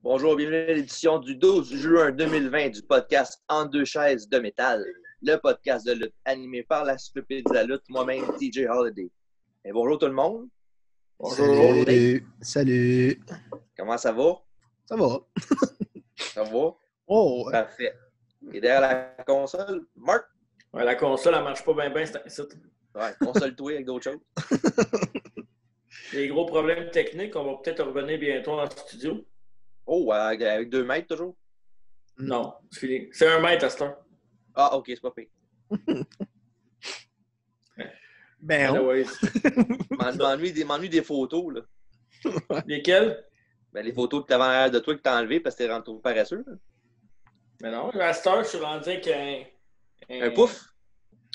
Bonjour, bienvenue à l'édition du 12 juin 2020 du podcast En deux chaises de métal, le podcast de lutte animé par la Stupide de la lutte, moi-même, TJ Holiday. Et bonjour tout le monde. Bonjour. Salut. Comment ça va? Ça va. Ça va? Oh, Parfait. Et derrière la console, Marc? Ouais, la console, elle marche pas bien, c'est ça. Ouais, console-toi avec d'autres choses. Les gros problèmes techniques, on va peut-être revenir bientôt en studio. Oh, avec 2 mètres toujours? Non, c'est fini. C'est 1 mètre à cette heure. Ah, ok, c'est pas pire. ben, Anyways. M'ennuie des photos, là. Lesquels? Ben, les photos que t'avais en arrière de toi que t'as enlevées parce que t'es rentré paresseux. Là. Mais non, à cette heure, je suis rendu avec Un pouf?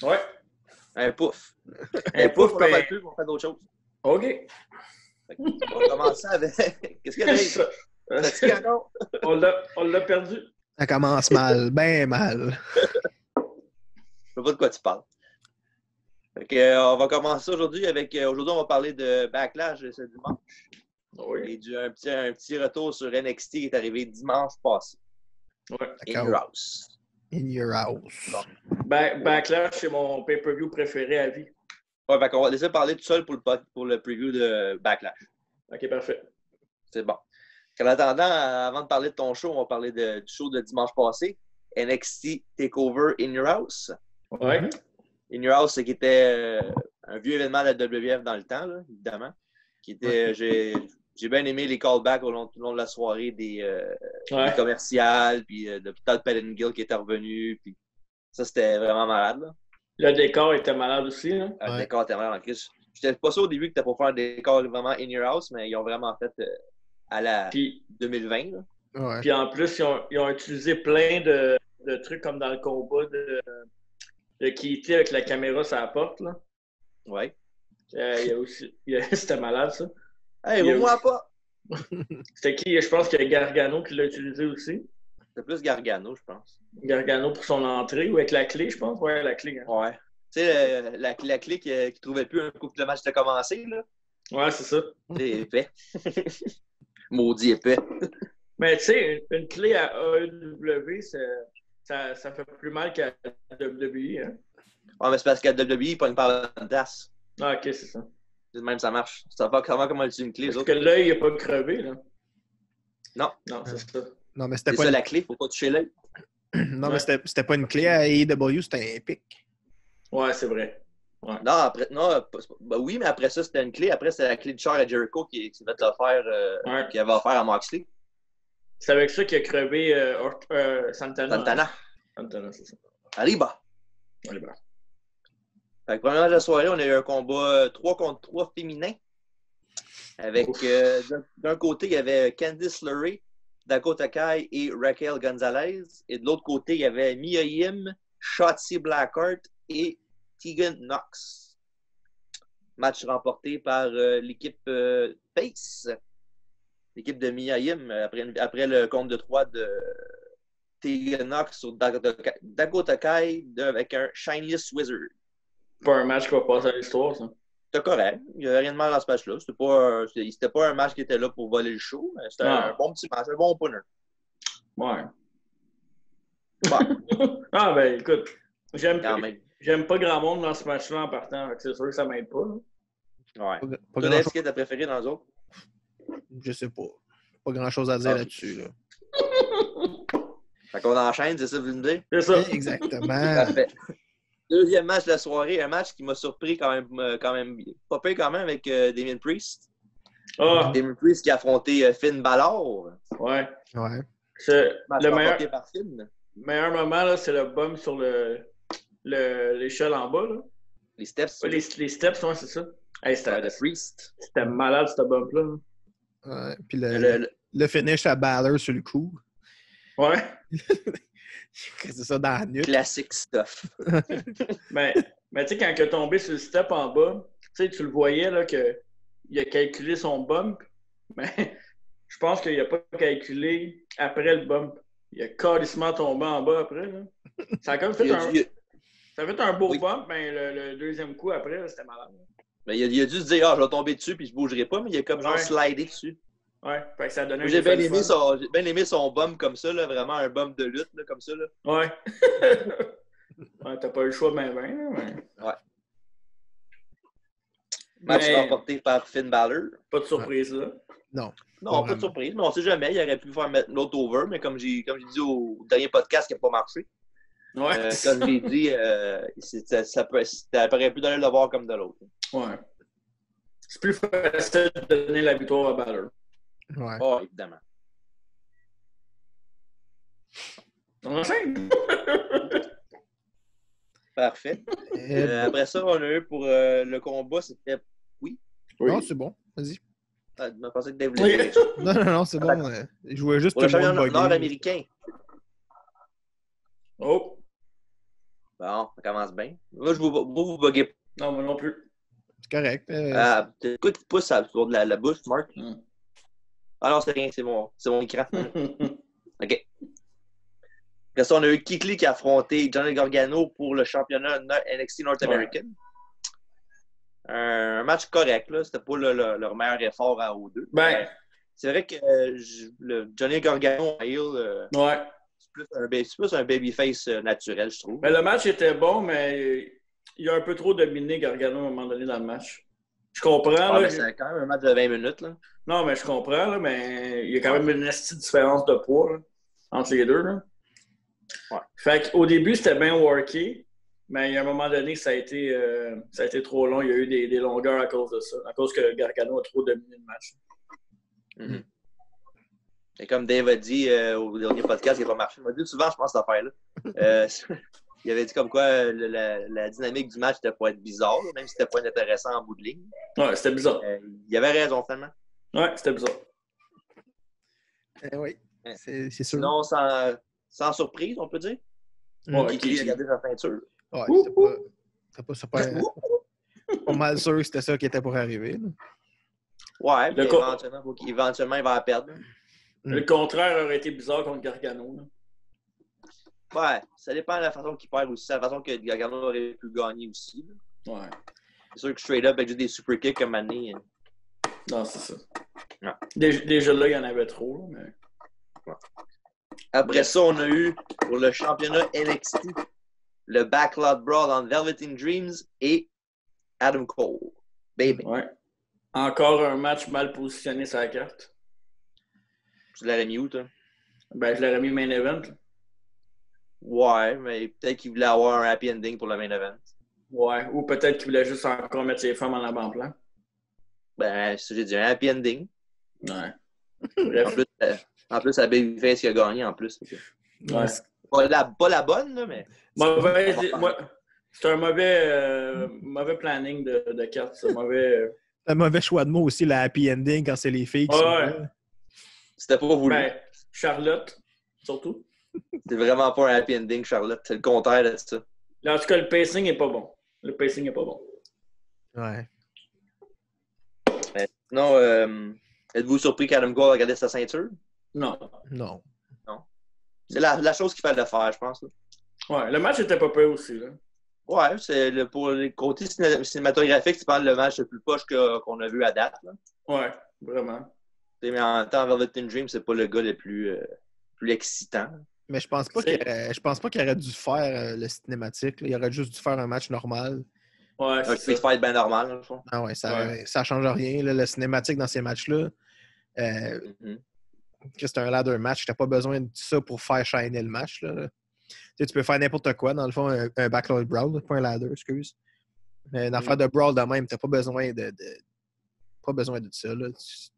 Ouais. Un pouf. Un pouf, on en parle plus, on fait d'autres choses. OK. On va commencer avec... Qu'est-ce qu'il y a Ça. Fatigué encore? On l'a perdu. ça commence mal, bien mal. Je sais pas de quoi tu parles. Fait que, on va commencer aujourd'hui avec... aujourd'hui, on va parler de Backlash ce dimanche. Oui. Et un petit retour sur NXT qui est arrivé dimanche passé. Ouais. In your house. In your house. Bon. Backlash, c'est mon pay-per-view préféré à vie. Ouais, fait qu'on va laisser parler tout seul pour le preview de Backlash. OK, parfait. C'est bon. En attendant, avant de parler de ton show, on va parler du show de dimanche passé. NXT TakeOver In Your House. Ouais. In Your House, c'est qui était un vieux événement de la WWF dans le temps, là, évidemment. Qui était, j'ai bien aimé les callbacks tout le long de la soirée des commerciales, puis de Todd Pettengill qui était revenu. Puis ça, c'était vraiment malade. Là. Le décor était malade aussi. Là. Le décor était malade en crise. J'étais pas sûr au début que t'étais pour faire un décor vraiment In Your House, mais ils ont vraiment fait à la 2020. Là. Ouais. Puis en plus, ils ont utilisé plein de trucs comme dans le combat de Keith avec la caméra sur la porte. Là. Ouais. C'était malade, ça. Hey, roule-moi pas! C'était qui? Je pense qu'il y a Gargano qui l'a utilisé aussi. C'est plus Gargano, je pense. Gargano pour son entrée ou avec la clé, je pense. Ouais, la clé. Hein. Ouais. Tu sais, la clé qui trouvait plus un coup que le match était commencé, là. Ouais, c'est ça. C'est épais. Maudit épais. Mais tu sais, une clé à AEW, ça fait plus mal qu'à WWE. Hein? Ouais, mais c'est parce qu'à WWE, ils pognent par la tasse. Ah, ok, c'est ça. C'est même, ça marche. Ça va comment utiliser une clé, les Parce autres. que l'œil n'est pas crevé, là. Non. Non, c'est ça. Non, mais c'était C'est pas ça, la clé, faut pas toucher l'œil. Non, mais c'était pas une clé à AEW, c'était un pic. Ouais, c'est vrai. Ouais. Ben oui, mais après ça, c'était une clé. Après, c'était la clé de char à Jericho qui s'est fait offert, qui avait offert à Moxley. C'est avec ça qu'il a crevé Santana. Santana, c'est ça. Arriba. Arriba. Fait que, premièrement de la soirée, on a eu un combat 3 contre 3 féminin. Avec, d'un côté, il y avait Candice LeRae, Dakota Kai et Raquel Gonzalez. Et de l'autre côté, il y avait Mia Yim, Shotzi Blackheart et Tegan Knox. Match remporté par l'équipe Face. L'équipe de Mia Yim, après le compte de 3 de Tegan Knox sur Dakota Kai avec un Shiniest Wizard. Pas un match qui va passer à l'histoire, ça. C'était correct. Il n'y avait rien de mal dans ce match-là. C'était pas un match qui était là pour voler le show, mais c'était un bon petit match, un bon opener. Ouais. Bon. Ah, ben écoute, j'aime pas grand monde dans ce match-là en partant. C'est sûr que ça m'aide pas. Là. Ouais. Pas grand-chose. Qu'est-ce que t'as préféré dans les autres? Je sais pas. Pas grand-chose à dire là-dessus. Là. Fait qu'on enchaîne, c'est ça que vous me dites? C'est ça. Exactement. Parfait. Deuxième match de la soirée, un match qui m'a surpris quand même pas pire quand même avec Damien Priest. Ah. Damien Priest qui a affronté Finn Balor. Ouais. Match le par Finn. meilleur moment, là, c'est le bum sur l'échelle en bas. Là. Les steps. Ouais, les steps, ouais, c'est ça. Hey, c'était malade, ce bump-là. Ouais. Puis le finish à Balor sur le coup. Ouais. C'est ça dans la nuque. Classic stuff. mais tu sais, quand il est tombé sur le step en bas, tu le voyais là, qu'il a calculé son bump, mais je pense qu'il n'a pas calculé après le bump. Il a carrément tombé en bas après. Là. Ça a comme fait un beau bump, mais le deuxième coup après, là, c'était malade. Mais il a dû se dire, je vais tomber dessus puis je ne bougerai pas, mais il a comme genre slidé dessus. Ouais, fait que ça donnait J'ai bien aimé son bum comme ça, là, vraiment un bum de lutte, là, comme ça. Là. Ouais. Ouais, t'as pas eu le choix, mais. Ouais. Match remporté par Finn Balor. Pas de surprise, là. Non. Non, pas de surprise, mais on sait jamais. Il aurait pu faire mettre l'autre over, mais comme j'ai dit au dernier podcast, qui n'a pas marché. Ouais. Comme je l'ai dit, ça aurait pu donner le devoir comme de l'autre. Ouais. C'est plus facile de donner la victoire à Balor. Ouais. Oh, évidemment. On enchaîne. Parfait. Après ça, on a eu pour le combat, c'était... Oui? Non, c'est bon. Vas-y. Ah, je me pensais que Dave voulait dire. Non, c'est bon. Je voulais juste pour le tout le monde championnat bugger. nord-américain. Oh! Bon, ça commence bien. Moi, vous buggez. Non, moi non plus. C'est correct. Écoute, tu pousses autour de la bouche, Marc. Ah non, c'est rien, c'est mon écran. OK. Après ça, on a eu Kikli qui a affronté Johnny Gargano pour le championnat NXT North American. Un match correct, là. C'était pas leur meilleur effort à O2. Ben, c'est vrai que le Johnny Gargano à heel, c'est plus un babyface naturel, je trouve. Ben, le match était bon, mais il a un peu trop dominé Gargano à un moment donné dans le match. Je comprends. Mais c'est quand même un match de 20 minutes. Là. Non, mais je comprends, là, mais il y a quand même une différence de poids là, entre les deux. Là. Ouais. Fait qu'au début, c'était bien worké, mais à un moment donné, ça a été trop long. Il y a eu des longueurs à cause de ça, à cause que Gargano a trop dominé le match. Mm-hmm. Et comme Dave a dit au dernier podcast, il n'a pas marché. Il m'a dit souvent, je pense, cette affaire-là. Il avait dit comme quoi la dynamique du match était pour être bizarre, même si c'était pas intéressant en bout de ligne. Ouais, c'était bizarre. Il avait raison, finalement. Ouais, c'était bizarre. Oui, c'est sûr. Sinon, sans surprise, on peut dire. Ouais, qui a gardé sa ceinture. Ouais, c'était pas mal sûr que c'était ça qui était pour arriver. Là. Ouais, mais éventuellement, il va la perdre. Le contraire aurait été bizarre contre Gargano. Là. Ouais, ça dépend de la façon qu'il perd aussi, la façon que Gargano aurait pu gagner aussi. Là. Ouais. C'est sûr que straight up, avec juste des super kicks comme année. Non, c'est ça. Ouais. Déjà là, il y en avait trop. Là, mais... Ouais. Après ça, on a eu pour le championnat NXT le Backlot Brawl entre Velveteen Dreams et Adam Cole. Baby. Ouais. Encore un match mal positionné sur la carte. Tu l'aurais mis où, toi? Ben, je l'aurais mis main event. Ouais, mais peut-être qu'il voulait avoir un happy ending pour le main event. Ouais, ou peut-être qu'il voulait juste encore mettre ses femmes en avant-plan. Ben, c'est ce que j'ai dit, un happy ending. Ouais. En plus, la babyface qui a gagné, en plus. Ouais. Pas la bonne, là, mais... C'est un mauvais planning de carte. C'est un mauvais choix de mots aussi, la happy ending, quand c'est les filles qui sont là. C'était pas voulu. Ben, Charlotte, surtout. C'est vraiment pas un happy ending, Charlotte. C'est le contraire de ça. Là, en tout cas, le pacing est pas bon. Ouais. Sinon, êtes-vous surpris qu'Adam Cole a gardé sa ceinture? Non. C'est la chose qu'il fallait faire, je pense. Là. Ouais, le match était pas pire aussi. Là. Ouais, pour les côtés cinématographiques, tu parles le match le plus poche qu'on a vu à date. Là. Ouais, vraiment. Mais en même temps, Velveteen Dream, c'est pas le gars le plus excitant. Mais je pense pas qu'il aurait dû faire le cinématique. Là. Il aurait juste dû faire un match normal. Ouais, c'est ça. Fight bien normal, dans le fond. Ah ouais, ça change rien. Là, le cinématique dans ces matchs-là, c'est un ladder match. T'as pas besoin de ça pour faire shiner le match. Là. Tu peux faire n'importe quoi, dans le fond, un backlog brawl, pas un ladder, excuse. Mais une affaire de brawl de même, t'as pas besoin de ça. Là. Tu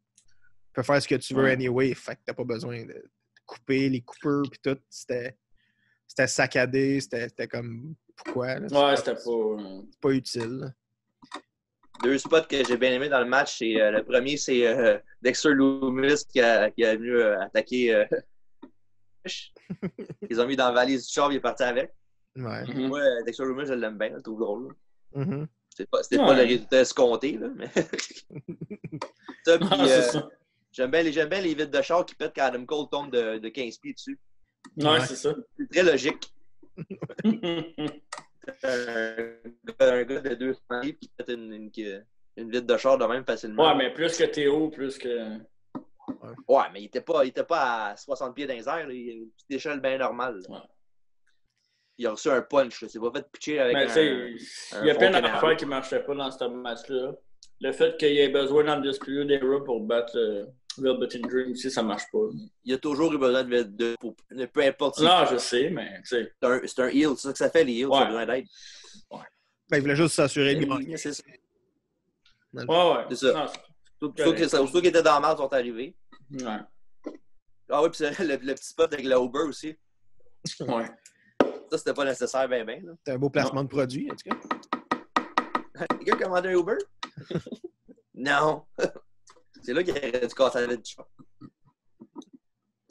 peux faire ce que tu veux anyway, fait que t'as pas besoin de couper les coupeurs pis tout. C'était saccadé, c'était comme... Pourquoi? Là? Ouais, c'était pas utile. Là. 2 spots que j'ai bien aimés dans le match, c'est le premier, c'est Dexter Lumis qui est venu attaquer ils ont mis dans la valise du char, il est parti avec. Ouais. Moi, Dexter Lumis, je l'aime bien, je le trouve drôle. Mm-hmm. C'était pas le résultat escompté, là, mais... ça, puis, j'aime bien les vides de char qui pètent quand Adam Cole tombe de 15 pieds dessus. Ouais, c'est ça. C'est très logique. un gars de 200 livres qui pète une vide de char de même facilement. Ouais, mais plus que Théo, plus que... Ouais, mais il était pas à 60 pieds dans les airs. Là. Il a une petite échelle bien normale. Ouais. Il a reçu un punch. Là. C'est pas fait pitcher avec Mais un il y a plein Fontenay. d'affaires qui ne marchaient pas dans ce match-là. Le fait qu'il y ait besoin dans le Undisputed Era pour battre Velvet Dream aussi, ça marche pas. Il a toujours eu besoin de peu importe. Non, je sais, mais tu sais. C'est un heel. C'est ça que ça fait, les heels. Ouais. Ça a besoin d'aide. Ben, il voulait juste s'assurer de gagner. Oui, c'est ça. Ouais. C'est ça. Non, Aussitôt qu'ils étaient dans la merde, ils sont arrivés. ouais. Ah oui, puis le petit spot avec le Uber aussi. Ouais. Ça, c'était pas nécessaire, ben. C'est un beau placement de produit, en tout cas. Quelqu'un a commandé un Uber? Non. C'est là qu'il aurait dû casser la vie du chat.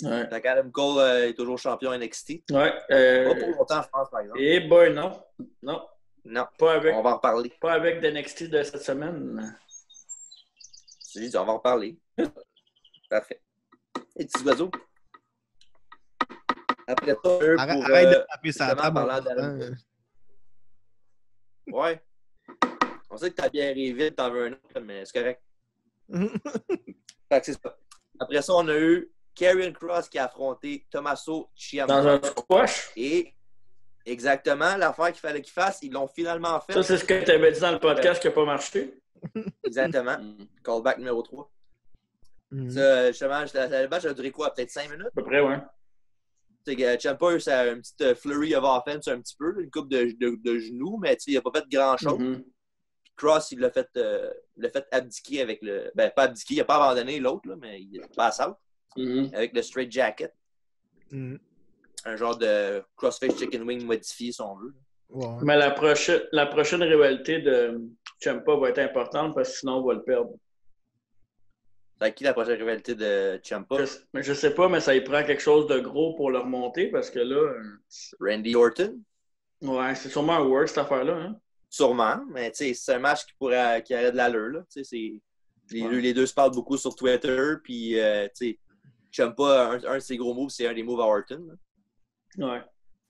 Ouais. Fait qu'Adam Cole est toujours champion NXT. Ouais. Pas pour longtemps, je pense, par exemple. Et boy, non. Non. Non. Pas avec, On va en reparler. pas avec NXT de cette semaine. J'ai dit, on va en reparler. Parfait. Et petits oiseaux. Après ça, eux, pour, Arrête de taper sa justement, table. parlant d'Adam Cole. Ouais. On sait que ta bière est vide, t'en veux un autre, mais c'est correct. Fait que c'est ça. Après ça, on a eu Karrion Kross qui a affronté Tommaso Ciampa. Dans un squash. Et exactement, l'affaire qu'il fallait qu'il fasse, ils l'ont finalement fait. Ça, c'est ce que tu avais dit dans le podcast qui n'a pas marché. Exactement. Callback numéro 3. Mhm. Ça, justement, le match a duré quoi? Peut-être 5 minutes? À peu près, ouais. Ciampa a eu une petite flurry of offense un petit peu, une coupe de genoux, mais il n'a pas fait grand-chose. Mm-hmm. Cross, il l'a fait abdiquer avec le... Ben, pas abdiquer, il n'a pas abandonné l'autre, là, mais il est pas out. Mm-hmm. Avec le straight jacket. Mhm. Un genre de crossface chicken wing modifié, si on veut. Ouais. Mais la prochaine rivalité de Ciampa va être importante parce que sinon, on va le perdre. C'est qui la prochaine rivalité de Ciampa? Je sais pas, mais ça y prend quelque chose de gros pour le remonter parce que là... Randy Orton? Ouais, c'est sûrement un work, cette affaire-là. Hein? Sûrement, mais c'est un match qui aurait de l'allure. Là. Les deux se parlent beaucoup sur Twitter, puis Ciampa, un de ses gros moves, c'est un des moves à Orton. Là. Ouais.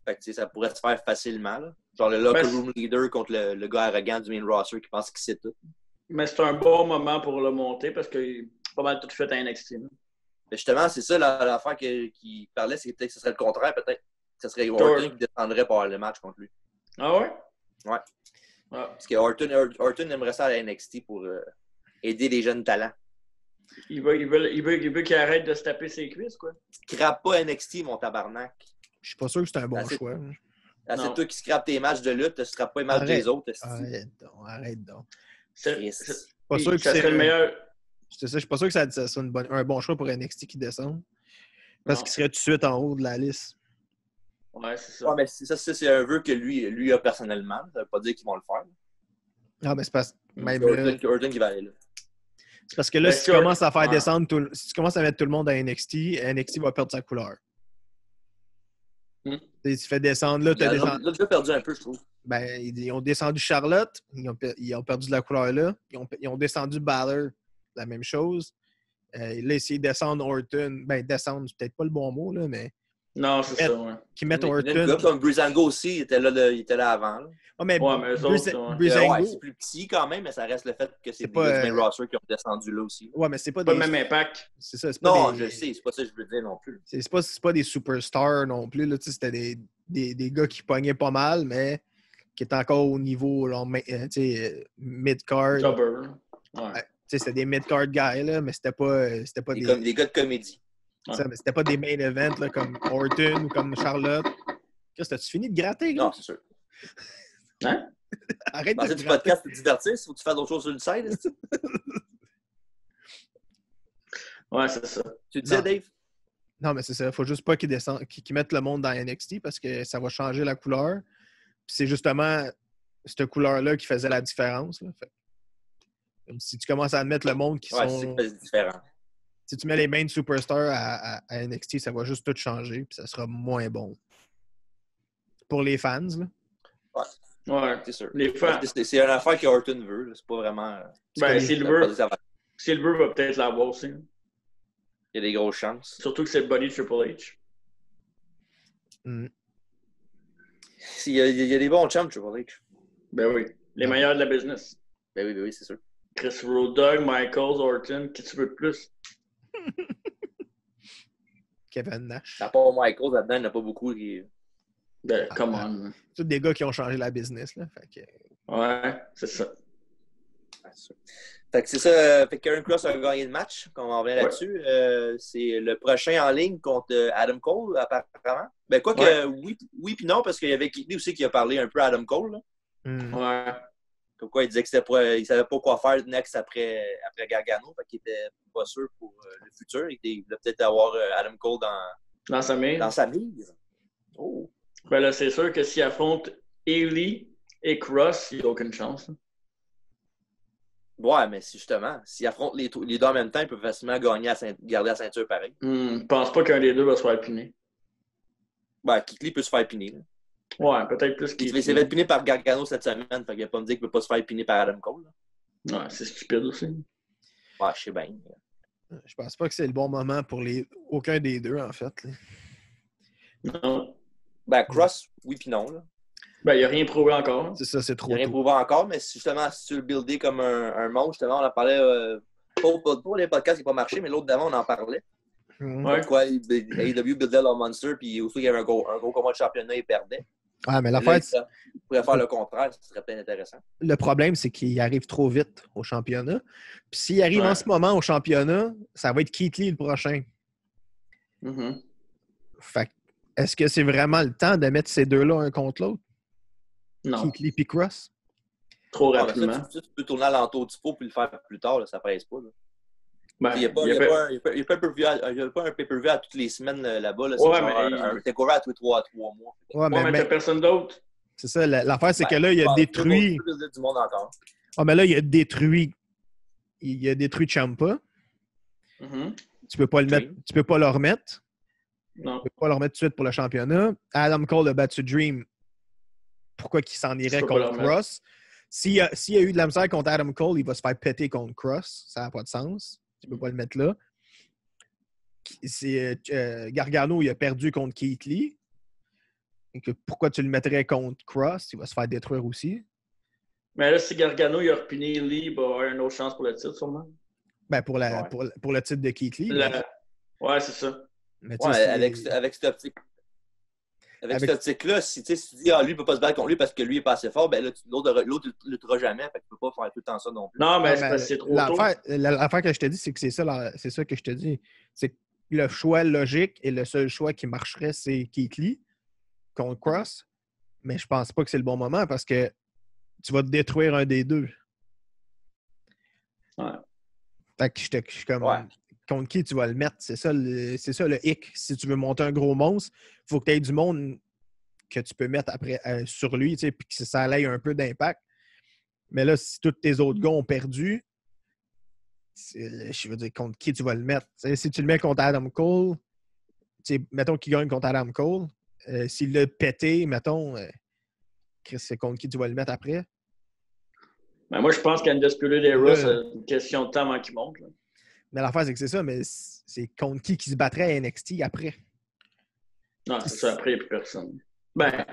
Fait que ça pourrait se faire facilement. Là. Genre le locker room leader contre le gars arrogant du main roster qui pense qu'il sait tout. Mais c'est un bon moment pour le monter parce qu'il est pas mal tout fait à NXT. Là. Mais justement, c'est ça l'affaire qu'il parlait, c'est peut-être que ce serait le contraire, peut-être. Que ce serait Orton qui descendrait pour avoir le match contre lui. Ah ouais? Ouais. Ah. Parce que Orton aimerait ça à la NXT pour aider les jeunes talents. Il veut qu'il arrête de se taper ses cuisses, quoi. Scrape pas NXT, mon tabarnak. Je suis pas sûr que c'est un bon choix. C'est toi qui scrapes tes matchs de lutte, tu scrapes pas les matchs des autres. Arrête donc. C'est Pas sûr que ça serait le meilleur. C'est ça, je suis pas sûr que ça soit un bon choix pour NXT qui descend. Parce qu'il serait tout de suite en haut de la liste. Ouais, c'est ça. Ouais, mais c'est un vœu que lui a personnellement. Ça veut pas dire qu'ils vont le faire. Ah, mais c'est parce que Orton qui va aller là. C'est parce que là, si tu commences à faire descendre si tu commences à mettre tout le monde à NXT va perdre sa couleur. Tu fais descendre là, Il a déjà perdu un peu, je trouve. Ben, ils ont descendu Charlotte, ils ont perdu de la couleur là. Ils ont descendu Balor, la même chose. Là, essayer de descendre Orton. Ben, descendre, c'est peut-être pas le bon mot, là, mais. Non, c'est ça, ouais. Qui mettent Orton. Orton. Un gars comme Breezango aussi, il était là avant. Là. Oh, mais Breezango, c'est plus petit quand même, mais ça reste le fait que c'est des gars du main roster qui ont descendu là aussi. Ouais, mais c'est pas le même impact. C'est ça. Non, je sais, c'est pas ça que je veux dire non plus. C'est pas des superstars non plus. Là, c'était des gars qui pognaient pas mal, mais qui étaient encore au niveau mid-card. Ouais. C'était des mid-card guys, là, mais c'était pas des gars de comédie. Ça, mais c'était pas des main events là, comme Orton ou comme Charlotte. T'as-tu fini de gratter, gars? Non, c'est sûr. Hein? Arrête de du podcast pour te divertir, faut que tu fasses d'autres choses sur le site. Ouais, c'est ça. Tu le disais, Dave? Non, mais c'est ça. Faut juste pas qu'ils mettent le monde dans NXT parce que ça va changer la couleur. Puis c'est justement cette couleur-là qui faisait la différence. Là. Fait. Comme si tu commences à mettre le monde qui sont... c'est différent. Si tu mets les main superstars à NXT, ça va juste tout changer puis ça sera moins bon. Pour les fans, là. Ouais, c'est sûr. Les fans. C'est une affaire que Orton veut. C'est pas vraiment... Ben, Silver va peut-être l'avoir aussi. Il y a des grosses chances. Surtout que c'est le body Triple H. Mm. Il y a des bons champs, Triple H. Ben oui. Les meilleurs de la business. Ben oui, c'est sûr. Chris Road Dogg, Michaels, Orton, qui tu veux de plus? Kevin Nash. À part Michael, là-dedans, il n'y en a pas beaucoup qui... Come on. Tous des gars qui ont changé la business. Là. Fait que... Ouais, c'est ça. Fait que c'est ça. Fait que Karen Cross a gagné le match, comme on revient là-dessus. C'est le prochain en ligne contre Adam Cole, apparemment. Ben, quoi que oui puis non, parce qu'il y avait Keith Lee aussi qui a parlé un peu à Adam Cole. Là. Ouais. Comme quoi, il disait qu'il savait pas quoi faire next après Gargano. Fait qu'il était pas sûr pour le futur. Il voulait peut-être avoir Adam Cole dans sa mise. Oh. Ben là, c'est sûr que s'il affronte Ely et Cross, il n'y a aucune chance. Hein. Ouais, mais justement, s'ils affrontent les deux en même temps, ils peuvent facilement gagner garder la ceinture pareil. Je pense pas qu'un des deux va se faire piner. Ben, Keith Lee peut se faire piner. Là. Ouais, peut-être plus qu'il s'est fait piner par Gargano cette semaine. Fait qu'il va pas me dire qu'il ne peut pas se faire piner par Adam Cole. Là. Ouais, c'est stupide aussi. Ouais, je sais bien. Je pense pas que c'est le bon moment pour aucun des deux, en fait. Là. Non. Ben, Cross, oui puis non. Là. Ben, il n'a rien prouvé encore. C'est ça, c'est trop tôt. Il n'a rien prouvé encore, mais justement, si tu le buildais comme un monstre, justement, on en parlait pas les podcasts qui n'ont pas marché, mais l'autre d'avant, on en parlait. Ouais. Pourquoi AEW buildait leur monster, puis aussi qu'il y avait un gros combat de championnat, ils perdaient. Ah, mais l'affaire, il pourrait faire le contraire, ce serait peut-être intéressant. Le problème, c'est qu'il arrive trop vite au championnat. Puis s'il arrive en ce moment au championnat, ça va être Keith Lee le prochain. Fait est-ce que c'est vraiment le temps de mettre ces deux-là un contre l'autre? Non. Keith Lee et Cross? Trop rapidement. Tu peux tourner à l'entour du pot puis le faire plus tard, là, ça presse pas. Là. Ben, il n'y a pas un pay-per-view à toutes les semaines là-bas. Là, ouais, mais un takeover à tous les 3 mois. Ouais, mais t'as personne d'autre. C'est ça, l'affaire, c'est que là, il a détruit... Du monde encore. Ah, mais là, il a détruit... Il a détruit Ciampa. Tu peux pas le mettre... Tu peux pas le remettre. Non. Tu peux pas le remettre tout de suite pour le championnat. Adam Cole a battu Dream. Pourquoi qu'il s'en irait contre Cross? S'il y a eu de la misère contre Adam Cole, il va se faire péter contre Cross. Ça n'a pas de sens. Tu peux pas le mettre là. Gargano, il a perdu contre Keith Lee. Et pourquoi tu le mettrais contre Cross? Il va se faire détruire aussi. Mais là, si Gargano il a repuné Lee, il va avoir une autre chance pour le titre, sûrement. Ben pour le titre de Keith Lee. Ouais, c'est ça. Mais avec cette optique. Avec cette optique-là, si tu dis lui, il ne peut pas se battre contre lui parce que lui est pas assez fort, ben là, l'autre ne luttera jamais. Fait que tu ne peux pas faire tout le temps ça non plus. Non, mais c'est trop tôt. L'affaire que je te dis, c'est que c'est ça que je te dis. C'est que le choix logique et le seul choix qui marcherait, c'est Keith Lee contre Cross. Mais je pense pas que c'est le bon moment parce que tu vas te détruire un des deux. Ouais. Fait que je suis comme... Ouais. Contre qui tu vas le mettre? C'est ça le hic. Si tu veux monter un gros monstre, il faut que tu aies du monde que tu peux mettre après sur lui, puis que ça ait un peu d'impact. Mais là, si tous tes autres gars ont perdu, je veux dire, contre qui tu vas le mettre? Si tu le mets contre Adam Cole, mettons qu'il gagne contre Adam Cole, s'il l'a pété, mettons, c'est contre qui tu vas le mettre après? Ben moi, je pense qu'Undisputed Era, c'est une question de temps avant qu'il monte. Là. Mais l'affaire, c'est que c'est ça, mais c'est contre qui se battrait à NXT après? Non, c'est ça, après, il n'y a plus personne. Ben,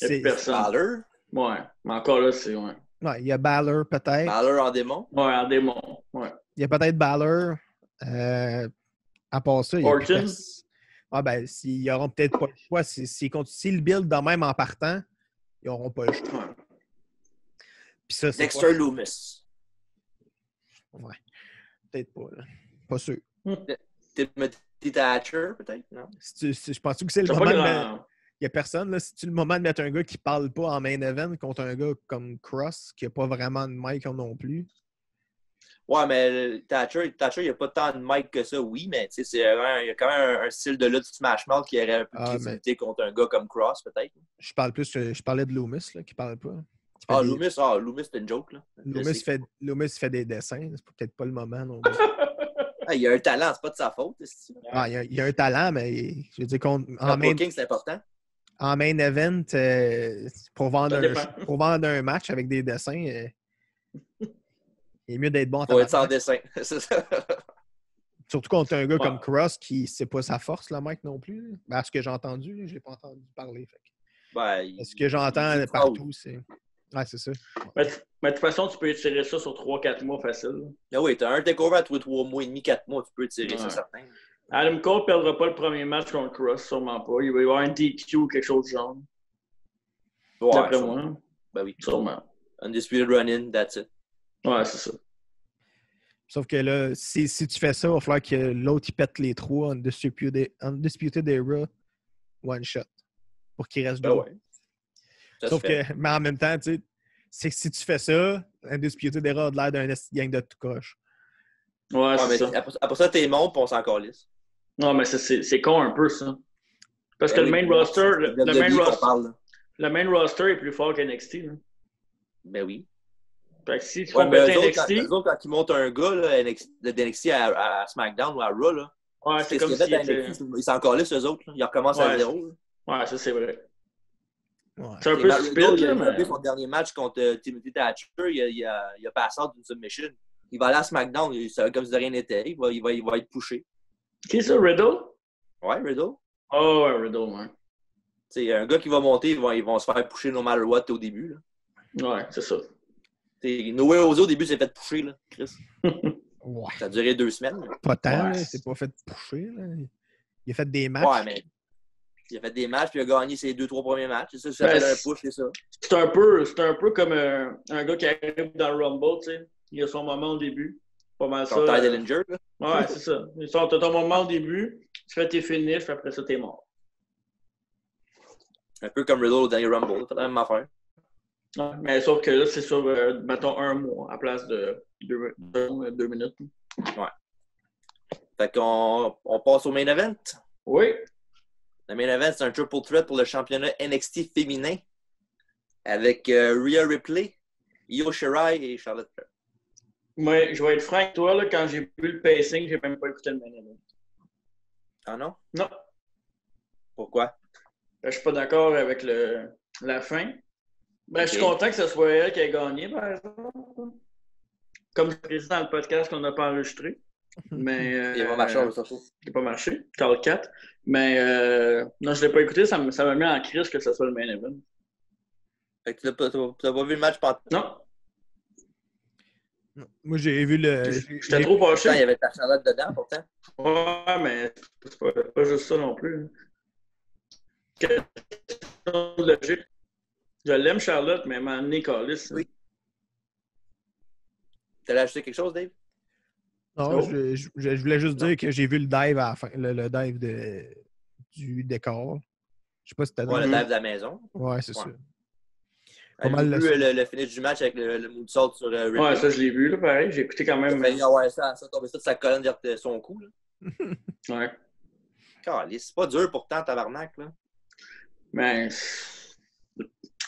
il n'y a plus personne. Balor? Ouais, mais encore là, c'est... Ouais, il y a Balor, peut-être. Balor en démon? Ouais, en démon, ouais. Il y a peut-être Balor. À part ça, il y a Orton? Ben, s'ils n'auront peut-être pas le choix. S'ils le build de même en partant, ils n'auront pas le choix. Puis ça, c'est Dexter Lumis. Ouais. Peut-être pas, là. Pas sûr. Timothy Thatcher, peut-être, non? Je pense que c'est le moment de mettre... Il n'y a personne, là. C'est-tu le moment de mettre un gars qui ne parle pas en main event contre un gars comme Cross, qui n'a pas vraiment de mic non plus? Ouais, mais Thatcher, il n'y a pas tant de mic que ça, oui, mais il y a quand même un style de lutte Smash Mouth qui aurait un peu de crédibilité contre un gars comme Cross, peut-être. Je parlais de Loomis, là, qui ne parle pas. Loomis, c'était une joke, là. Loomis fait des dessins, c'est peut-être pas le moment non plus. Il y a un talent, c'est pas de sa faute. Il y a un talent, mais je veux dire booking, c'est important. En main event, pour vendre un match avec des dessins, il est mieux d'être bon en temps. Être sans dessin, c'est ça. Surtout contre un gars comme Cross qui c'est pas sa force, le mec non plus. Ben, ce que j'ai entendu, je l'ai pas entendu parler. Ce que j'entends partout, c'est... Ouais, c'est ça. Mais de toute façon, tu peux étirer ça sur 3-4 mois facile. Ah oui, t'as un takeover à tous les 3 mois et demi, 4 mois, tu peux tirer ça, certain. Adam Cole ne perdra pas le premier match contre Cross, sûrement pas. Il va y avoir un DQ ou quelque chose de genre. Ouais, d'après moi. Ben oui. Sûrement. Undisputed run-in, that's it. Ouais, c'est ça. Sauf que là, si tu fais ça, il va falloir que l'autre il pète les trois Undisputed Era one shot. Pour qu'il reste deux. Ouais. Sauf que, mais en même temps, tu sais, c'est que si tu fais ça, Undisputed Era a l'air d'un gang de tout croche. Ouais, c'est ça. Après ça, t'es montes, puis on s'en calisse. Non, mais c'est con un peu, ça. Parce que le main roster, le main roster est plus fort qu'NXT. Ben oui. Fait que si tu fais péter NXT... Eux autres, quand ils montent un gars là, d'NXT à SmackDown ou à Raw, là, ouais, c'est comme si ils s'en calissent, eux autres. Là. Ils recommencent à zéro. Là. Ouais, ça, c'est vrai. Ouais. C'est un peu stupide, il a mais... fait son dernier match contre Timothy Thatcher. Il a passé d'une submission. Il va aller à SmackDown, comme si de rien n'était. Il va être poussé. Qui c'est ça, Riddle? Ouais, Riddle. Oh, ouais, Riddle, ouais. C'est un gars qui va monter, ils vont se faire pusher no matter what au début. Là. Ouais, c'est ça. Noé Ozo, au début, s'est fait pusher, là, Chris. Ouais. Ça a duré 2 semaines. Là. Pas tant, ouais. C'est pas fait pusher. Là. Il a fait des matchs. Ouais, mais il a fait des matchs, puis il a gagné ses 2-3 premiers matchs. C'est ça, ça fait un push, c'est ça. C'est un peu comme un gars qui arrive dans le Rumble, tu sais. Il a son moment au début. Pas mal ça. Ty Dillinger, là. Ouais, c'est ça. T'as ton moment au début, tu fais tes finishes, puis après ça, t'es mort. Un peu comme Riddle au dernier Rumble, c'est la même affaire. Ouais, mais sauf que là, c'est sur, mettons, 1 mois à place de 2 minutes. Ouais. Fait qu'on passe au main event. Oui. Le main event, c'est un triple threat pour le championnat NXT féminin avec Rhea Ripley, Io Shirai et Charlotte Flair. Moi, je vais être franc avec toi, là, quand j'ai vu le pacing, j'ai même pas écouté le main event. Ah non? Non. Pourquoi? Je suis pas d'accord avec la fin. Ben, okay. Je suis content que ce soit elle qui ait gagné, par exemple. Comme je précise dans le podcast qu'on n'a pas enregistré. Mais, il va marcher, ça. Il n'a pas marché, Carl 4. Mais non, je ne l'ai pas écouté, ça m'a mis en crise que ce soit le main event. Fait que tu n'as pas vu le match pendant... Non. Moi, j'ai vu le... J'étais trop fâché. Il y avait ta Charlotte dedans, pourtant. Ouais, mais c'est pas juste ça non plus. Question de logique. Je l'aime, Charlotte, mais elle m'a amené Callis. Oui. T'allais ajouter quelque chose, Dave? Non, je voulais juste dire que j'ai vu le dive à la fin, le dive du décor. Je sais pas si t'as le dive de la maison. Ouais, c'est ça. J'ai vu le finish du match avec le moonsault sur Ripley. Ouais, ça, je l'ai vu, là, pareil. J'ai écouté quand même. Ouais, ça tombait ça de sa colonne vers son cou. Là. Ouais. Calisse, c'est pas dur pourtant, tabarnak, là. Mais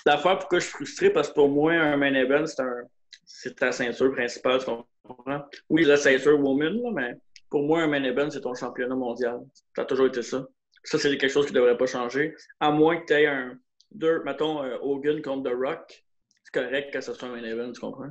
l'affaire pourquoi je suis frustré, parce que pour moi, un main event, c'est ta ceinture principale, tu comprends? Oui, la ceinture woman, là, mais pour moi, un main event, c'est ton championnat mondial. Ça a toujours été ça. Ça, c'est quelque chose qui ne devrait pas changer. À moins que tu aies mettons, Hogan contre The Rock, c'est correct que ce soit un main event, tu comprends?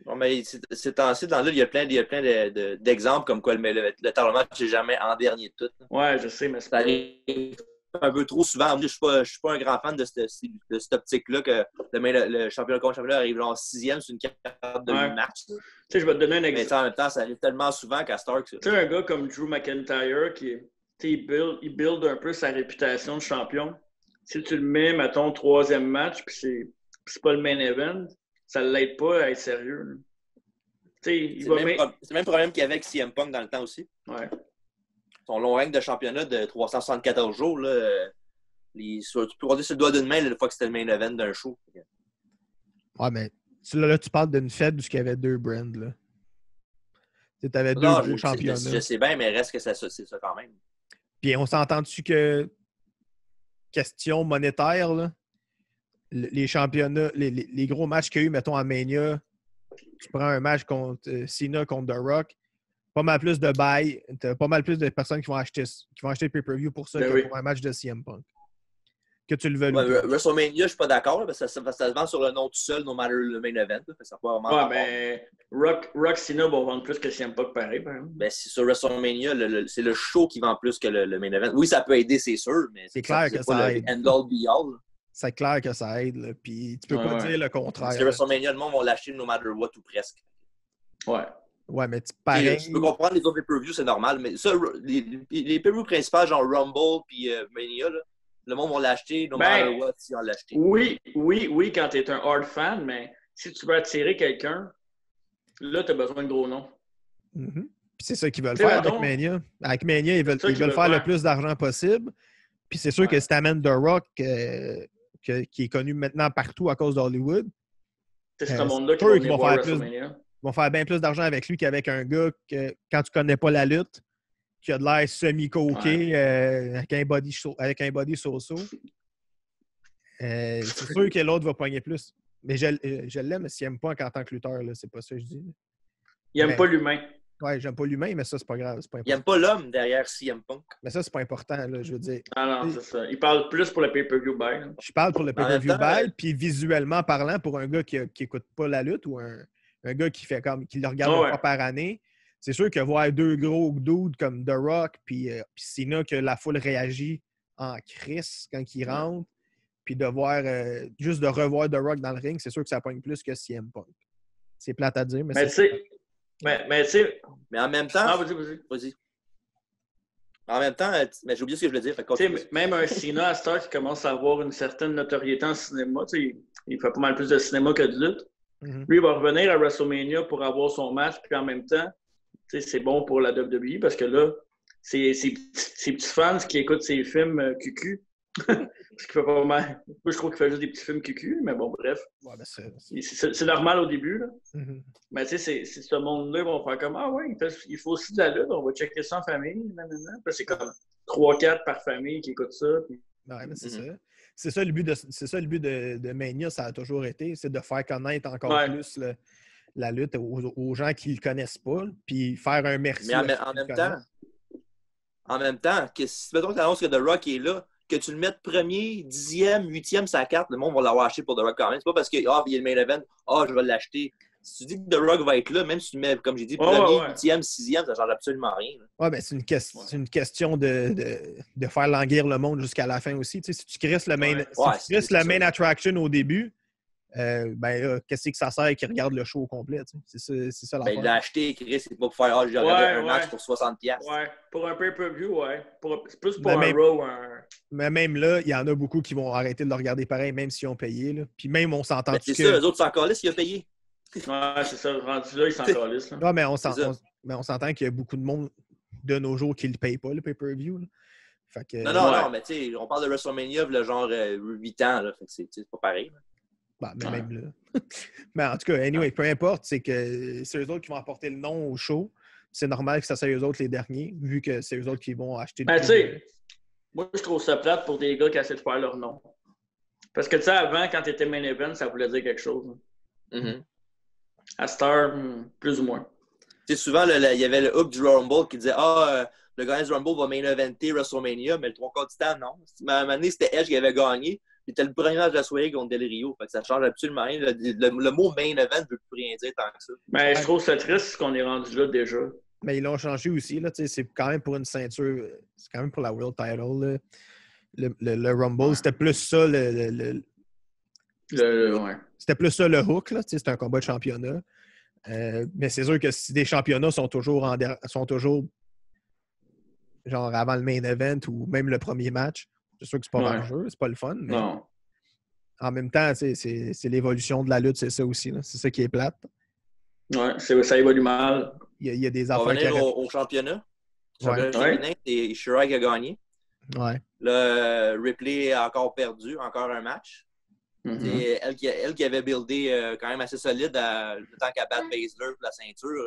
Non, mais c'est temps-ci, dans là, il y a plein d'exemples comme quoi le talent match n'est jamais en dernier de tout. Là. Ouais, je sais, mais c'est ça arrive un peu trop souvent. Je ne suis pas un grand fan de cette optique-là que le championnat contre championnat arrive en 6e sur une carte de match. Tu sais, je vais te donner un exemple. Mais en même temps, ça arrive tellement souvent qu'à Stark. Tu sais, un gars comme Drew McIntyre il build un peu sa réputation de champion. Si tu le mets, mettons, 3e match, puis c'est pas le main event, ça ne l'aide pas à être sérieux. C'est le même problème qu'il y avait avec CM Punk dans le temps aussi. Ouais. Son long règne de championnat de 374 jours, là, tu peux compter sur le doigt d'une main la fois que c'était le main event d'un show. Ouais, mais là, tu parles d'une fête où il y avait 2 brands. Tu avais 2 gros championnats. Je sais bien, mais reste que c'est ça quand même. Puis on s'entend-tu que, question monétaire, là, les championnats, les gros matchs qu'il y a eu, mettons, à Mania, tu prends un match contre Cena contre The Rock, pas mal plus de buy, t'as pas mal plus de personnes qui vont acheter le pay-per-view pour ça que pour un match de CM Punk. Que tu le veux. WrestleMania, je suis pas d'accord, parce que ça se vend sur le nom tout seul, no matter le main event. Ça peut vraiment mais Rock Cena vont vendre plus que CM Punk, pareil. Ben, c'est sur WrestleMania, c'est le show qui vend plus que le main event. Oui, ça peut aider, c'est sûr, mais c'est clair que ça aide. End all be all. c'est clair que ça aide. Là. Puis tu peux pas dire le contraire. Parce que WrestleMania, le monde va l'acheter no matter what ou presque. Ouais. Ouais, mais pareil. Tu peux comprendre les autres pay-per-views, c'est normal. Mais ça, les pay-per-views principaux, genre Rumble puis Mania, là, le monde va l'acheter no matter what s'ils ont l'acheté. Oui, quand tu es un hard fan, mais si tu veux attirer quelqu'un, là, tu as besoin de gros noms. Mm-hmm. Puis c'est ça qu'ils veulent faire avec Mania. Avec Mania, ils veulent faire le plus d'argent possible. Puis c'est sûr que si tu amènes The Rock, qui est connu maintenant partout à cause d'Hollywood, c'est ce monde-là qui vont faire WrestleMania. Ils vont faire bien plus d'argent avec lui qu'avec un gars que, quand tu connais pas la lutte, qui a de l'air semi-coqué avec un body so-so. C'est sûr que l'autre va pogner plus. Mais je l'aime CM Punk en tant que lutteur, là, c'est pas ça que je dis. Il n'aime pas l'humain. Ouais, j'aime pas l'humain, mais ça, c'est pas grave. C'est pas il n'aime pas l'homme derrière CM Punk. Mais ça, c'est pas important, là, je veux dire. Ah non, c'est ça. Il parle plus pour le pay-per-view buy. Je parle pour le pay-per-view buy, puis visuellement parlant, pour un gars qui écoute pas la lutte ou un gars qui le regarde une fois par année, c'est sûr que voir deux gros dudes comme The Rock puis Cena, que la foule réagit en crise quand il rentre, puis de voir juste de revoir The Rock dans le ring, c'est sûr que ça pogne plus que CM Punk. C'est plate à dire, mais tu sais... Mais en même temps... Ah, vas-y. En même temps, mais j'ai oublié ce que je voulais dire. Même un Cena à Star qui commence à avoir une certaine notoriété en cinéma, il fait pas mal plus de cinéma que de lutte. Mm-hmm. Lui, il va revenir à WrestleMania pour avoir son match, puis en même temps, c'est bon pour la WWE parce que là, ces petits fans qui écoutent ses films QQ, parce qu'il fait pas mal. Moi, je trouve qu'il fait juste des petits films QQ, mais bon, bref. Ouais, ben c'est normal au début, là. Mm-hmm. Mais tu sais, c'est ce monde-là, ils vont faire comme ah ouais, il faut aussi de la lutte, on va checker ça en famille. Puis c'est comme 3-4 par famille qui écoutent ça. Puis... Ouais, mais c'est ça. C'est ça le but de Mania, ça a toujours été, c'est de faire connaître encore plus la lutte aux gens qui ne le connaissent pas, puis faire un merci. Mais en même temps, si mettons que tu annonces que The Rock est là, que tu le mettes premier, 10e, 8e sa carte, le monde va l'avoir acheté pour The Rock quand même. C'est pas parce qu'il y a le main event, je vais l'acheter. Si tu dis que The Rock va être là, même si tu mets, comme j'ai dit, premier, 8e, 6e, ça ne change absolument rien. Oui, ben c'est une question de faire languir le monde jusqu'à la fin aussi. Tu sais, si tu crisses le main attraction au début, qu'est-ce que ça sert qu'ils regardent le show au complet? Tu sais? C'est ça l'affaire. Il l'a acheté, Chris, c'est pas pour faire j'ai regardé un match pour 60$. Ouais, pour un pay-per-view, c'est plus pour un Raw. Mais même là, il y en a beaucoup qui vont arrêter de le regarder pareil, même s'ils ont payé. Là. Puis même, on s'entend que... C'est ça, eux autres, c'est encore là s'ils ont payé. Ouais, c'est ça. Rendu là, ils s'en calissent. Ouais, mais on s'entend qu'il y a beaucoup de monde de nos jours qui ne le paye pas, le pay-per-view. Fait que, non, mais tu sais, on parle de WrestleMania, le genre 8 ans. Là, fait que c'est pas pareil. Mais même là. Mais en tout cas, anyway, peu importe, c'est que c'est eux autres qui vont apporter le nom au show. C'est normal que ça soit eux autres les derniers, vu que c'est eux autres qui vont acheter tu sais, moi, je trouve ça plate pour des gars qui essaient de faire leur nom. Parce que, tu sais, avant, quand tu étais main event, ça voulait dire quelque chose. À Star, plus ou moins. Tu sais, souvent, il y avait le hook du Rumble qui disait le gagnant du Rumble va main eventer WrestleMania, mais le 3/4 du temps, non. À un moment donné, c'était Edge qui avait gagné. C'était le premier match de la soirée contre Del Rio. Fait que ça change absolument rien. Le mot main event ne veut plus rien dire tant que ça. Mais je trouve ça triste qu'on est rendu là déjà. Mais ils l'ont changé aussi. Là, c'est quand même pour une ceinture. C'est quand même pour la World Title. Le Rumble, c'était plus ça C'était plus ça le hook. C'était un combat de championnat. Mais c'est sûr que si des championnats sont toujours genre avant le main event ou même le premier match, c'est sûr que c'est pas vengeux, c'est pas le fun. Mais non. En même temps, c'est l'évolution de la lutte, c'est ça aussi. Là. C'est ça qui est plate. Ouais, ça évolue mal. Il y a des affaires. On va affaires revenir au championnat. Le championnat féminin, c'est Shirai qui a gagné. Ouais. Là, Ripley a encore perdu, encore un match. C'est elle qui avait buildé quand même assez solide le temps qu'elle batte Baszler pour la ceinture.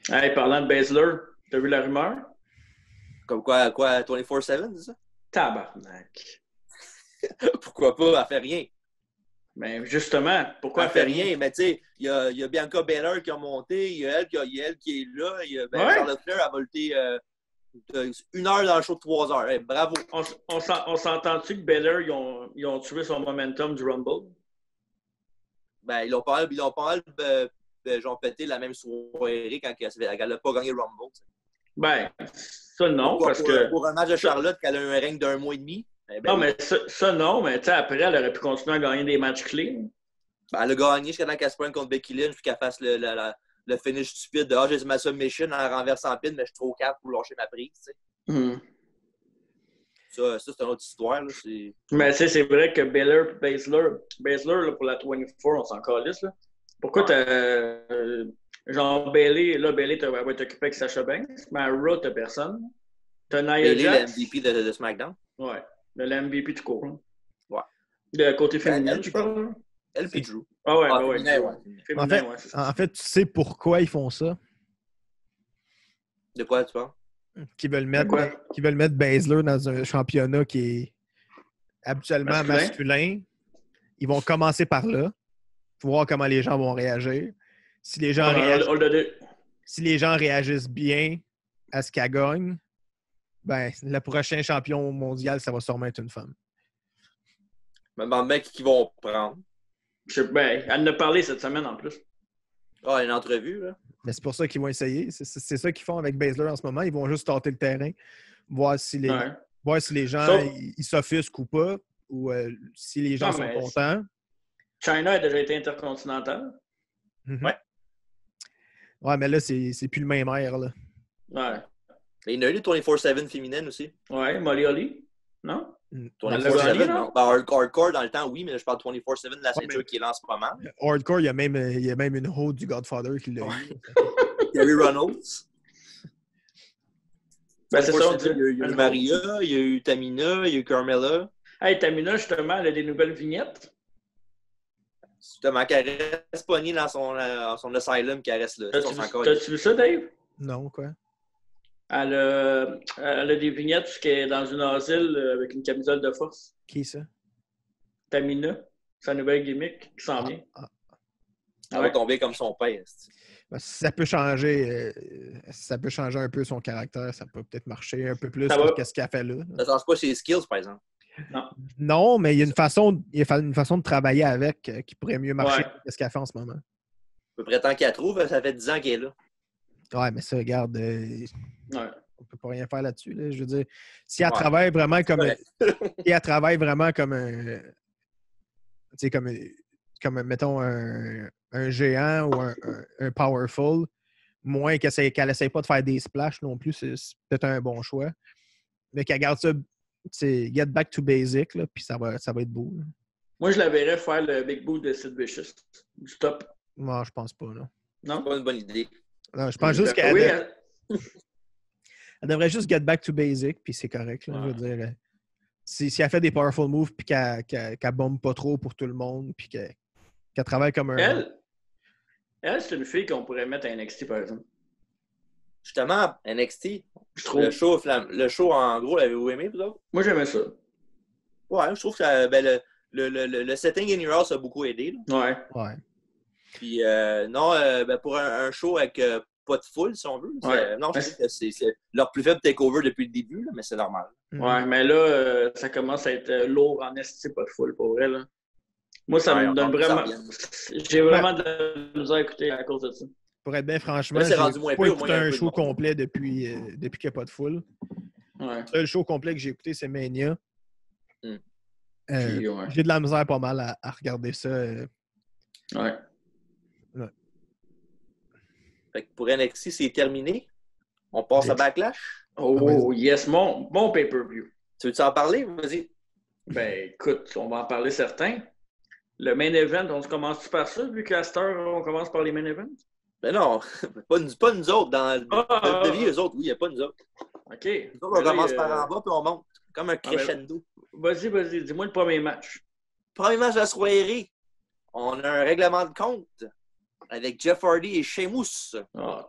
Hey, parlant de Baszler, t'as vu la rumeur? Comme quoi 24/7, c'est ça? Tabarnak. Pourquoi pas? Elle fait rien. Mais justement, pourquoi elle fait rien? Mais tu sais, il y a Bianca Belair qui a monté, il y a elle qui est là, il y a Charlotte Flair a volté 1 heure dans le show de 3 heures. Hey, bravo! On s'entend-tu que Belair, ils ont tué son momentum du Rumble? Ben, ils ont pas mal genre pété la même soirée quand elle n'a pas gagné le Rumble. T'sais. Ben, ça non, parce que... Pour un match de Charlotte, qu'elle a un règne d'1 mois et demi, Non, mais ça non, mais tu sais, après, elle aurait pu continuer à gagner des matchs clés. Ben, elle a gagné jusqu'à temps qu'elle se pointe contre Becky Lynch puis qu'elle fasse le finish stupide de j'ai ma submission en renversant pin, mais je suis trop calme pour lâcher ma prise. Tu sais. Ça, c'est une autre histoire. Là. Mais tu sais, c'est vrai que Baszler là, pour la 24, on s'en calisse. Là. Pourquoi t'as. Genre, Bayley va être occupé avec Sasha Banks, mais à Raw, t'as personne. T'as Nia Bayley, Jax. le MVP de SmackDown. Ouais, le MVP tout court. Hein. Ouais. De côté féminin, tu parles? Elle puis Drew. Ah ouais, Ah, ouais. féminin, ouais. En fait, tu sais pourquoi ils font ça? De quoi tu parles? Qu'ils veulent mettre Baszler dans un championnat qui est habituellement masculin. Ils vont commencer par là, pour voir comment les gens vont réagir. Si les gens réagissent bien à ce qu'elle gagne, ben, le prochain champion mondial, ça va sûrement être une femme. Je me demande bien qui vont prendre. Ben, elle en a parlé cette semaine en plus. Ah, une entrevue, là. Mais c'est pour ça qu'ils vont essayer. C'est ça qu'ils font avec Baszler en ce moment. Ils vont juste tâter le terrain, voir si les gens ils s'offusquent ou pas, ou si les gens sont contents. China a déjà été intercontinentale. Mm-hmm. Ouais. Ouais, mais là, c'est plus le même air, là. Ouais. Et il y en a eu 24/7 féminine aussi. Ouais, Molly Holly, non? 24/7, non? Ben, hardcore dans le temps, oui, mais je parle 24/7 de la ceinture qui est là en ce moment. Hardcore, il y a même une haute du Godfather qui l'a eu. Gary Reynolds. Ben, c'est ça. Il y a eu Maria, il y a eu Tamina, il y a eu Carmella. Hey, Tamina, justement, elle a des nouvelles vignettes. Justement, qu'elle reste pognée dans son asylum, qu'elle reste là. T'as-tu vu ça, Dave? Non, quoi? Elle a des vignettes parce qu'elle est dans une asile avec une camisole de force. Qui ça? Tamina, sa nouvelle gimmick qui s'en vient. Elle va tomber comme son père. Ben, ça peut changer un peu son caractère. Ça peut peut-être marcher un peu plus que ce qu'elle fait là. Ça change pas ses skills, par exemple. Non, mais il y a une façon de travailler avec qui pourrait mieux marcher que ce qu'elle fait en ce moment. À peu près tant qu'elle trouve, ça fait 10 ans qu'elle est là. Ouais, mais ça, regarde, on peut pas rien faire là-dessus. Là. Je veux dire, si elle travaille vraiment comme comme mettons, un géant ou un powerful, moins qu'elle essaye pas de faire des splashs non plus, c'est peut-être un bon choix. Mais qu'elle garde ça, get back to basic, là, puis ça va être beau. Là. Moi, je la verrais faire le Big Boot de Sid Vicious. Du top. Moi, je pense pas, non. Non? C'est pas une bonne idée. Non, je pense juste qu'elle elle devrait juste get back to basic, puis c'est correct. Là, je veux dire, si elle fait des powerful moves, puis qu'elle bombe pas trop pour tout le monde, puis qu'elle travaille comme un... Elle, c'est une fille qu'on pourrait mettre à NXT, par exemple. Justement, NXT, je trouve... le show, en gros, l'avez-vous aimé, vous autres? Moi, j'aimais ça. Ouais, je trouve que le setting in your house a beaucoup aidé. Là. Ouais. Puis, pour un show avec pas de foule, si on veut. Ouais. Non, je trouve que c'est leur plus faible takeover depuis le début, là, mais c'est normal. Ouais, mais là, ça commence à être lourd en ST, pas de foule, pour vrai. Là. Moi, ça me donne vraiment... J'ai vraiment de la misère à écouter à cause de ça. Pour être bien franchement, j'ai pas écouté un show complet depuis qu'il n'y a pas de foule. Ouais. Le show complet que j'ai écouté, c'est Mania. Puis, j'ai de la misère pas mal à regarder ça. Ouais. Fait que pour NXT, c'est terminé. On passe à Backlash. Oh, yes, mon pay-per-view. Tu veux-tu en parler? Vas-y. Ben, écoute, on va en parler certains. Le main event, on se commence par ça, vu qu'à cette heure, on commence par les main events? Ben non, pas nous autres. Dans le vie, eux autres, oui, il n'y a pas nous autres. OK. Nous autres, on commence par en bas, puis on monte. Comme un crescendo. Vas-y, dis-moi le premier match. Premier match de la soirée. On a un règlement de compte avec Jeff Hardy et Sheamus. Oh,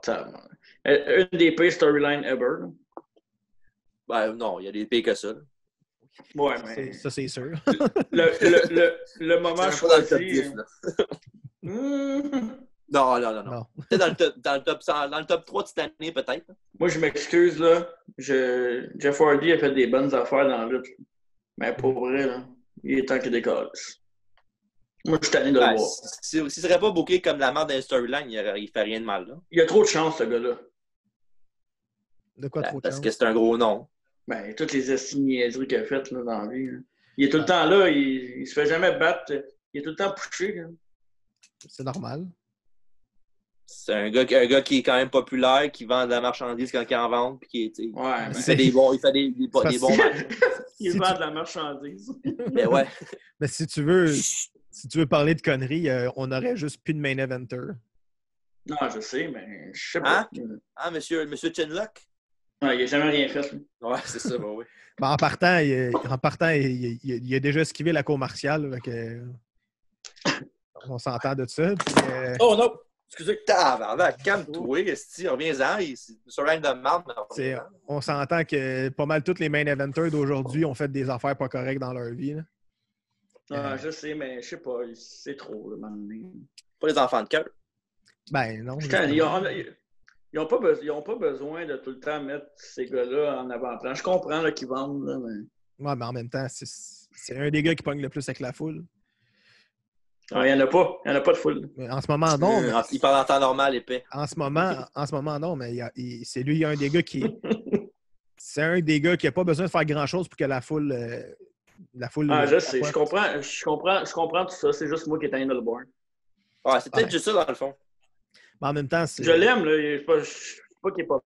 une des pires storylines ever. Ben non, il y a des pires que ça. Ouais, mais... Ça, c'est sûr. le moment choisi... Non. Peut-être dans le top 3 de cette année, peut-être. Moi, je m'excuse, là. Jeff Hardy a fait des bonnes affaires dans la lutte. Mais pour vrai, là, il est temps qu'il décolle. Moi, je suis tanné de le voir. S'il ne serait pas booké comme la merde d'un storyline, il ne fait rien de mal. Là. Il a trop de chance, ce gars-là. De quoi trop de chance? Parce que c'est un gros nom. Ben, toutes les niaiseries qu'il a faites là, dans la vie. Là. Il est tout le temps là, il se fait jamais battre. Il est tout le temps poussé. Là. C'est normal. C'est un gars qui est quand même populaire, qui vend de la marchandise quand il en vend, puis qui Ouais, il fait des bons matchs. Il vend de la marchandise. Mais ouais. Mais si tu veux parler de conneries, on aurait juste plus de main eventer. Non, je sais, mais je sais pas. Ah, monsieur Chinlock? Ouais, il a jamais rien fait. Lui. Ouais, c'est ça, bah oui. Ben, en partant, il a déjà esquivé la cour martiale. On s'entend de ça. Puis, Oh non! Excusez, calme-toi, esti, reviens-en. C'est sur rien de marde. On s'entend que pas mal tous les main eventers d'aujourd'hui ont fait des affaires pas correctes dans leur vie. Là. Ah, je sais, mais je sais pas. C'est trop, là, maintenant. Pas les enfants de cœur. Ben non. Ils n'ont pas besoin de tout le temps mettre ces gars-là en avant-plan. Je comprends là, qu'ils vendent, là, mais... Ouais, mais en même temps, c'est un des gars qui pogne le plus avec la foule. Ah, il n'y en a pas. Il n'y en a pas de foule. Mais en ce moment, non. Il parle en temps normal, épais. En ce moment, non, mais c'est lui, il y a un des gars qui... c'est un des gars qui n'a pas besoin de faire grand-chose pour que la foule... Ah, je sais. Je comprends tout ça. C'est juste moi qui ai dans le board. Ouais, c'est peut-être juste ça, dans le fond. Mais en même temps, c'est... Je l'aime, là. Je sais pas qu'il est pas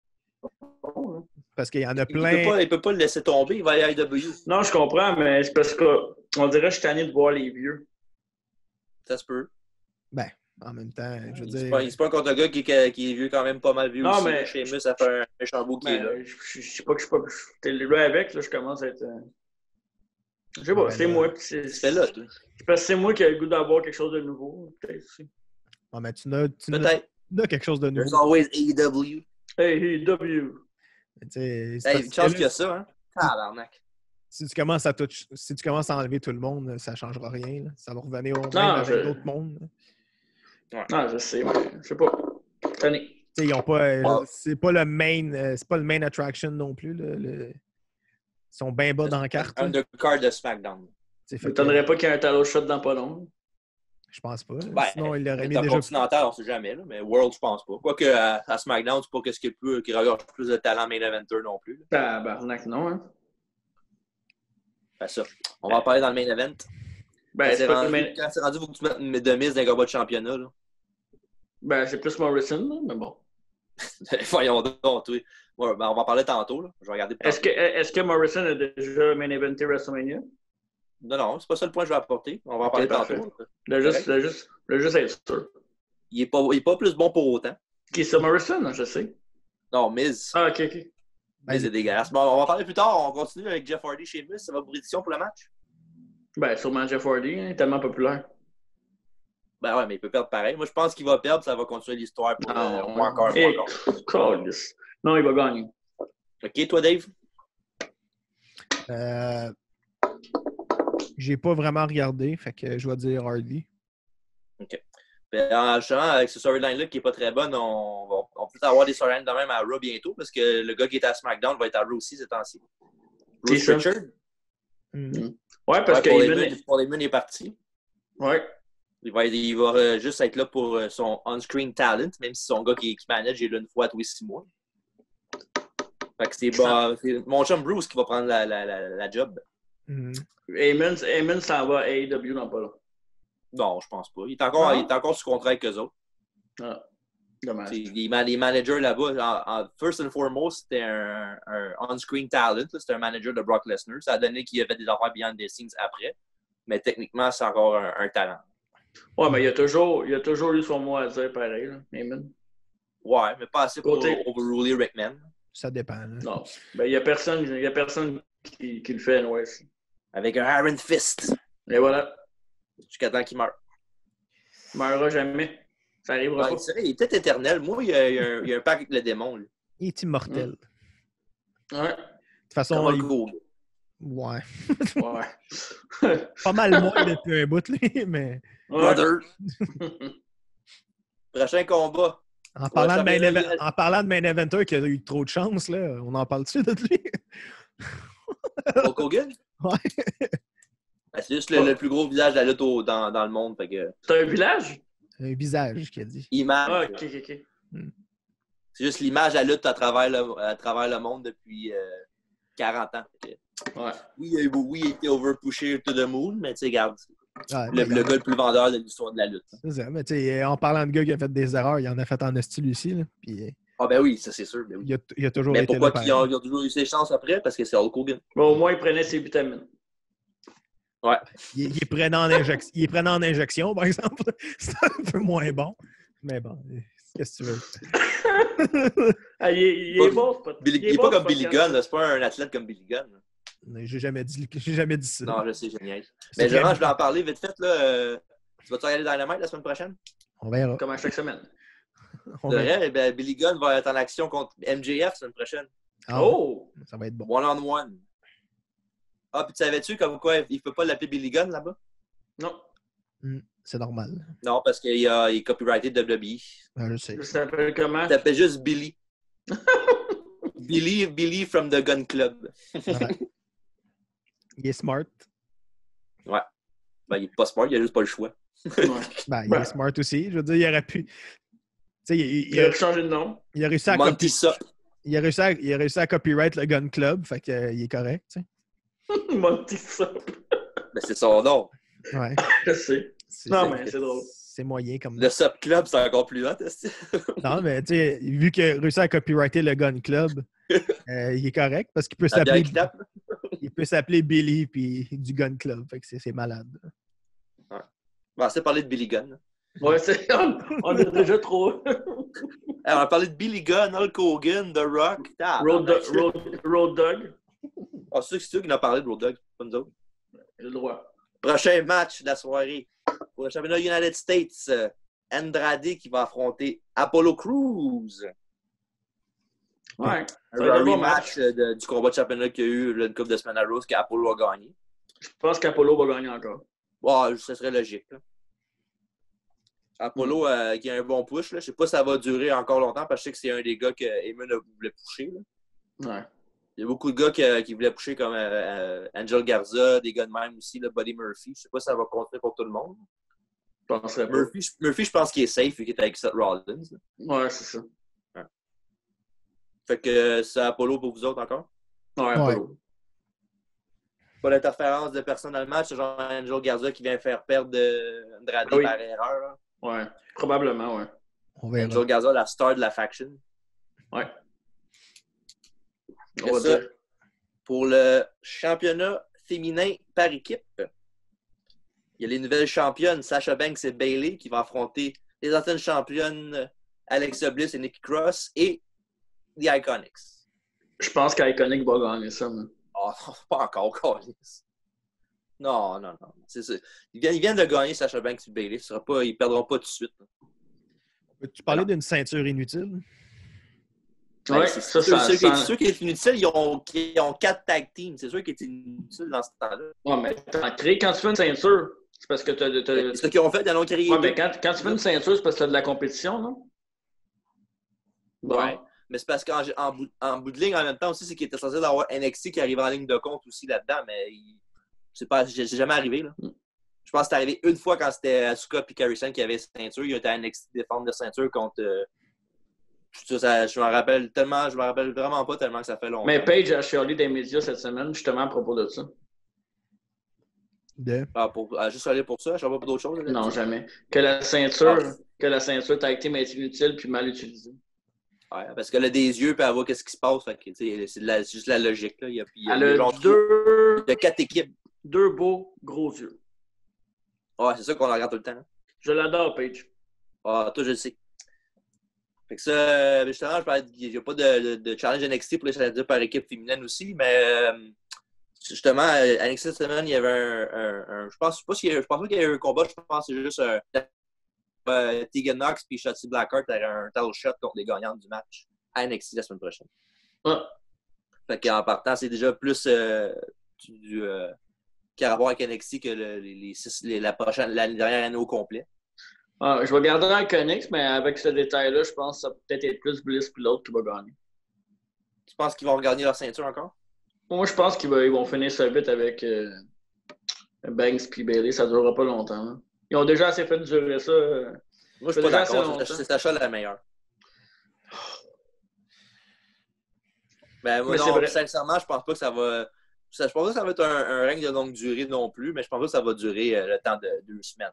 bon, là. Parce qu'il y en a plein... Il peut pas le laisser tomber. Il va aller à IW. Non, je comprends, mais c'est parce qu'on dirait que je suis tanné de voir les vieux. Ça se peut. Ben, en même temps, je veux dire... C'est pas un contre-gars qui est vieux, quand même pas mal vieux non, aussi. Mais... Sheamus, ça fait un méchant beau qui est là. Je sais pas que je suis pas... T'es là avec, là, je commence à être... Je sais pas, c'est moi. C'est là, toi. C'est parce que c'est moi qui ai le goût d'avoir quelque chose de nouveau. Peut-être aussi. Ouais, mais tu n'as quelque chose de nouveau. There's always AEW. AEW. Hey, une chance qu'il y a ça, hein? Tabarnak. Si tu commences à enlever tout le monde, ça ne changera rien. Là. Ça va revenir au même avec d'autres mondes. Ouais. Non, je sais, mais je sais pas. Tenez. Ils ont pas. C'est pas le main. C'est pas le main attraction non plus. Ils sont bien bas dans la carte. Undercard de SmackDown. Je ne m'étonnerais pas qu'il y ait un talon shot dans pas long. Je pense pas. Ben, sinon, il l'aurait mis déjà. Continental, on sait jamais, là, mais World, je pense pas. Quoique à SmackDown, c'est pas qu'est-ce qui regorge plus de talent main eventer non plus. Tabarnak, non, hein? Ben ça. On va en parler dans le main event. Ben, quand c'est rendu, il faut que tu mettes de mise dans les combats de championnat. Là. Ben, c'est plus Morrison, là, mais bon. Voyons donc, toi. Ouais, ben, on va en parler tantôt. Là. Je vais regarder. Est-ce que Morrison a déjà main eventé WrestleMania? Non, c'est pas ça le point que je vais apporter. On va en parler tantôt. Le juste être sûr. Il est pas plus bon pour autant. Qui est ça, Morrison? Je sais. Non, Miz. Ah, ok. Miz est dégueulasse. Bon, on va en parler plus tard. On continue avec Jeff Hardy chez Miz. Ça va pour édition pour le match? Ben, sûrement Jeff Hardy. Il est tellement populaire. Ben ouais, mais il peut perdre pareil. Moi, je pense qu'il va perdre. Ça va continuer l'histoire pour encore. Non, il va gagner. OK, toi, Dave? J'ai pas vraiment regardé, fait que je vais dire Hardy. OK. Ben, justement, avec ce storyline-là qui n'est pas très bonne, on peut avoir des storylines de même à Raw bientôt parce que le gars qui est à SmackDown va être à Raw aussi ces temps-ci. Bruce Pritchard. Ouais, parce que Heyman est parti. Ouais. Il va juste être là pour son on-screen talent, même si son gars qui manage est là une fois tous les 6 mois. Fait que c'est mon chum Bruce qui va prendre la job. Heyman s'en va à AEW dans pas là. Non, je pense pas. Il est encore sous contrat avec eux autres. Ah, dommage. Les managers là-bas, first and foremost, c'était un on-screen talent. C'était un manager de Brock Lesnar. Ça a donné qu'il a fait des affaires behind the scenes après. Mais techniquement, c'est encore un talent. Ouais, mais il a toujours eu son mot à dire pareil, là, Heyman. Ouais, mais pas assez pour overruler Rickman. Ça dépend. Là. Non. Ben, il y a personne qui le fait, ouais. Avec un Iron Fist. Et voilà. Jusqu'à temps qu'il meurt. Il meurra jamais. Ça arrivera pas. Il est peut-être éternel. Moi, il y a un pack avec le démon. Lui. Il est immortel. Ouais. De toute façon, Ouais. Pas mal moins depuis un bout, lui, mais... Brother! Prochain combat. En parlant de main eventer qui a eu trop de chance, là, on en parle-tu de lui? Hulk Hogan? Ouais. C'est juste le plus gros visage de la lutte dans le monde. C'est un village? Un visage, qu'il a dit. Image. Ah, ok. C'est juste l'image de la lutte à travers le monde depuis 40 ans. Ouais. Oui, il était overpushé to the moon, mais tu sais, regarde, Ouais, le gars le plus vendeur de l'histoire de la lutte. C'est ça, mais tu sais, en parlant de gars qui a fait des erreurs, il en a fait en style aussi. Là, puis, Ah ben oui, ça c'est sûr. Ben oui. il a toujours Mais été pourquoi là. ils ont toujours eu ses chances après? Parce que c'est Hulk Hogan. Bon, au moins, il prenait ses vitamines. Ouais. Il est prenant en injection, par exemple. C'est un peu moins bon. Mais bon, qu'est-ce que tu veux? Ah, il est bon, c'est pas... Il est pas comme Billy Gunn, là. C'est pas un athlète comme Billy Gunn. J'ai jamais dit ça. Non, je sais, génial. C'est Mais vrai. je vais en parler vite fait. Là. Tu vas-tu regarder Dynamite la semaine prochaine? On verra. Comme à chaque semaine. On De verra. vrai, ben, Billy Gunn va être en action contre MJF la semaine prochaine. Ah, Oh! ça va être bon. One-on-one. Ah, puis tu savais-tu comme quoi il ne peut pas l'appeler Billy Gunn là-bas? Non. C'est normal. Non, parce qu'il est copyrighté de WWE. Je sais. Je s'appelle comment? Il s'appelle juste Billy. Billy from the Gun Club. Ouais. Il est smart. Ouais. Ben, il est pas smart, il a juste pas le choix. Ouais. Ben, il est smart aussi. Je veux dire, il aurait pu. Tu sais, Il a changé de nom. il a réussi à Monty Sup. il a réussi à copyright le Gun Club, fait qu'il est correct, tu sais. Monty Sup. Ben, c'est son nom. Ouais. Je sais. Non, mais c'est drôle. C'est moyen comme Le Sup Club, c'est encore plus hot. Est-ce que... Non, mais tu sais, vu qu'il a réussi à copyrighter le Gun Club, il est correct parce qu'il peut La bière s'appeler qui tape. il peut s'appeler Billy puis du Gun Club. Fait que c'est malade. Ouais. Bon, c'est parler de Billy Gunn. Ouais, on est déjà trop. On a parlé de Billy Gunn, Hulk Hogan, The Rock. Road Dog. Ah, c'est sûr qu'il en a parlé de Road Dogg, pas nous autres. J'ai le droit. Prochain match de la soirée. Pour le championnat United States, Andrade qui va affronter Apollo Crews. Ouais. Un rematch du combat de championnat qu'il y a eu une couple de semaines à Rose qu'Apollo a gagné. Je pense qu'Apollo va gagner encore. Ouais, ça serait logique. Là. Apollo qui a un bon push. Là. Je sais pas si ça va durer encore longtemps parce que je sais que c'est un des gars que Heyman voulait pusher. Là. Ouais. Il y a beaucoup de gars qui voulaient pusher comme Angel Garza, des gars de même aussi, là, Buddy Murphy. Je sais pas si ça va compter pour tout le monde. Je penserais pas. Murphy, je pense qu'il est safe et qu'il est avec Seth Rollins. Là. Ouais, c'est ça. Ouais. Fait que c'est Apollo pour vous autres encore? Ouais, Apollo. Pas d'interférence de personne dans le match, c'est genre Angel Garza qui vient faire perdre Andrade par erreur. Là. Ouais, probablement, ouais. On verra. Angel Garza, la star de la faction. Ouais. On va dire. Pour le championnat féminin par équipe, il y a les nouvelles championnes Sasha Banks et Bayley qui vont affronter les anciennes championnes Alexa Bliss et Nikki Cross et The Iconics. Je pense qu'Iconic va gagner ça. Man. Oh, non, pas encore, Carlis. Non. C'est ça. Ils viennent de gagner Sasha Banks et Bayley. Ils ne perdront pas tout de suite. Peux-tu parler d'une ceinture inutile? Ouais, c'est sûr qu'il est inutile. Ils ont 4 tag teams. C'est sûr qu'il est inutile dans ce temps-là. Ouais, mais quand tu fais une ceinture, c'est parce que tu as. C'est ce qu'ils ont fait, ils ont créé. Ouais, mais quand tu fais une ceinture, c'est parce que tu as de la compétition, non? Ouais. Mais c'est parce qu'en bout de ligne, en même temps aussi, c'est qu'il était censé avoir NXT qui arrive en ligne de compte aussi là-dedans, mais c'est jamais arrivé. Là. Je pense que c'est arrivé une fois quand c'était Asuka et Carrie Sen qui avaient ceinture. Il a été à NXT défendre de ceinture contre. Je me rappelle vraiment pas tellement que ça fait longtemps. Mais Paige a chialé des médias cette semaine, justement, à propos de ça. Juste aller pour ça, je ne sais pas d'autres choses. Non, jamais. Que la ceinture tag team est inutile puis mal utilisée. Ouais, parce qu'elle a des yeux et elle voit qu'est-ce qui se passe. Fait que, c'est juste la logique. Là. Elle a 4 équipes. 2 beaux gros yeux. Ouais, c'est ça qu'on regarde tout le temps. Hein. Je l'adore, Paige. Ah, toi, je le sais. Fait que ça, justement, il n'y a pas de challenge NXT pour les challenges par équipe féminine aussi, mais justement, à NXT cette semaine, il y avait je pense pas qu'il y a eu un combat, je pense que c'est juste Tegan Knox et Shotzi Blackheart avaient un title shot contre les gagnantes du match à NXT la semaine prochaine. Ah. Fait qu'en partant, c'est déjà plus qui a rapport avec NXT que l'année dernière année au complet. Ah, je vais garder un Iconics, mais avec ce détail-là, je pense que ça peut peut-être être plus Bliss que l'autre qui va gagner. Tu penses qu'ils vont regagner leur ceinture encore? Moi, je pense qu'ils vont finir ça vite avec Banks et Bayley. Ça ne durera pas longtemps. Hein. Ils ont déjà assez fait durer ça. Moi, je suis pas d'accord. C'est Sacha la meilleure. Ben, moi, Mais c'est non, vrai. sincèrement, je pense pas que ça va. Je pense pas que ça va être un règne de longue durée non plus, mais je pense pas que ça va durer le temps de 2 semaines.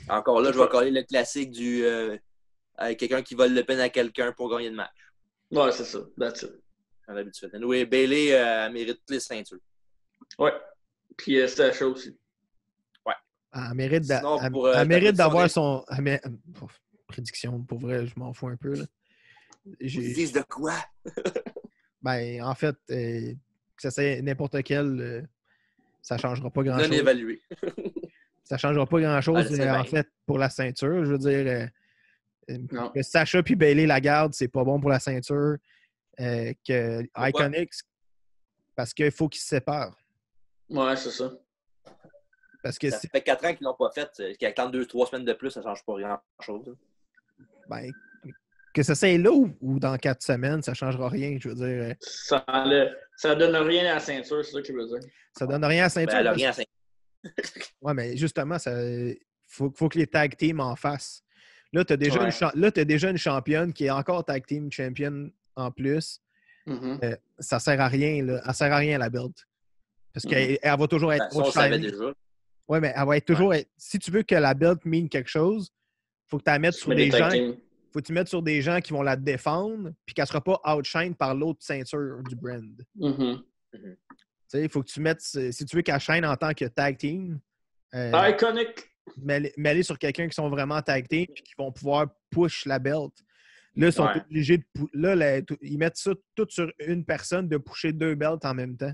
Encore là, je vais coller le classique du avec quelqu'un qui vole le pin à quelqu'un pour gagner le match. Ouais, c'est ça. That's it. Comme d'habitude. Oui, Bailey mérite toutes les ceintures. Ouais. Puis Sasha aussi. Elle mérite, Sinon, pour, elle mérite ta d'avoir prédiction son. Prédiction, pour vrai, je m'en fous un peu. Là. Ils disent de quoi? Ben, en fait, que ça c'est n'importe quel, ça ne changera pas grand-chose. Non évalué. Ça ne changera pas grand-chose, en fait, pour la ceinture. Je veux dire, que Sasha puis Bailey la gardent, c'est pas bon pour la ceinture. Que Iconics, parce qu'il faut qu'ils se séparent. Ouais, c'est ça. Parce que ça fait 4 ans qu'ils l'ont pas fait. Qu'ils attendent 2-3 semaines de plus, ça ne change pas grand-chose. Ben, que ça soit là ou dans 4 semaines, ça ne changera rien, je veux dire. Ça donne rien à la ceinture, c'est ça que je veux dire. Ça donne rien à la ceinture. Ben, elle a rien à la ceinture. Ouais, mais justement, il faut que les tag teams en fassent. Là, tu as déjà une championne qui est encore tag team champion en plus. Mm-hmm. Ça sert à rien, là. Elle sert à rien, la belt. Parce qu'elle va toujours être outshiny. Oui, mais elle va être toujours... Si tu veux que la belt mine quelque chose, il faut que tu la mettes sur des gens... Faut que tu mettes sur des gens qui vont la défendre puis qu'elle ne sera pas outshine par l'autre ceinture du brand. Mm-hmm. Il faut que tu mettes... Si tu veux qu'elle shine en tant que tag team... Iconic! Mêler sur quelqu'un qui sont vraiment tag team et qui vont pouvoir push la belt. Là, ils sont obligés de... Là, ils mettent ça tout sur une personne de pusher 2 belts en même temps.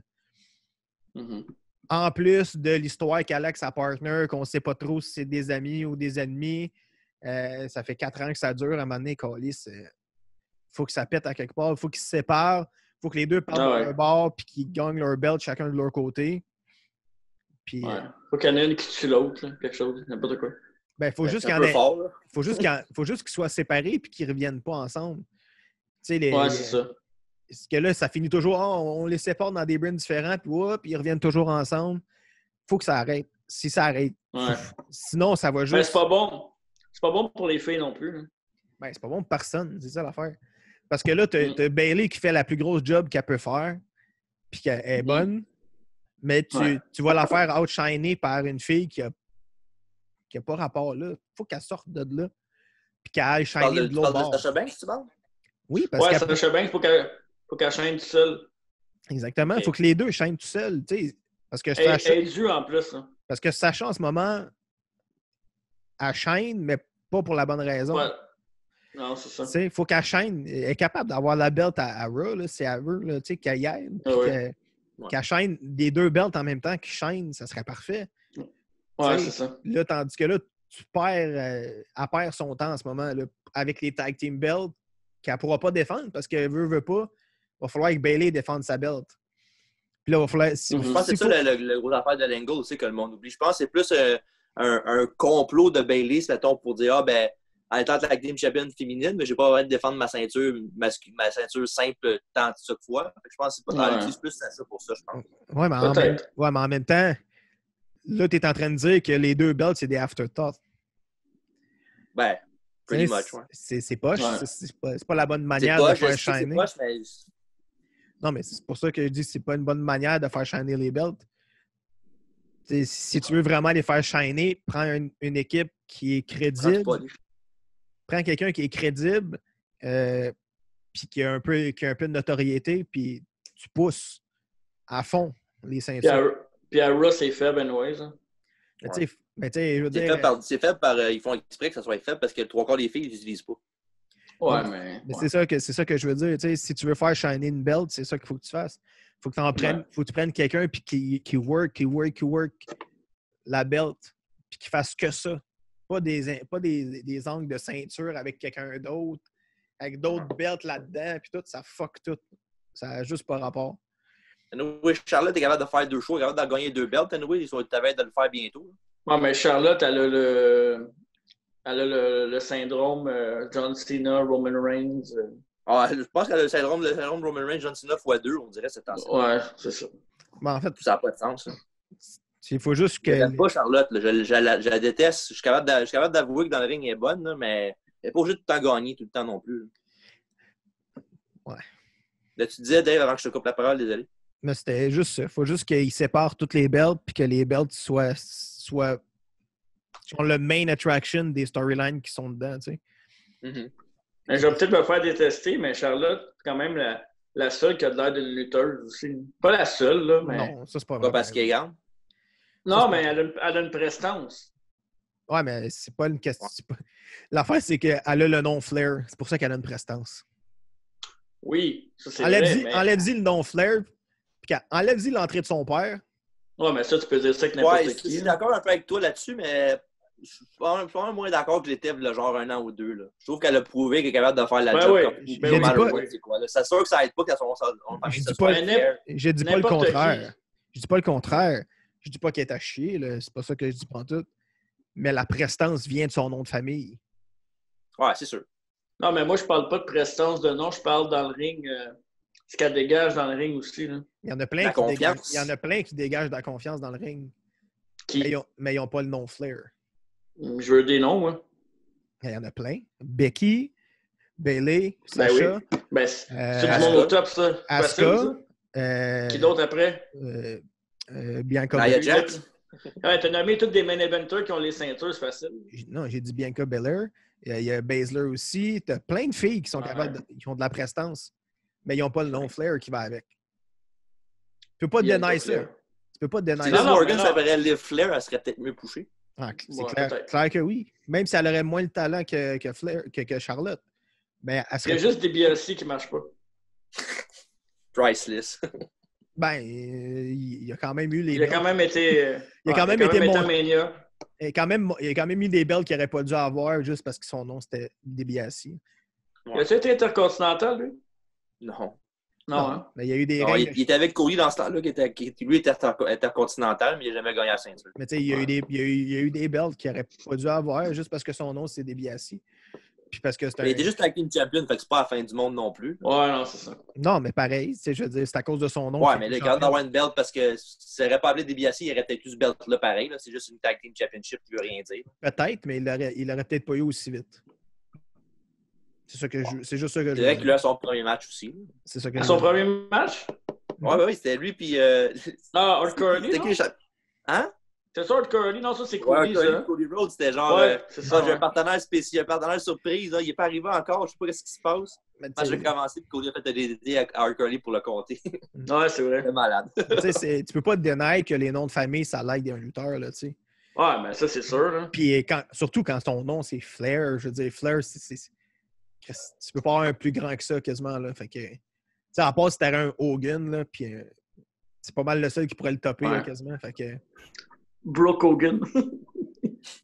Mm-hmm. En plus de l'histoire qu'elle a avec sa partner, qu'on ne sait pas trop si c'est des amis ou des ennemis. Ça fait 4 ans que ça dure. À un moment donné, Callis, il faut que ça pète à quelque part. Il faut qu'ils se séparent. Il faut que les deux partent de leur bord et qu'ils gagnent leur belt chacun de leur côté. Puis, faut qu'il y en ait une qui tue l'autre, quelque chose, n'importe quoi. Ben, faut juste qu'il y en ait. Faut juste qu'ils soient séparés et qu'ils ne reviennent pas ensemble. C'est ça. Parce que là, ça finit toujours. On les sépare dans des brands différents, puis ils reviennent toujours ensemble. Il faut que ça arrête. Si ça arrête. Sinon, ça va juste. Mais c'est pas bon. C'est pas bon pour les filles non plus. Hein. Ben, c'est pas bon pour personne. C'est ça l'affaire. Parce que là, t'as Bailey qui fait la plus grosse job qu'elle peut faire, puis qu'elle est bonne. Mais tu vas la faire outshiner par une fille qui a pas rapport là. Il faut qu'elle sorte de là. Puis qu'elle aille shiner de l'autre bord. Tu parles de Sasha Banks, tu parles? Oui, parce que. Sasha Banks, faut qu'elle shine tout seul. Exactement. Il faut que les deux chaînent tout seuls. Parce que Sacha... Elle est due en plus. Hein. Parce que Sasha, en ce moment, elle chaîne, mais pas pour la bonne raison. Ouais. Non, c'est ça. Il faut qu'elle chaîne. Elle est capable d'avoir la belt à Raw. C'est à Raw qu'elle y aille. Qu'elle chaîne des 2 belts en même temps qui chaînent, ça serait parfait. Ouais, c'est ça. Là, tandis que là, tu perds, elle perd son temps en ce moment là, avec les tag team belts qu'elle ne pourra pas défendre parce qu'elle veut pas. Il va falloir que Bailey défende sa belt. Puis là, il va falloir. Je pense que c'est ça le gros affaire de l'angle aussi que le monde oublie. Je pense que c'est plus un complot de Bailey, mettons, pour dire en étant tag team championne féminine, mais je n'ai pas envie de défendre ma ceinture simple tant de chaque fois. Je pense que c'est utilise plus ça pour ça, je pense. Oui, mais en même temps, là, tu es en train de dire que les 2 belts, c'est des afterthoughts. Ben, pretty much, ouais. C'est poche. Ouais. C'est pas la bonne manière de faire shiner. C'est poche, mais... Non, mais c'est pour ça que je dis que c'est pas une bonne manière de faire shiner les belts. Si tu veux vraiment les faire shiner, prends une équipe qui est crédible. Prends quelqu'un qui est crédible puis qui a un peu de notoriété, puis tu pousses à fond les ceintures. Puis à Raw, c'est faible anyways. Hein. Mais tu sais, je veux dire... C'est faible par... ils font exprès que ça soit faible parce que le 3 quarts des filles, ils l'utilisent pas. Ouais, mais c'est ça que je veux dire. Si tu veux faire shiner une belt, c'est ça qu'il faut que tu fasses. Faut que tu prennes quelqu'un puis qui work la belt puis qui fasse que ça. Pas des angles de ceinture avec quelqu'un d'autre, avec d'autres belts là-dedans, puis tout, ça fuck tout. Ça n'a juste pas rapport. Oui, Charlotte est capable de faire 2 shows, elle est capable de gagner 2 belts. Oui, ils sont capables de le faire bientôt. Ouais, mais Charlotte, elle a le syndrome John Cena, Roman Reigns. Je pense qu'elle a le syndrome Roman Reigns, John Cena x2, on dirait, cette temps-ci. Ouais, c'est ça. Mais en fait, ça n'a pas de sens. Ça. Il faut juste que... Je n'aime pas Charlotte. Là. Je la déteste. Je suis capable d'avouer que dans le ring, elle est bonne, là, mais elle n'est pas obligée de tout le temps gagner tout le temps non plus. Là. Ouais. Là, tu disais, Dave, avant que je te coupe la parole, désolé. Mais c'était juste ça. Il faut juste qu'ils séparent toutes les belts puis que les belts soient le main attraction des storylines qui sont dedans, tu sais. Mm-hmm. Je vais peut-être me faire détester, mais Charlotte, quand même, la seule qui a de l'air d'une lutteuse aussi. Pas la seule, là, mais... Non, ça, c'est pas Pas vrai. parce qu'elle est grande. Non, mais elle a une prestance. Ouais, mais c'est pas une question. L'affaire, c'est qu'elle a le nom Flair. C'est pour ça qu'elle a une prestance. Oui, ça c'est vrai, mais... Enlève-y le nom Flair, puis enlève-y l'entrée de son père. Ouais, mais ça, tu peux dire ça avec n'importe qui. Je suis d'accord un peu avec toi là-dessus, mais je suis pas moins d'accord que j'étais genre 1 an ou 2. Là. Je trouve qu'elle a prouvé qu'elle est capable de faire la job comme c'est sûr que ça aide pas qu'elle soit je dis pas le contraire. Je dis pas le contraire. Je dis pas qu'elle est à chier, là. C'est pas ça que je dis pas en tout. Mais la prestance vient de son nom de famille. Ouais, c'est sûr. Non, mais moi, je parle pas de prestance de nom, je parle dans le ring. Ce qu'elle dégage dans le ring aussi. Là. Il y en a plein qui dégagent de la confiance dans le ring. Mais ils n'ont pas le nom Flair. Je veux des noms, moi. Il y en a plein. Becky, Bayley, Sasha. Oui. C'est du monde au top, ça. Asuka. Qui d'autre après? Bianca Belair. Ouais, t'as nommé tous des main eventers qui ont les ceintures, c'est facile. Non, j'ai dit Bianca Belair. Il y a Baszler aussi. T'as plein de filles qui sont capables, qui ont de la prestance. Mais ils n'ont pas le nom Flair qui va avec. Tu peux pas te dénier ça. Tu peux pas te dénier ça. Si Liv Morgan s'appellerait Liv Flair, elle serait peut-être mieux poussée. C'est clair que oui. Même si elle aurait moins le talent que Flair, que Charlotte. Ben, elle serait... Il y a juste des BLC qui ne marchent pas. Priceless. Ben, il a quand même eu les... Il a quand même été... il a quand même été Mania. Il y a quand même eu des belts qu'il n'aurait pas dû avoir juste parce que son nom, c'était DiBiase. Il a-tu été intercontinental, lui? Non. Non, hein? Mais il y a eu des règles... Il était avec Cody dans ce temps-là, qui lui était intercontinental, mais il n'a jamais gagné la ceinture. Mais tu sais, il y a eu des belts qu'il n'aurait pas dû avoir juste parce que son nom, c'est DiBiase. Puis parce que il était juste tag team champion, fait que c'est pas la fin du monde non plus. Ouais, non, c'est ça. Non, mais pareil, je veux dire, c'est à cause de son nom. Ouais, mais le gars d'avoir une belt parce que s'il n'aurait pas appelé DiBiase, il aurait peut-être eu ce belt-là pareil. Là. C'est juste une tag team championship qui veut rien dire. Peut-être, mais il l'aurait peut-être pas eu aussi vite. C'est juste ça que je C'est vrai qu'il a son premier match aussi. C'est ça que son premier match? Oui, c'était lui, puis... Hardcore Lee, Hein? C'est ça, Hardcore Lee? Non, ça, c'est Cody, ça. Cody Rhodes, c'était genre... Ouais, c'est ça. J'ai un partenaire spécial, un partenaire surprise. Là, il n'est pas arrivé encore, je sais pas ce qui se passe. J'ai commencé, puis Cody a fait de DDT à Hardcore Lee pour le compter. Ouais, c'est vrai. C'est malade. Tu peux pas te dénier que les noms de famille, ça l'aide d'un lutteur, là, tu sais. Ouais, mais ça, c'est sûr, là. Puis surtout quand ton nom, c'est Flair, je veux dire, Flair, tu peux pas avoir un plus grand que ça, quasiment, là. Fait que... Tu sais, à part si t'avais un Hogan, là, puis c'est pas mal le seul qui pourrait le topper, là, quasiment. Fait que... Brooke Hogan.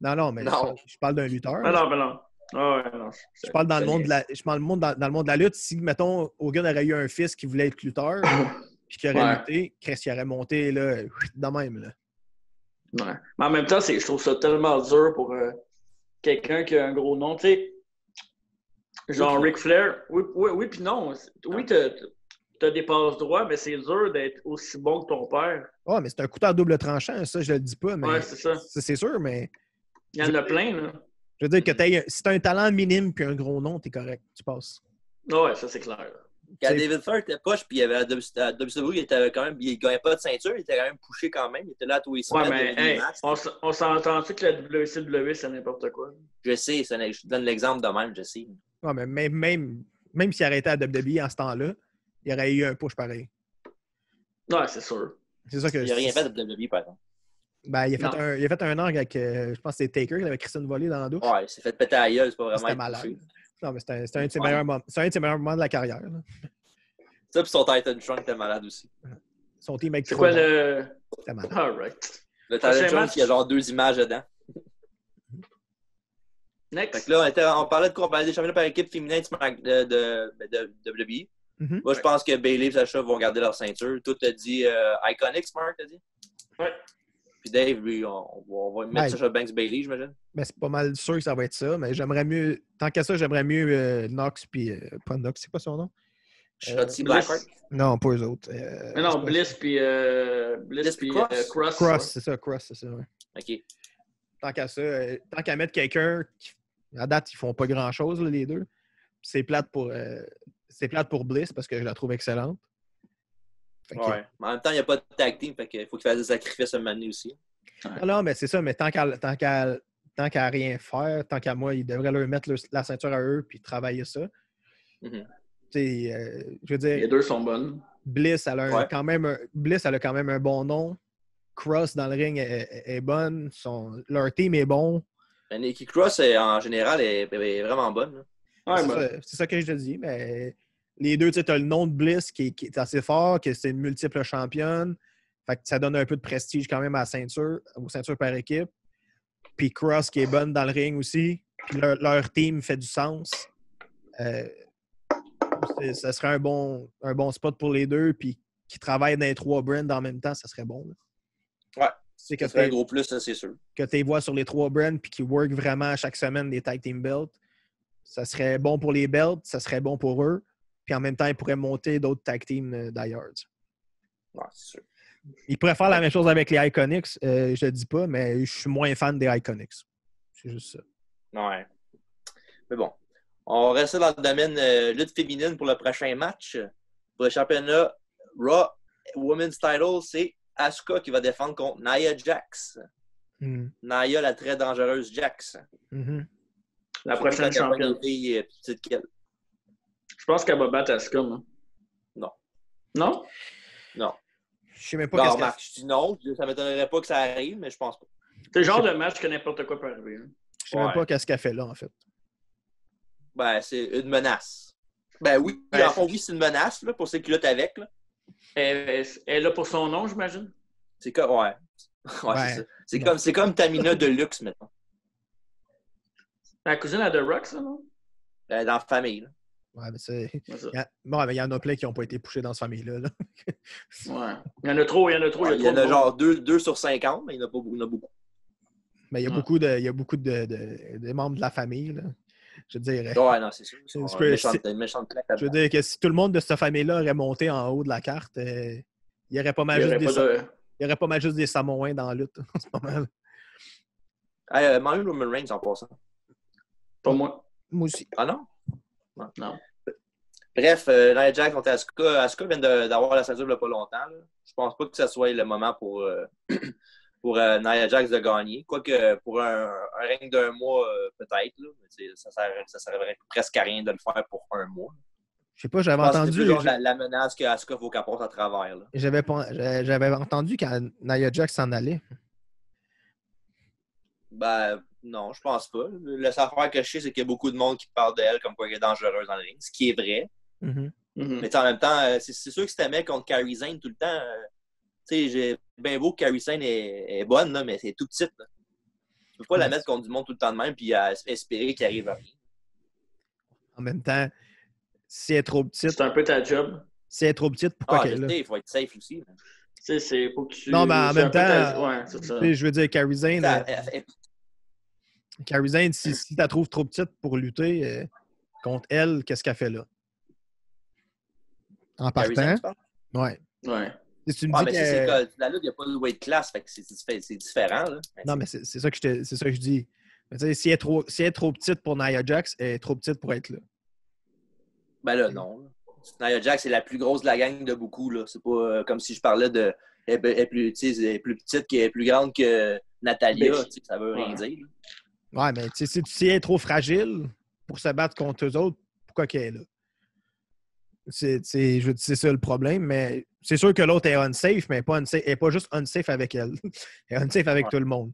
non, mais je parle d'un lutteur. Non. Oh, ouais, non. Je parle dans le monde dans le monde de la lutte. Si, mettons, Hogan aurait eu un fils qui voulait être lutteur, puis qui aurait lutté, Chris, il aurait monté, là, de même, là. Ouais. Mais en même temps, je trouve ça tellement dur pour quelqu'un qui a un gros nom. Tu sais, genre Ric Flair. Oui, puis non. Oui, t'as des passes droits, mais c'est dur d'être aussi bon que ton père. Ouais, mais c'est un couteau à double tranchant, ça, je le dis pas. Mais ouais, c'est ça. C'est sûr, mais... Il y en a plein, là. Je veux dire que si t'as un talent minime puis un gros nom, t'es correct. Tu passes. Ouais, ça, c'est clair. Quand David Flair était poche, puis il y avait à WWE, il était quand même, il gagnait pas de ceinture, il était quand même poussé quand même. Il était là à tous les semaines. Ouais, mais on s'entend-tu que la WCW, c'est n'importe quoi? Je sais, je donne l'exemple de même, je sais. Ouais, mais même s'il arrêtait à WWE en ce temps-là, il y aurait eu un push pareil. Ouais, c'est sûr. C'est ça que il n'a rien fait de WWE, par exemple. Ben, il a fait un angle avec, je pense que c'est Taker, il avait Christian Volley dans la douche. Ouais, il s'est fait péter à la gueule, c'est pas vraiment. C'était malade. Non, mais c'était un de ses meilleurs moments de la carrière. Là. Ça, puis son Titan Trunk était malade aussi. Son team avec c'est quoi le... C'était malade. All right. Le Titan Trunk, il y a genre 2 images dedans. Next. Fait que là, on parlait des championnats par équipe féminin de WWE. Mm-hmm. Moi, je pense que Bayley et Sasha vont garder leur ceinture. Tout a dit Iconics, Mark, t'as dit? Ouais. Puis Dave, lui, on va mettre Sasha Banks Bayley, j'imagine. Ben, c'est pas mal sûr que ça va être ça, mais j'aimerais mieux, tant qu'à ça, j'aimerais mieux Knox puis pas Knox, c'est quoi son nom? Shotzi Blackheart? Non, pas eux autres. Mais non, Bliss puis Cross. Cross, c'est ça, Cross, c'est ça, ouais. OK. Tant qu'à ça, tant qu'à mettre quelqu'un, à date, ils font pas grand-chose, là, les deux. C'est plate pour c'est plate pour Bliss parce que je la trouve excellente. Fait que- Ouais. Mais en même temps, il n'y a pas de tag team, fait qu'il faut qu'il fasse des sacrifices à un moment donné aussi. Non, mais c'est ça, mais tant qu'à rien faire, tant qu'à moi, ils devraient leur mettre la ceinture à eux puis travailler ça. Mhm. Tu sais, je veux dire, Les deux sont bonnes. Bliss, elle a Ouais. Bliss, elle a quand même un bon nom. Cross dans le ring est bonne. Leur team est bon. Mais Nikki Cross, en général, est vraiment bonne. Là. Ouais, C'est ben, ça, c'est ça que je te dis, mais les deux, tu sais, as le nom de Bliss qui est assez fort, que c'est une multiple championne. Fait que ça donne un peu de prestige quand même à la ceinture, aux ceintures par équipe. Puis Cross qui est bonne dans le ring aussi. Puis leur team fait du sens. Ça serait un bon spot pour les deux. Puis qui travaillent dans les 3 brands en même temps, ça serait bon. Là. Ouais. C'est que Ça serait un gros plus, ça, c'est sûr. que tu les vois sur les 3 brands puis qui work vraiment chaque semaine des tag team belts. Ça serait bon pour les belts, ça serait bon pour eux. Puis en même temps, ils pourraient monter d'autres tag teams d'ailleurs. Ouais, c'est sûr. Ils pourraient faire la même chose avec les Iconics. Je le dis pas, mais je suis moins fan des Iconics. C'est juste ça. Ouais. Mais bon. On reste dans le domaine lutte féminine pour le prochain match. Pour le championnat Raw Women's Title, c'est Asuka qui va défendre contre Nia Jax. Nia, la très dangereuse Jax. Mm-hmm. la prochaine championne. Petite qu'elle. Je pense qu'elle va battre Asuka, moi. Non. Non? Non. Je sais même pas Non, qu'est-ce Marc, je dis non. Ça m'étonnerait pas que ça arrive, mais je pense pas. C'est le genre de match que n'importe quoi peut arriver. Hein. Je sais même pas qu'est-ce qu'elle fait là, en fait. Ben, c'est une menace. Ben oui, en fond, oui, c'est une menace là, pour ceux qui luttent avec. Là. Elle est là pour son nom, j'imagine? C'est comme. Ouais. Ouais, c'est ça. C'est comme Tamina de luxe, maintenant. La cousine à The Rock, ça, non? Dans la famille. Là. Ouais, mais c'est. C'est ça. Bon, mais il y en a plein qui n'ont pas été poussés dans cette famille-là. Là. Ouais. Il y en a trop, il y en a trop. Il y en a genre 2 sur 50, mais il y en a beaucoup. Mais il y a beaucoup de membres de la famille. Là. Je dirais. Ouais, non, c'est sûr. Une méchante claque. Je veux dire que si tout le monde de cette famille-là aurait monté en haut de la carte, il y aurait pas mal juste des Samoans dans la lutte en ce moment. Mario Roman Reigns en passant. Pas moi. Moi aussi. Ah non? Non. Bref, Nia Jax contre Asuka. Asuka vient d'avoir la ceinture il n'y a pas longtemps. Là. Je pense pas que ce soit le moment pour Nia Jax de gagner. Quoique pour un règne d'un mois, peut-être. Là, mais ça servirait presque à rien de le faire pour un mois. Je sais pas, j'avais entendu. La menace que Asuka faut qu'elle passe à travers. Là. J'avais entendu quand Nia Jax s'en allait. Ben, non, je pense pas. La seule affaire que je sais, c'est qu'il y a beaucoup de monde qui parle d'elle comme quoi elle est dangereuse dans le ring, ce qui est vrai. Mm-hmm. Mais en même temps, c'est sûr que si t'aimais contre Kairi Sane tout le temps, j'ai bien beau que Kairi Sane est bonne, là, mais c'est tout petite. Là. Tu peux pas la mettre contre du monde tout le temps de même puis espérer qu'il arrive à rien. En même temps, si elle est trop petite. C'est un peu ta job. Si elle est trop petite, pourquoi qu'elle est là? Il faut être safe aussi. Tu sais, c'est faut que tu. Non, mais en même temps, ouais, c'est ça. Je veux dire, Kairi Sane. Kairi Sane, si tu la trouves trop petite pour lutter contre elle, qu'est-ce qu'elle fait là? En partant? Ouais. Si tu me dis mais la lutte, il n'y a pas de weight class, fait que c'est différent. Là. Non, mais c'est ça que je dis. Mais si elle est trop petite pour Nia Jax, elle est trop petite pour être là. Ben là, non. Nia Jax, c'est la plus grosse de la gang de beaucoup. Là. C'est pas comme si je parlais de. Elle est plus petite, qu'elle est plus grande que Natalia. Ça veut rien dire. Là. Ouais, mais si elle est trop fragile pour se battre contre eux autres, pourquoi qu'elle est là? C'est ça le problème, mais c'est sûr que l'autre est unsafe, mais elle n'est pas juste unsafe avec elle. Elle est unsafe avec tout le monde.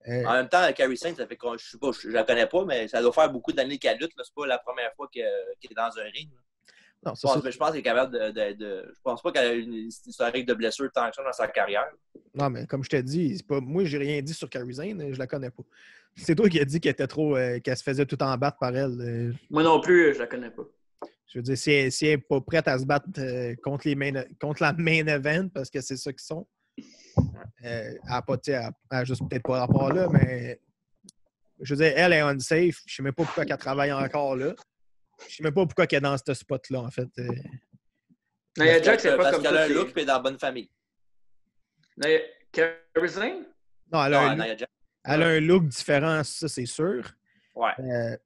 En même temps, Kairi Sane, ça fait que je la connais pas, mais ça doit faire beaucoup d'années qu'elle lutte. C'est pas la première fois qu'elle est dans un ring. Non, je pense qu'elle est capable je pense pas qu'elle a une historique de blessure tant que ça dans sa carrière. Non, mais comme je t'ai dit, moi, j'ai rien dit sur Kairi Sane, je la connais pas. C'est toi qui as dit qu'elle était trop. Qu'elle se faisait tout en battre par elle. Moi non plus, je la connais pas. Je veux dire, si elle n'est pas prête à se battre contre la main event, parce que c'est ça qu'ils sont, elle n'a juste peut-être pas rapport là, mais je veux dire, elle est unsafe. Je ne sais même pas pourquoi elle travaille encore là. Je ne sais même pas pourquoi elle est dans ce spot-là, en fait. Nia Jax, c'est pas comme ça. Parce qu'elle a un look et est dans la bonne famille. Kairi Sane? Non, elle a un look différent, ça, c'est sûr. Ouais. Elle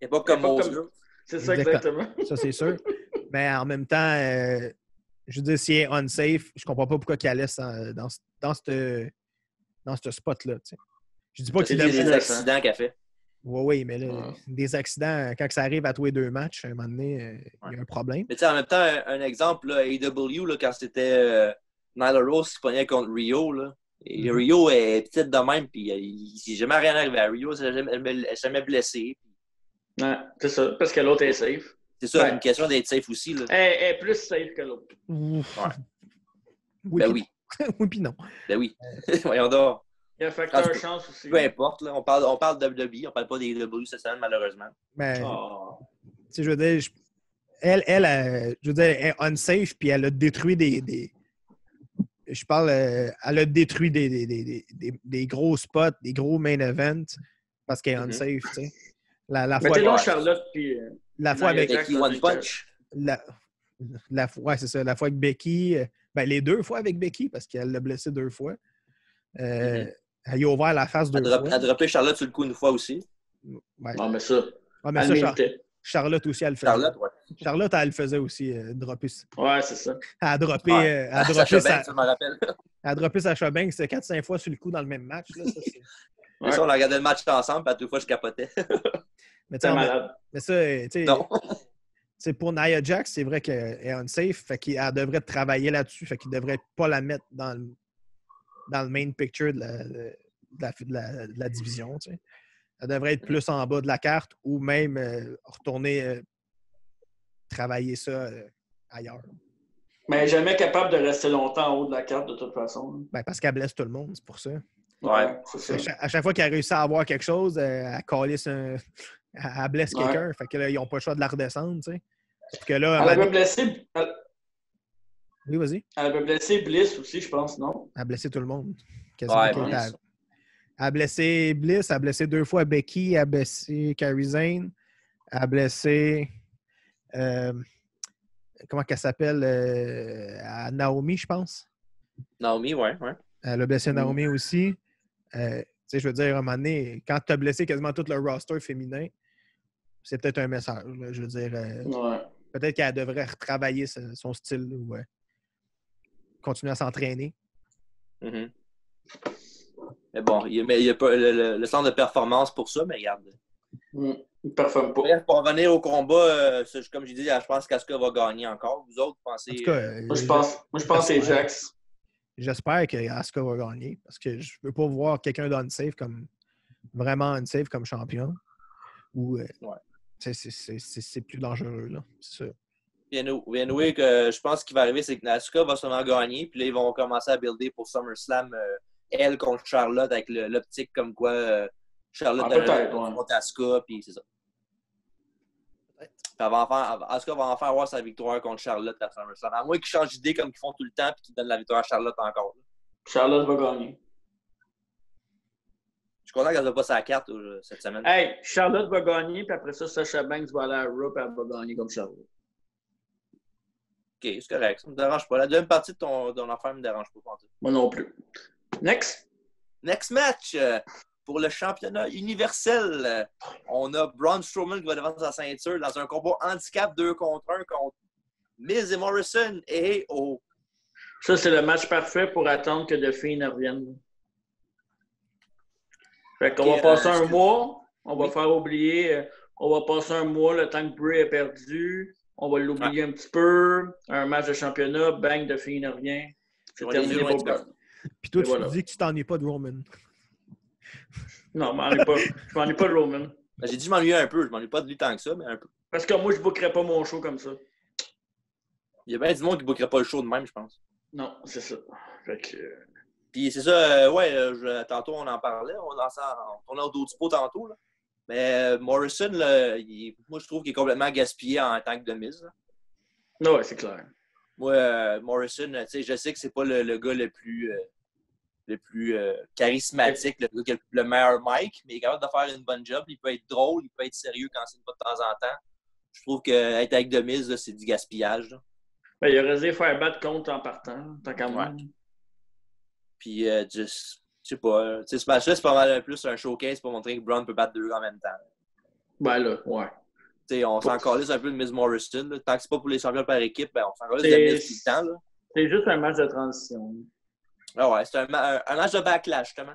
n'est pas comme Mose. C'est ça, exactement. Ça, c'est sûr. Mais en même temps, je veux dire, s'il est unsafe, je comprends pas pourquoi il la laisse dans ce spot-là. Tu sais. Je dis pas C'est qu'il C'est devrait. des accidents qu'elle fait. Oui, mais là, Ouais. des accidents, quand ça arrive à tous les 2 matchs, à un moment donné, il y a un problème. Mais tu sais, en même temps, un exemple, là, AEW, là, quand c'était Nyla Rose qui pognait contre Rio, là, et Rio est petite de même, puis il s'est jamais rien arrivé à Rio, elle n'est jamais blessée. Ouais, c'est ça, parce que l'autre est safe. C'est ça, Ouais. une question d'être safe aussi. Là. Elle est plus safe que l'autre. Ouf. Ouais. Oui, Ben puis oui, non. Oui, puis non. ben oui. Voyons donc. Il y a un facteur chance aussi. Peu importe, là, on parle de WWE, on parle pas des WWE cette semaine, malheureusement. Mais, Oh. tu sais, je veux dire, je veux dire, elle est unsafe, puis elle a détruit je parle, elle a détruit des gros spots, des gros main events, parce qu'elle est unsafe, tu sais. La fois, Mettez donc Charlotte, puis... la fois avec... Becky One Punch. Ouais, c'est ça. La fois avec Becky, les 2 fois avec Becky, parce qu'elle l'a blessé 2 fois. Elle y a ouvert la face 2 fois. Elle a droppé Charlotte sur le coup une fois aussi. Ouais. Non, mais ça, Ah, mais elle ça, méritait. Charlotte aussi, elle le faisait. Charlotte, ouais. Charlotte, elle le faisait aussi, dropper. Ouais, c'est ça. Elle a droppé, Ouais. elle a droppé Sacha sa... Banks, je me rappelle. Elle a droppé Sacha Banks 4-5 fois sur le coup dans le même match. Là, ça, Mais ça, on a regardé le match ensemble, puis à 2 fois, je capotais. mais C'est malade. mais ça, tu sais... Non. Pour Nia Jax, c'est vrai qu'elle est unsafe. Fait qu'elle devrait travailler là-dessus. Fait qu'il devrait pas la mettre dans le main picture de la division. Tu sais. Elle devrait être plus en bas de la carte ou même retourner travailler ça ailleurs. Mais elle n'est jamais capable de rester longtemps en haut de la carte, de toute façon. Parce qu'elle blesse tout le monde, c'est pour ça. Ouais, c'est ça. À chaque fois qu'elle réussit à avoir quelque chose, elle calisse elle blesse quelqu'un. Fait que là, ils n'ont pas le choix de la redescendre. Tu sais. Parce que là, Elle avait blessé... Oui, vas-y. Elle avait blessé Bliss aussi, je pense, non? Elle a blessé tout le monde. Ouais, Elle a blessé Bliss, elle a blessé 2 fois Becky, elle a blessé Kairi Sane, elle a blessé... comment qu'elle s'appelle? Naomi, je pense. Naomi, ouais. Elle a blessé Naomi aussi. Tu sais, je veux dire, à un moment donné, quand tu as blessé quasiment tout le roster féminin, c'est peut-être un message. Là, je veux dire, Ouais. peut-être qu'elle devrait retravailler son style ou continuer à s'entraîner. Mm-hmm. Mais bon, il y a pas le centre de performance pour ça, mais regarde. Il ne performe pas. Bref, pour revenir au combat, comme je dis, je pense qu'Asuka va gagner encore. Vous autres, pensez... En tout cas, Moi, je pense que c'est Jax. J'espère que Asuka va gagner parce que je ne veux pas voir quelqu'un d'unsafe comme vraiment unsafe comme champion. Ou c'est plus dangereux, là. C'est ça. Anyway, que je pense qu'il va arriver, c'est que Asuka va sûrement gagner, puis là, ils vont commencer à builder pour SummerSlam, elle contre Charlotte, avec l'optique comme quoi Charlotte contre Asuka, puis c'est ça. Asuka va enfin avoir sa victoire contre Charlotte à SummerSlam. À moins qu'ils changent d'idée comme ils font tout le temps, puis qu'ils donnent la victoire à Charlotte encore. Charlotte va gagner. Je suis content qu'elle ne pas sa carte cette semaine. Hey, Charlotte va gagner, puis après ça, Sasha Banks va aller à Raw, puis elle va gagner comme Charlotte. OK, c'est correct. Ça ne me dérange pas. La deuxième partie de ton affaire ne me dérange pas. Moi non plus. Next match. Pour le championnat universel, on a Braun Strowman qui va défendre sa ceinture dans un combat handicap 2 contre 1 contre Miz et Morrison. Et Ça, c'est le match parfait pour attendre que The Fiend revienne. Fait qu'on va passer un mois. On va faire oublier. On va passer un mois le temps que Bray a perdu. On va l'oublier un petit peu. Un match de championnat. Bang, The Fiend revient. C'est terminé pour Braun. Puis toi, tu dis que tu t'ennuies pas de Roman. Non, je m'ennuie pas de Roman. J'ai dit que je m'ennuyais un peu. Je m'ennuie pas de lui tant que ça, mais un peu. Parce que moi, je ne bookerais pas mon show comme ça. Il y a bien du monde qui ne bookerait pas le show de même, je pense. Non, c'est ça. Fait que... Puis c'est ça, tantôt on en parlait. On a d'autres spots tantôt. Là. Mais Morrison, là, moi, je trouve qu'il est complètement gaspillé en tant que de mise. Oui, c'est clair. Moi, Morrison, je sais que c'est pas le gars le plus charismatique, le gars qui a le meilleur mic, mais il est capable de faire une bonne job. Il peut être drôle, il peut être sérieux quand c'est une fois de temps en temps. Je trouve qu'être avec de mise, c'est du gaspillage. Là. Ben, il aurait dû faire battre contre en partant, tant qu'à moi. Puis, je sais pas. Ce match-là, c'est pas mal plus un showcase pour montrer que Braun peut battre 2 gars en même temps. Ben là, ouais. T'sais, on s'en calisse un peu de Miz Morrison. Là. Tant que c'est pas pour les champions par équipe, ben, on s'en calisse de Miz tout le temps. Là. C'est juste un match de transition. Ah ouais, c'est un match de backlash, justement.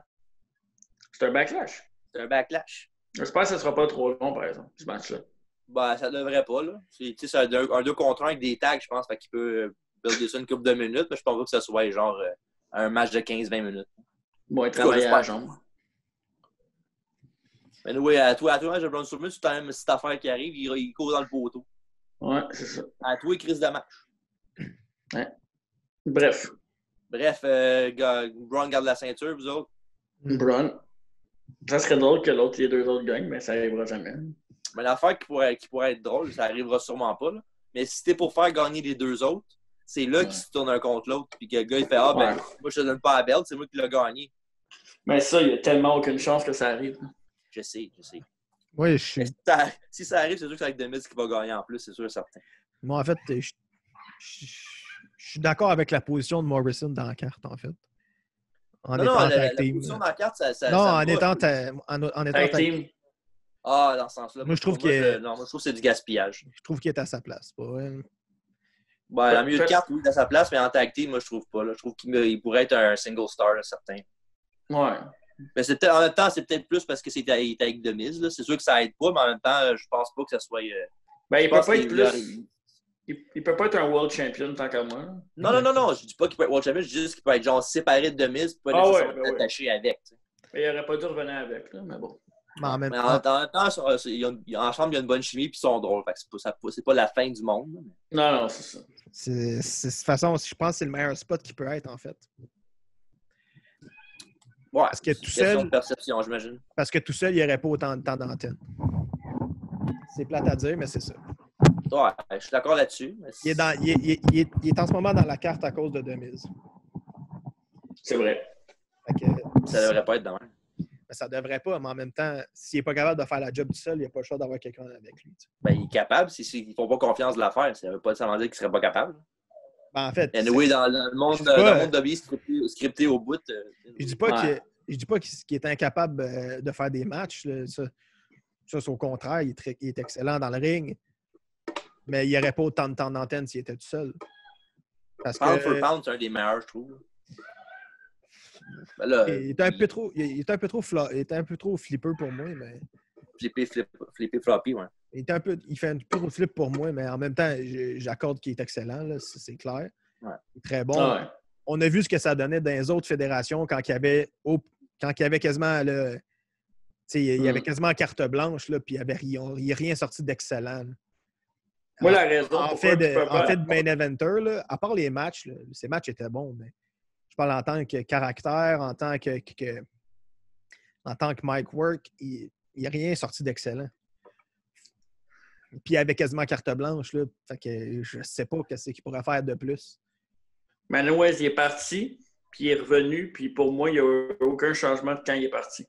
C'est un backlash. C'est un backlash. J'espère que ça sera pas trop long, par exemple, ce match-là. Ben, ça devrait pas, là. C'est un 2 contre 1 avec des tags, je pense, fait qu'il peut builder ça une couple de minutes, mais je pense pas que ça soit genre un match de 15-20 minutes. Bon, il travaille à la jambe. Mais oui, à toi, match de Braun Strowman, c'est quand même une petite affaire qui arrive, il court dans le poteau. Ouais, c'est ça. À toi, Chris de match. Ouais. Bref, Braun garde la ceinture, vous autres. Braun. Ça serait drôle que les deux autres gagnent, mais ça arrivera jamais. Mais l'affaire qui pourrait être drôle, ça arrivera sûrement pas, là. Mais si c'était pour faire gagner les deux autres, c'est là qu'ils se tournent un contre l'autre, puis que le gars, il fait « Ah, ben, moi, je te donne pas la belt, c'est moi qui l'ai gagné. » Mais ça, il y a tellement aucune chance que ça arrive. Je sais. Oui, je suis. Si ça arrive, c'est sûr que c'est avec Demis qui va gagner en plus, c'est sûr et certain. Moi, en fait, je suis d'accord avec la position de Morrison dans la carte, en fait. La position dans la carte, ça non, ça en étant tag team. Ah, dans ce sens-là. Moi, je trouve que c'est du gaspillage. Je trouve qu'il est à sa place. Pas, en milieu de carte, oui, il est à sa place, mais en tag team, moi, je trouve pas. Là. Je trouve qu'il pourrait être un single star, là, certain. Ouais. Mais en même temps, c'est peut-être plus parce que c'est avec Demise. C'est sûr que ça aide pas, mais en même temps, je pense pas que ça soit. Ben, il peut pas être plus. Il peut pas être un world champion tant qu'à moi. Non. Je dis pas qu'il peut être world champion, je dis juste qu'il peut être genre séparé de Demise, pas nécessairement attaché avec. T'sais. Il aurait pas dû revenir avec, là, mais bon. Mais en même temps, ensemble, il y a une bonne chimie puis ils sont drôles. Fait que c'est pas la fin du monde. Mais... Non, c'est ça. De toute façon, je pense que c'est le meilleur spot qui peut être, en fait. Ouais, parce que tout seul, de perception, j'imagine. Parce que tout seul, il n'y aurait pas autant de temps d'antenne. C'est plate à dire, mais c'est ça. Ouais, je suis d'accord là-dessus. Mais il est en ce moment dans la carte à cause de Demise. C'est vrai. Ça devrait pas être de même. Ça devrait pas, mais en même temps, s'il n'est pas capable de faire la job tout seul, il n'y a pas le choix d'avoir quelqu'un avec lui. Ben, il est capable. S'ils ne font pas confiance de la faire, ça ne veut pas dire qu'il ne serait pas capable. Ben, en fait, anyway, dans le monde de vie scripté au bout. Je dis pas qu'il est incapable de faire des matchs. Là. Ça, c'est au contraire, il est excellent dans le ring. Mais il n'y aurait pas autant de temps d'antenne s'il était tout seul. Parce pound for pound, c'est un des meilleurs, je trouve. Ben là, il est un peu trop flipper pour moi, mais. Flippé floppy, ouais. Il fait un peu trop flip pour moi, mais en même temps, j'accorde qu'il est excellent, là, c'est clair. Ouais. Il est très bon. Ouais. On a vu ce que ça donnait dans les autres fédérations quand il y avait quasiment il y avait quasiment carte blanche, là, puis il n'y a rien sorti d'excellent. Là. Moi, la raison en fait de main eventer, là, à part les matchs, là, ces matchs étaient bons, mais je parle en tant que caractère, en tant que Mike Work, il n'y a rien sorti d'excellent. Puis il avait quasiment carte blanche, là. Fait que je ne sais pas ce qu'il pourrait faire de plus. Manuel, il est parti, puis il est revenu, puis pour moi, il n'y a aucun changement de quand il est parti.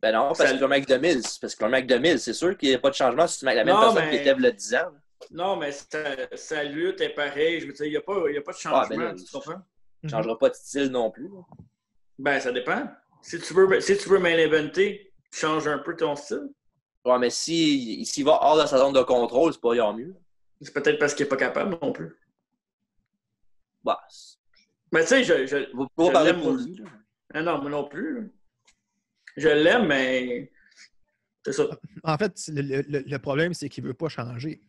Ben non, parce que le mec de Mills. Parce que le mec de Mills, c'est sûr qu'il n'y a pas de changement si tu mets la même personne qui était il y a 10 ans. Non, mais sa lutte est pareille. Je veux dire, il n'y a pas de changement, tu comprends? Il ne changera pas de style non plus. Là. Ben, ça dépend. Si tu veux main eventer, tu changes un peu ton style. Ouais, mais s'il va hors de sa zone de contrôle, c'est pas mieux. C'est peut-être parce qu'il n'est pas capable non plus. Bah. Mais tu sais, je vous pouvez parler pour lui. Ah non, moi non plus. Là. Je l'aime, mais c'est ça. En fait, le problème, c'est qu'il ne veut pas changer.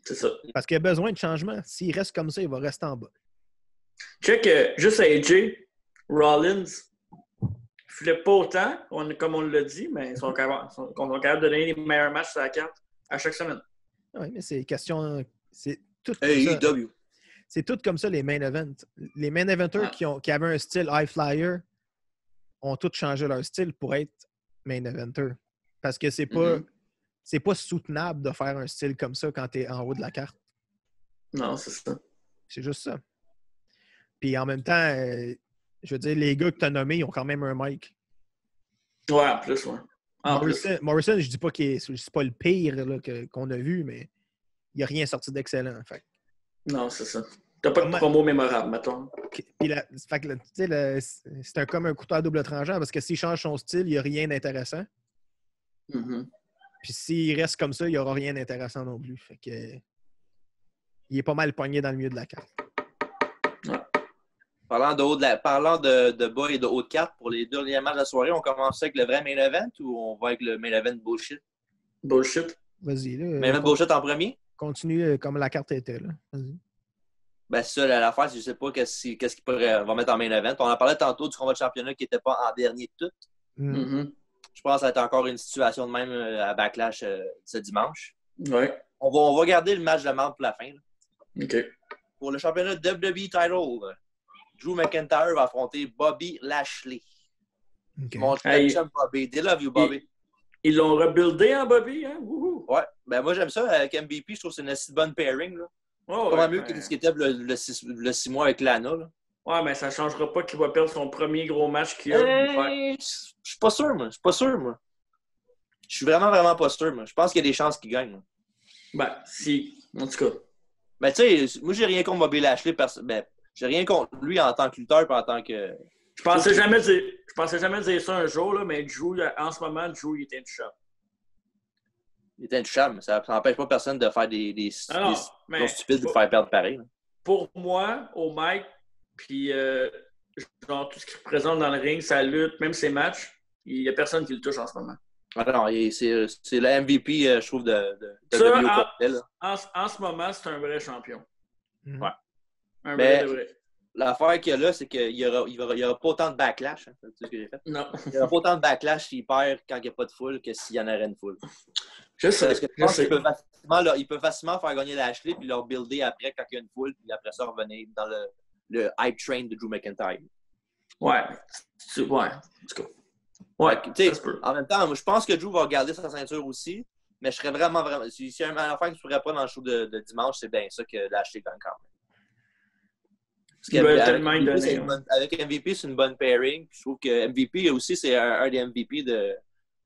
C'est ça. Parce qu'il a besoin de changement. S'il reste comme ça, il va rester en bas. Check, juste AJ, Rollins, flippe pas autant, comme on l'a dit, mais ils sont capables de donner les meilleurs matchs sur la carte à chaque semaine. Oui, mais c'est question. C'est tout AEW. C'est tout comme ça, les main events. Les main eventers qui avaient un style high flyer ont tous changé leur style pour être main eventer. Parce que c'est pas soutenable de faire un style comme ça quand tu es en haut de la carte. Non, c'est ça. C'est juste ça. Puis en même temps, je veux dire, les gars que tu as nommés, ils ont quand même un mic. Ouais, en plus, ouais. Morrison, je dis pas qu'il c'est pas le pire là, qu'on a vu, mais il n'y a rien sorti d'excellent. Fait. Non, c'est ça. T'as pas de promo mémorable, mettons. Puis c'est comme un couteau à double tranchant parce que s'il change son style, il n'y a rien d'intéressant. Mm-hmm. Puis s'il reste comme ça, il n'y aura rien d'intéressant non plus. Fait que il est pas mal pogné dans le milieu de la carte. Parlant de bas et de haut de carte, pour les deux derniers matchs de la soirée, on commence avec le vrai main event ou on va avec le main event bullshit? Bullshit. Vas-y, là. Main event bullshit en premier? Continue comme la carte était, là. Vas-y. Ben, ça, l'affaire, je ne sais pas qu'est-ce qu'il va mettre en main event. On en parlait tantôt du combat de championnat qui n'était pas en dernier de tout. Je pense que ça va être encore une situation de même à Backlash ce dimanche. Ouais. On va garder le match de marde pour la fin. Là. OK. Pour le championnat WWE title, Drew McIntyre va affronter Bobby Lashley. Okay. Mon chum Bobby. They love you, Bobby. Ils l'ont rebuildé en Bobby, hein? Wouhou. Ouais. Ben moi, j'aime ça. Avec MVP, je trouve que c'est une assez bonne pairing. Là. Oh, pas mieux que ce qui était le 6 mois avec Lana. Là. Ouais, mais ça ne changera pas qu'il va perdre son premier gros match qu'il a. Je suis pas sûr, moi. Je suis vraiment, vraiment pas sûr, moi. Je pense qu'il y a des chances qu'il gagne. Moi. Ben, si. En tout cas. Ben, tu sais, moi, j'ai rien contre Bobby Lashley. J'ai rien contre lui en tant que lutteur et en tant que... Je pensais jamais dire ça un jour, là, mais Drew, en ce moment, Drew, il est intouchable. Il est intouchable. Ça n'empêche pas personne de faire des choses stupides de faire perdre pareil. Là. Pour moi, au mic, puis genre tout ce qu'il représente dans le ring, sa lutte, même ses matchs, il n'y a personne qui le touche en ce moment. Ah non, c'est le MVP, je trouve, de en ce moment, c'est un vrai champion. Ouais. Un vrai de vrai. L'affaire qu'il y a là, c'est qu'il n'y aura pas autant de backlash. Hein, c'est ce que j'ai fait. Non. Il n'y aura pas autant de backlash s'il perd quand il n'y a pas de foule que s'il y en aurait une foule. Je sais. Parce que je pense qu'il peut facilement faire gagner Lashley puis leur builder après quand il y a une foule, puis après ça revenir dans le hype train de Drew McIntyre. Ouais. Ouais. En tout cas. Ouais. En même temps, moi, je pense que Drew va garder sa ceinture aussi, mais je serais vraiment. Si y a une affaire que je ne pourrais pas dans le show de dimanche, c'est bien ça que Lashley gagne quand même. Avec MVP, c'est une bonne pairing. Je trouve que MVP aussi, c'est un des MVP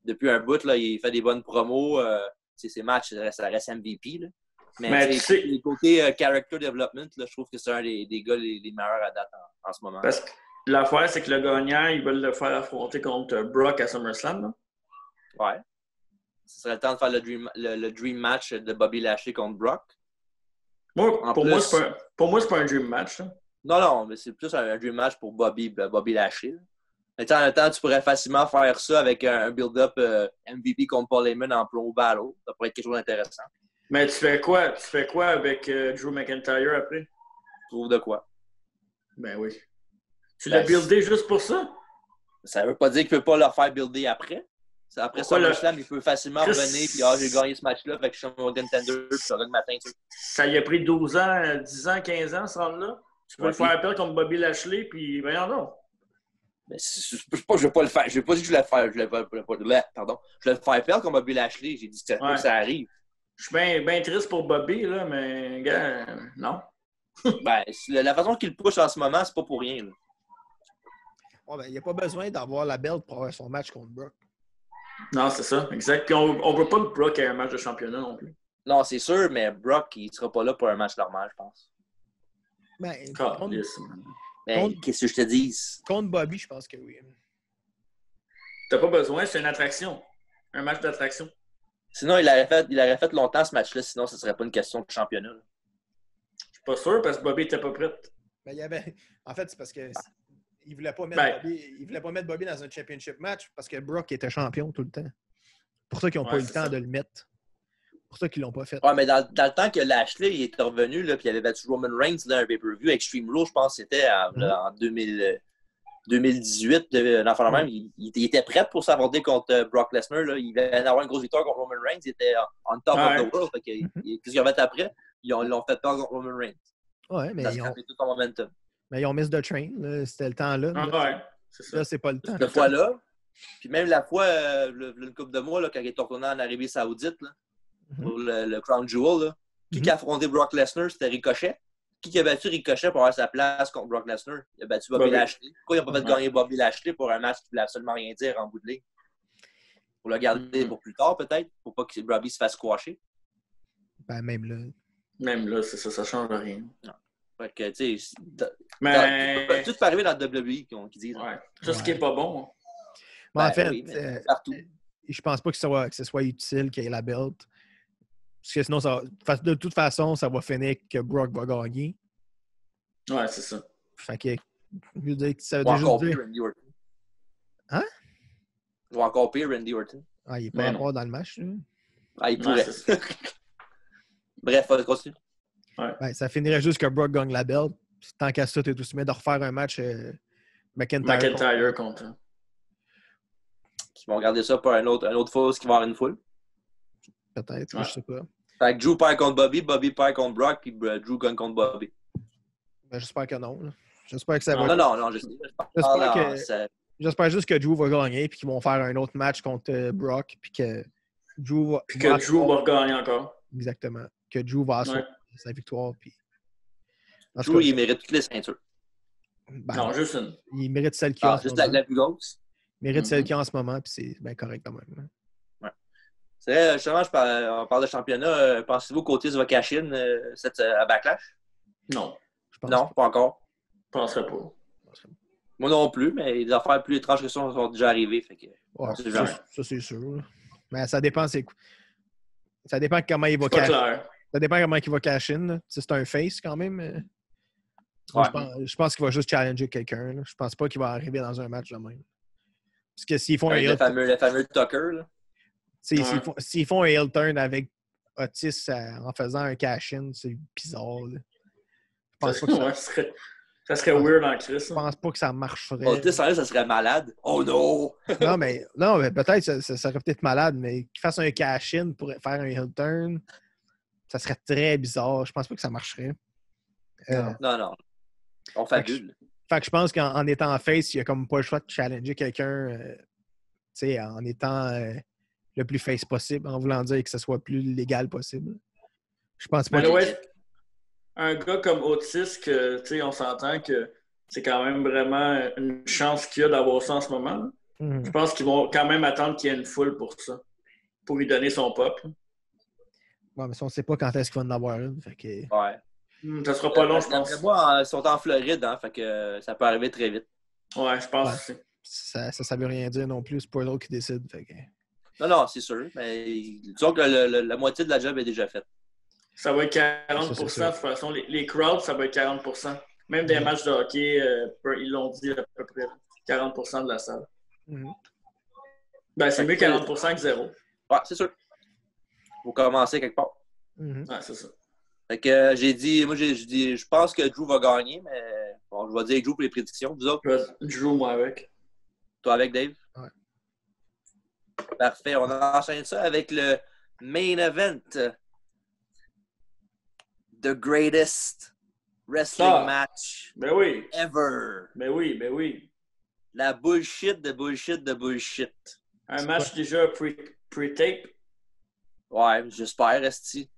depuis un bout. Là, il fait des bonnes promos. Ses matchs, ça reste MVP. Là. Mais les côtés character development, là, je trouve que c'est un des gars les meilleurs à date en ce moment. Parce que l'affaire, c'est que le gagnant, ils veulent le faire affronter contre Brock à SummerSlam. Là. Ouais. Ce serait le temps de faire le dream match de Bobby Lashley contre Brock. Pour moi, c'est pas un dream match. Là. Non, mais c'est plus un dream match pour Bobby Lashley. Mais en même temps, tu pourrais facilement faire ça avec un build-up MVP contre Paul Heyman en promo battle. Ça pourrait être quelque chose d'intéressant. Mais tu fais quoi avec Drew McIntyre après? Tu trouves de quoi? Ben oui. Tu l'as buildé juste pour ça? Ça veut pas dire qu'il ne peut pas le faire builder après. Après SummerSlam, il peut facilement revenir et j'ai gagné ce match-là avec Sean Contender puis ça gagne le matin. Ça y a pris 12 ans, 10 ans, 15 ans, ce rendre-là? Tu peux le faire perdre contre Bobby Lashley, puis voyons donc. Mais je ne vais pas le faire. Je n'ai pas dit que je voulais le faire. Je voulais le faire perdre contre Bobby Lashley. J'ai dit que ça arrive. Je suis bien triste pour Bobby, là, mais gars, non. La façon qu'il pousse en ce moment, c'est pas pour rien. Là. Ouais, il n'y a pas besoin d'avoir la belt pour avoir son match contre Brock. Non, c'est ça, exact. Puis on ne veut pas que Brock ait un match de championnat non plus. Non, c'est sûr, mais Brock, il ne sera pas là pour un match normal, je pense. Qu'est-ce que je te dis? Contre Bobby, je pense que oui. T'as pas besoin, c'est une attraction. Un match d'attraction. Sinon, il aurait fait longtemps ce match-là, sinon ce ne serait pas une question de championnat. Là. Je suis pas sûr parce que Bobby n'était pas prêt. En fait, c'est parce que il voulait pas mettre Bobby dans un championship match parce que Brock était champion tout le temps. Pour ça qu'ils n'ont pas eu le temps de le mettre. Pour ça qu'ils l'ont pas fait. Ouais, mais dans le temps que Lashley il était revenu, là, puis il avait battu Roman Reigns dans un pay-per-view Extreme Rules, je pense que c'était en 2018. Même, il était prêt pour s'affronter contre Brock Lesnar. Là. Il allait avoir une grosse victoire contre Roman Reigns. Il était on top of the world. Qu'est-ce qu'ils ont fait après? Ils l'ont fait peur contre Roman Reigns. Ouais, mais ils ont fait tout son momentum. Mais ils ont miss the train. Là. C'était le temps là. C'est ça. Là, c'est pas le temps. Cette fois-là. Puis même la fois, une couple de mois, là, quand il est retourné en Arabie Saoudite, là, pour le Crown Jewel, là, qui a affronté Brock Lesnar, c'était Ricochet. Qui a battu Ricochet pour avoir sa place contre Brock Lesnar? Il a battu Bobby Lashley. Pourquoi il n'a pas fait gagner Bobby Lashley pour un match qui ne voulait absolument rien dire en bout de ligne? Pour le garder pour plus tard, peut-être, pour pas que Bobby se fasse squasher. Même là, c'est ça change rien. Non. Fait que, tu sais, tout peut arriver dans le WWE, qu'ils disent. Ouais. Ça, ce qui n'est pas bon. En fait, partout. je pense pas que ce soit utile qu'il y ait la belt. Parce que sinon, de toute façon, ça va finir que Brock va gagner. Ouais, c'est ça. Fait que, je veux dire, ça veut Ou encore juste pire, dire... Randy Orton. Hein? Ou encore pire, Randy Orton. Ah, il est pas rapport dans le match, là. Ah, il pourrait. Ouais, Bref, continue. Ouais. Ben, ça finirait juste que Brock gagne la belt. Tant qu'à ça, t'es tout de refaire un match McIntyre contre. Ils vont regarder ça pour un autre fois, ce qui va avoir une foule. Peut-être, Ouais. je sais pas. Fait que Drew perd contre Bobby, Bobby perd contre Brock, puis Drew gagne contre Bobby. Ben, j'espère que non. Là. J'espère que ça va. Non, je sais. J'espère juste que Drew va gagner puis qu'ils vont faire un autre match contre Brock puis que Drew va... Puis que Drew va gagner encore. Exactement. Que Drew va assurer sa victoire. Puis... Drew, il mérite toutes les ceintures. Ben, Non, juste une. il mérite celle qui a en ce juste moment. la plus grosse. Il mérite celle qui a en ce moment puis c'est bien correct quand même. Ouais. C'est vrai, justement, on parle de championnat. Pensez-vous qu'Otis va cash in à Backlash? Non. Non, pas encore. Je penserais pas. Moi non plus, mais les affaires plus étranges que ça sont déjà arrivées. Fait que, ouais, ça, c'est sûr. Là. Mais ça dépend, ça dépend comment il va cash. Ça dépend comment il va cash in. C'est un face quand même. Ouais. Je pense qu'il va juste challenger quelqu'un. Là. Je pense pas qu'il va arriver dans un match de même. Parce que s'ils font le fameux Tucker. Là. S'ils font un heel turn avec Otis en faisant un cash-in, c'est bizarre. Là. Je pense pas que ça serait weird en Chris. Je pense pas que ça marcherait. Otis, ça serait malade. Oh non! non, mais peut-être ça serait peut-être malade, mais qu'il fasse un cash-in pour faire un heel turn, ça serait très bizarre. Je pense pas que ça marcherait. Non. On fabule. Fait que je pense qu'en étant face, il n'y a comme pas le choix de challenger quelqu'un en étant le plus face possible, en voulant dire que ce soit plus légal possible. Je pense pas un gars comme Otis, on s'entend que c'est quand même vraiment une chance qu'il y a d'avoir ça en ce moment. Je pense qu'ils vont quand même attendre qu'il y ait une foule pour ça, pour lui donner son pop. Ouais, mais on ne sait pas quand est-ce qu'il va en avoir une. Fait que... Ouais. Ça sera pas long, je pense. Après moi, ils sont en Floride, hein, fait que ça peut arriver très vite. Ouais, je pense aussi. Ça veut rien dire non plus. C'est pas l'autre qui décide. Fait que... Non, c'est sûr. Mais disons que la moitié de la job est déjà faite. Ça va être 40 de toute façon. Les crowds, ça va être 40 Même des matchs de hockey, ils l'ont dit à peu près. 40 de la salle. Ben, c'est mieux 40 que 0. Ouais, c'est sûr. Faut commencer quelque part. Ouais, c'est ça. Fait que je pense que Drew va gagner, mais bon, je vais dire Drew pour les prédictions. Vous autres? Drew, moi avec. Toi avec, Dave? Ouais. Parfait. On enchaîne ça avec le main event. The greatest wrestling match ever. Ben oui. La bullshit de bullshit de bullshit. Un match déjà pre-tape. Ouais, j'espère, esti.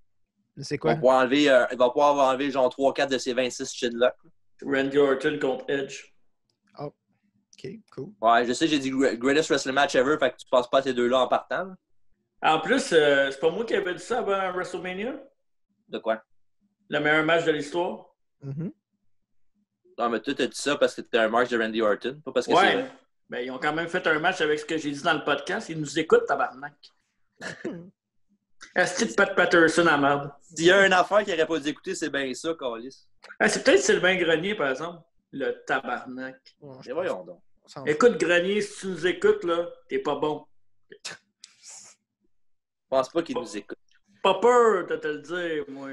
C'est quoi? Il va pouvoir enlever genre 3-4 de ses 26 chin-lock. Randy Orton contre Edge. Oh, OK, cool. Ouais, je sais, j'ai dit greatest wrestling match ever, fait que tu passes pas à ces deux-là en partant. Là. En plus, c'est pas moi qui avais dit ça avant WrestleMania? De quoi? Le meilleur match de l'histoire? Non, mais toi, t'as dit ça parce que t'es un match de Randy Orton, pas parce que c'est vrai. Ben, ils ont quand même fait un match avec ce que j'ai dit dans le podcast. Ils nous écoutent, tabarnak. Est-ce que Pat Patterson à merde? S'il y a une affaire qu'il n'aurait pas dû écouter, c'est bien ça, Calis. C'est peut-être Sylvain Grenier, par exemple. Le tabarnak. Mais voyons donc. Écoute, Grenier, si tu nous écoutes, là, t'es pas bon. Je pense pas qu'il nous écoute. Pas peur de te le dire, moi.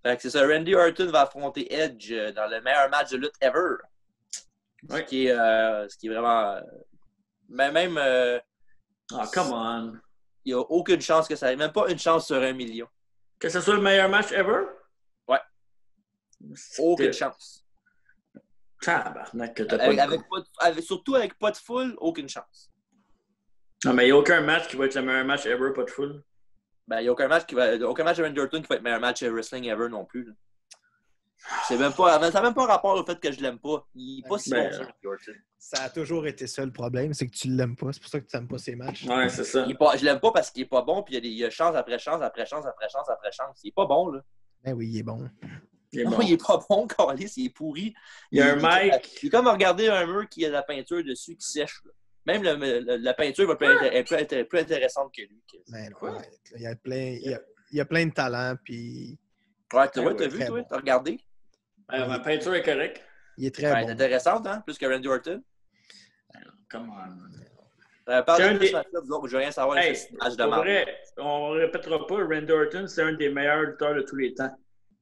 Fait que c'est ça, Randy Orton va affronter Edge dans le meilleur match de lutte ever. Ce qui est vraiment... Mais même... come on. Il n'y a aucune chance que ça arrive. Même pas une chance sur 1 million. Que ce soit le meilleur match ever? Ouais. Aucune chance. Tabarnak que t'as pas surtout avec pas de foule, aucune chance. Non, mais il n'y a aucun match qui va être le meilleur match ever, pas de foule. Ben, il n'y a aucun match de Randy Orton qui va être le meilleur match de wrestling ever non plus. Là. Ça n'a même pas rapport au fait que je l'aime pas. Il n'est pas si bon, ça, Randy Orton. Ça a toujours été ça le problème, c'est que tu l'aimes pas. C'est pour ça que tu n'aimes pas ses matchs. Ouais, c'est ça. Je l'aime pas parce qu'il est pas bon, puis il y a chance après chance après chance après chance après chance. Il est pas bon, là. Ben oui, il est bon. Il est pas bon, Carlis, il est pourri. Il y a un mic. C'est comme regarder un mur qui a de la peinture dessus qui sèche. Là. Même la peinture est plus intéressante que lui. Ben, ouais, il y a plein de talents, puis Ouais, t'as vu, toi? bon. T'as regardé? Ma peinture est correcte. Il est très Ben, bon. c'est intéressante, hein? Plus que Randy Orton. Come on. Parlez de ce match-là, vous autres, je veux rien savoir de ce match de Pour marde. vrai, on ne répétera pas, Randy Orton, c'est un des meilleurs lutteurs de tous les temps.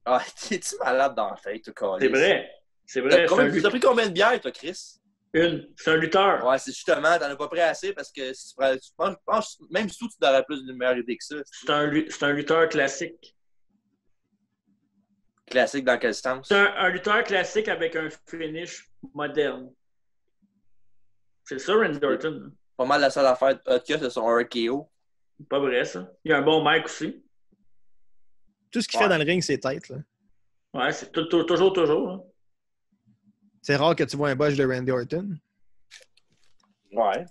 Ah, t'es-tu malade dans la tête, toi, C'est vrai. C'est vrai. T'as pris combien de bières, toi, Chris? C'est un lutteur. Ouais, c'est justement, t'en as pas pris assez parce que si tu penses, même si tu aurais plus de meilleure idée que ça. C'est un lutteur classique. Classique dans quel sens? C'est un lutteur classique avec un finish moderne. C'est ça, Randy Orton. Pas mal la seule affaire qu'il y a, c'est son RKO. Pas vrai, ça. Il y a un bon mic aussi. Tout ce qu'il fait dans le ring, c'est tête. Là. Ouais, c'est toujours. Hein. C'est rare que tu vois un botch de Randy Orton. Ouais.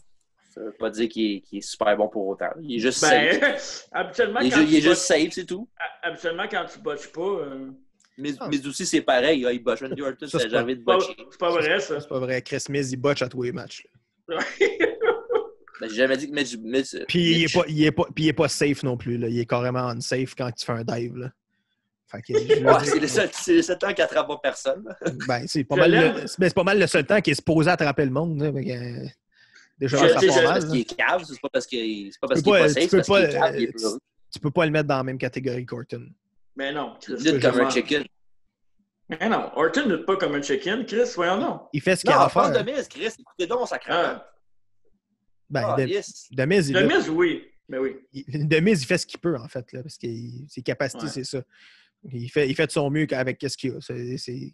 Ça veut pas dire qu'il est super bon pour autant. Il est juste safe. Habituellement, il est juste safe, c'est tout. Habituellement, quand tu botches pas... Mais aussi, c'est pareil. Il botche. Randy Orton, ça jamais de botcher. C'est pas vrai, ça. C'est pas vrai. Chris Miz, il botche à tous les matchs. Ben, j'ai jamais dit que Mitch... Puis il est pas safe non plus. Là. Il est carrément unsafe quand tu fais un dive. Là. Fait que, c'est le seul temps qu'il attrape pas personne. Ben, c'est pas mal le seul temps qu'il est supposé attraper le monde. Là. Déjà, ça part mal. Parce qu'il est cave, c'est pas parce qu'il est pas safe, c'est parce qu'il est cave, il est plus heureux. Tu peux pas le mettre dans la même catégorie qu'Orton. Mais non. Il lutte comme un chicken. Mais non, Orton lutte pas comme un chicken, Chris, voyons non. Il fait ce qu'il a à faire. Non, de Miz, Chris, écoutez donc, sacrément. De Miz, oui. Mais oui. De Miz, il fait ce qu'il peut, en fait, là, parce que ses capacités, c'est ça. Il fait de son mieux avec ce qu'il a. C'est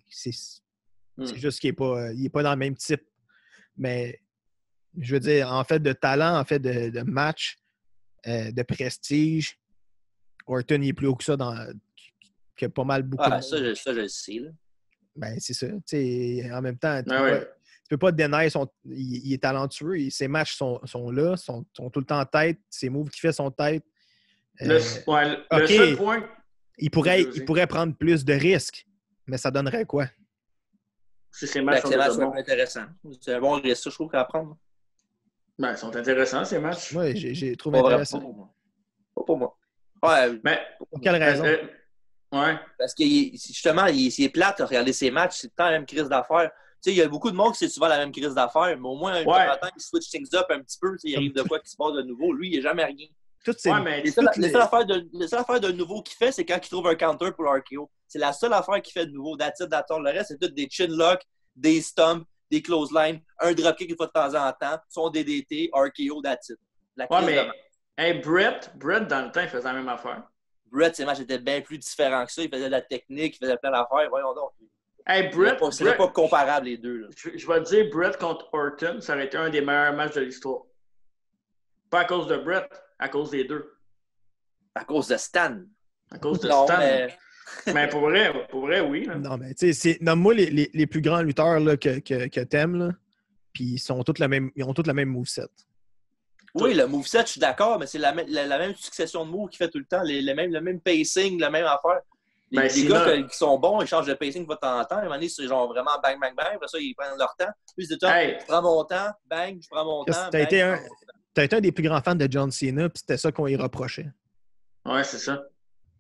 juste qu'il n'est pas dans le même type. Mais, je veux dire, en fait, de talent, en fait, de match, de prestige, Orton, il est plus haut que ça, que pas mal beaucoup de monde. Ça, je le sais, là. Ben, c'est ça. T'sais, en même temps, tu peux pas te dénier il est talentueux. Ses matchs sont là, sont tout le temps en tête. Ses moves qu'il fait sont tête. Le seul point... Il pourrait prendre plus de risques, mais ça donnerait quoi? Si ces matchs sont intéressants. C'est un bon risque, je trouve, à prendre. Ben, ils sont intéressants, ces matchs. Oui, j'ai trouvé intéressant. Pas pour moi. Ouais, mais, pour quelle raison? Ouais. Parce que justement, il est plate, regarder ses matchs, c'est tout le temps la même crise d'affaires. Tu sais, il y a beaucoup de monde qui c'est souvent la même crise d'affaires, mais au moins, un temps qu'il switch things up un petit peu, il arrive de quoi qui se passe de nouveau. Lui, il n'est jamais rien. Les seules affaires de nouveau qu'il fait, c'est quand il trouve un counter pour l'RKO. C'est la seule affaire qu'il fait de nouveau. That's it. Le reste, c'est tout des chin locks, des stumps, des clotheslines, un dropkick une fois de temps en temps, son DDT, RKO, that's it. Brett, dans le temps, il faisait la même affaire. Brett, ses matchs étaient bien plus différents que ça. Il faisait de la technique, il faisait plein d'affaires. Voyons donc. Brett, pas comparable, les deux. Là. Je vais te dire, Brett contre Orton, ça aurait été un des meilleurs matchs de l'histoire. Pas à cause de Brett, à cause des deux. À cause de Stan. À cause de Stan. Mais pour vrai, oui. Là. Non, mais tu sais, nomme-moi les plus grands lutteurs là, que t'aimes, là. Puis ils ont tous la même moveset. Oui, le moveset, je suis d'accord, mais c'est la même succession de moves qui fait tout le temps, le même pacing, la même affaire. Les gars qui sont bons, ils changent de pacing de temps en temps. À un moment donné, c'est genre vraiment bang, bang, bang. Après ça, ils prennent leur temps. Puis c'est tout, je prends mon temps, bang, je prends mon temps. T'as été un des plus grands fans de John Cena, puis c'était ça qu'on y reprochait. Ouais, c'est ça.